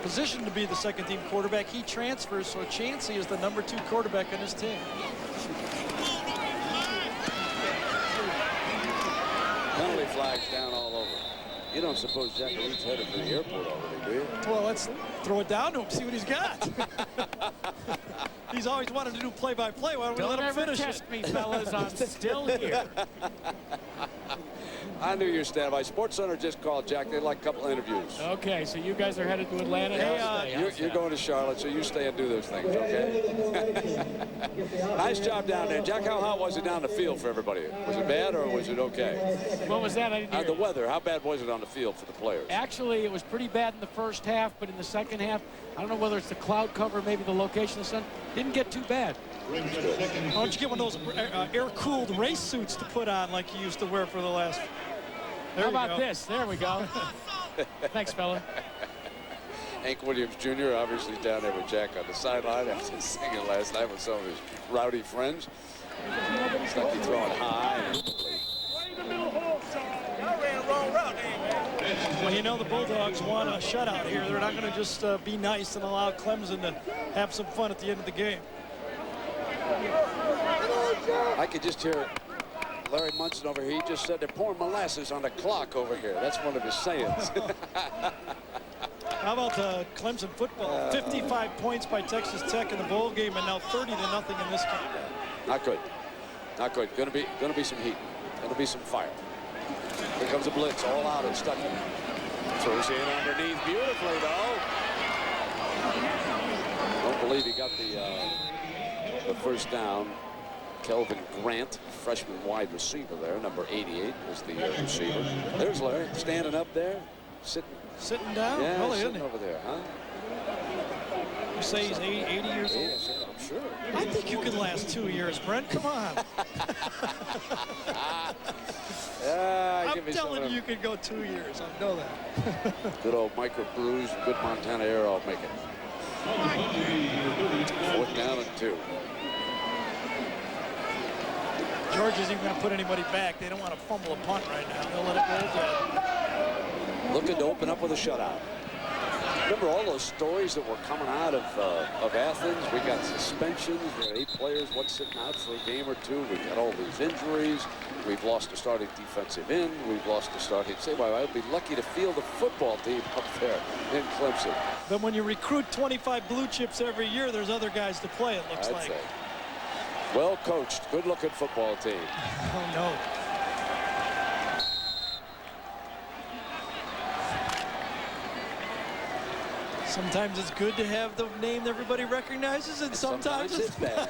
positioned to be the second-team quarterback. He transfers, so Chancey is the number 2 quarterback on his team. Penalty flags down all over. You don't suppose Jack Reed's headed to the airport already, do you? Well, let's throw it down to him, see what he's got. He's always wanted to do play-by-play. Why don't we let him finish? Don't ever test me, fellas. I'm still here. I knew you were standing by. SportsCenter just called, Jack. They'd like a couple of interviews. Okay, so you guys are headed to Atlanta. You're going to Charlotte, so you stay and do those things, okay? Nice job down there. Jack, how hot was it down the field for everybody? Was it bad or was it okay? What was that? I didn't hear. The weather, how bad was it on the field for the players? Actually, it was pretty bad in the first half, but in the second half, I don't know whether it's the cloud cover, maybe the location of the sun, didn't get too bad. Why don't you get one of those air-cooled race suits to put on like you used to wear for the last... How about this? There we go. Thanks, fella. Hank Williams Jr. obviously down there with Jack on the sideline after singing last night with some of his rowdy friends. Stucky throwing high. Well, you know the Bulldogs want a shutout here. They're not going to just be nice and allow Clemson to have some fun at the end of the game. I could just hear Larry Munson over here. He just said they're pouring molasses on the clock over here. That's one of his sayings. How about Clemson football? 55 points by Texas Tech in the bowl game, and now 30-0 in this game. Not good. Not good. Going to be some heat. Going to be some fire. Here comes a blitz, all out and Stucky. Throws in underneath beautifully, though. Don't believe he got the first down. Kelvin Grant, freshman wide receiver there, number 88 is the receiver. There's Larry standing up there, sitting down. Yeah, really, sitting over there, huh? You say he's 80 years old? I'm sure. I think you can last 2 years, Brent. Come on. I'm telling you could go 2 years. I know that. Good old micro brews, good Montana air. I'll make it. 4th down and 2. Georgia's even going to put anybody back. They don't want to fumble a punt right now. They'll let it roll dead. Looking to open up with a shutout. Remember all those stories that were coming out of Athens? We got suspensions. We had 8 players, one sitting out for a game or 2. We've got all these injuries. We've lost a starting defensive end. We've lost a starting... Say, well, I'd be lucky to field a football team up there in Clemson. But when you recruit 25 blue chips every year, there's other guys to play, it looks like. Well coached, good-looking football team. Oh, no. Sometimes it's good to have the name everybody recognizes, and sometimes it's bad.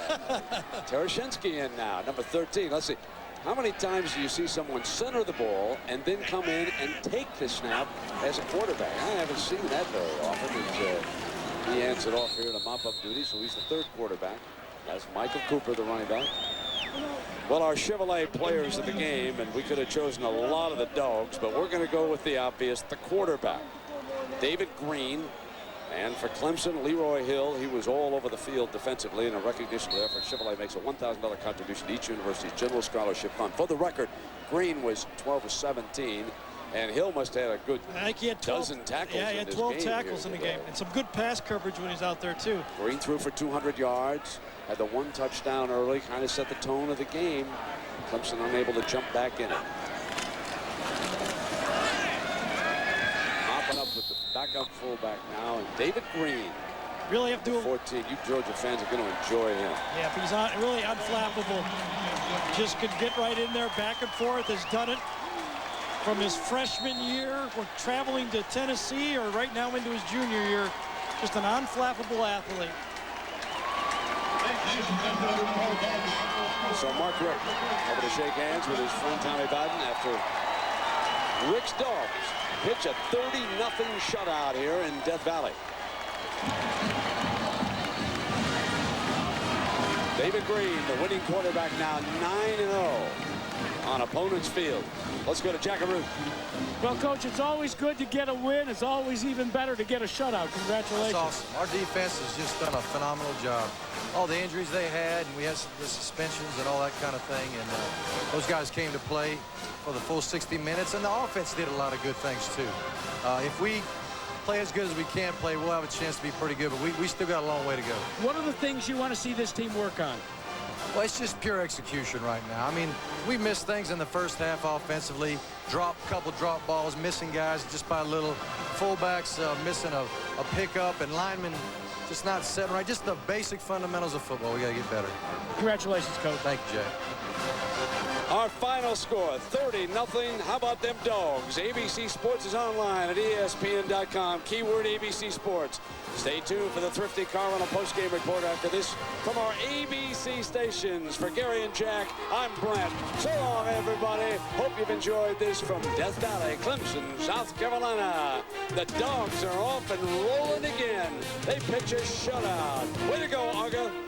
Tarashinsky in now, number 13. Let's see. How many times do you see someone center the ball and then come in and take the snap as a quarterback? I haven't seen that very often. He hands it off here to mop-up duty, so he's the 3rd quarterback. That's Michael Cooper, the running back. Well, our Chevrolet players of the game, and we could have chosen a lot of the dogs, but we're going to go with the obvious, the quarterback. David Greene. And for Clemson, Leroy Hill, he was all over the field defensively, and a recognition there for Chevrolet makes a $1,000 contribution to each university's general scholarship fund. For the record, Greene was 12 of 17, and Hill must have had a good dozen tackles. Yeah, he had 12 tackles in the game, and some good pass coverage when he's out there, too. Greene threw for 200 yards, had the 1 touchdown early, kind of set the tone of the game. Clemson unable to jump back in it. Up with the backup fullback now, and David Greene. Really have to 14. You Georgia fans are going to enjoy him. Yeah, but he's really unflappable. Just could get right in there, back and forth. Has done it from his freshman year. We're traveling to Tennessee, or right now into his junior year. Just an unflappable athlete. So Mark Rick over to shake hands with his friend Tommy Bowden after Rick's Dogs pitch a 30-0 shutout here in Death Valley. David Greene, the winning quarterback, now 9-0 on opponent's field. Let's go to Jackaroo. Well, Coach, it's always good to get a win. It's always even better to get a shutout. Congratulations. That's awesome. Our defense has just done a phenomenal job. All the injuries they had, and we had the suspensions and all that kind of thing, and those guys came to play for the full 60 minutes, and the offense did a lot of good things, too. If we play as good as we can play, we'll have a chance to be pretty good, but we still got a long way to go. What are the things you want to see this team work on? Well, it's just pure execution right now. I mean, we missed things in the first half offensively, a couple drop balls, missing guys just by a little, fullbacks missing a pickup, and linemen just not setting right. Just the basic fundamentals of football. We got to get better. Congratulations, Coach. Thank you, Jay. Our final score, 30-0. How about them Dogs? ABC Sports is online at ESPN.com. Keyword ABC Sports. Stay tuned for the Thrifty Car Rental postgame report after this from our ABC stations. For Gary and Jack, I'm Brent. So long, everybody. Hope you've enjoyed this from Death Valley, Clemson, South Carolina. The Dogs are off and rolling again. They pitch a shutout. Way to go, Uga.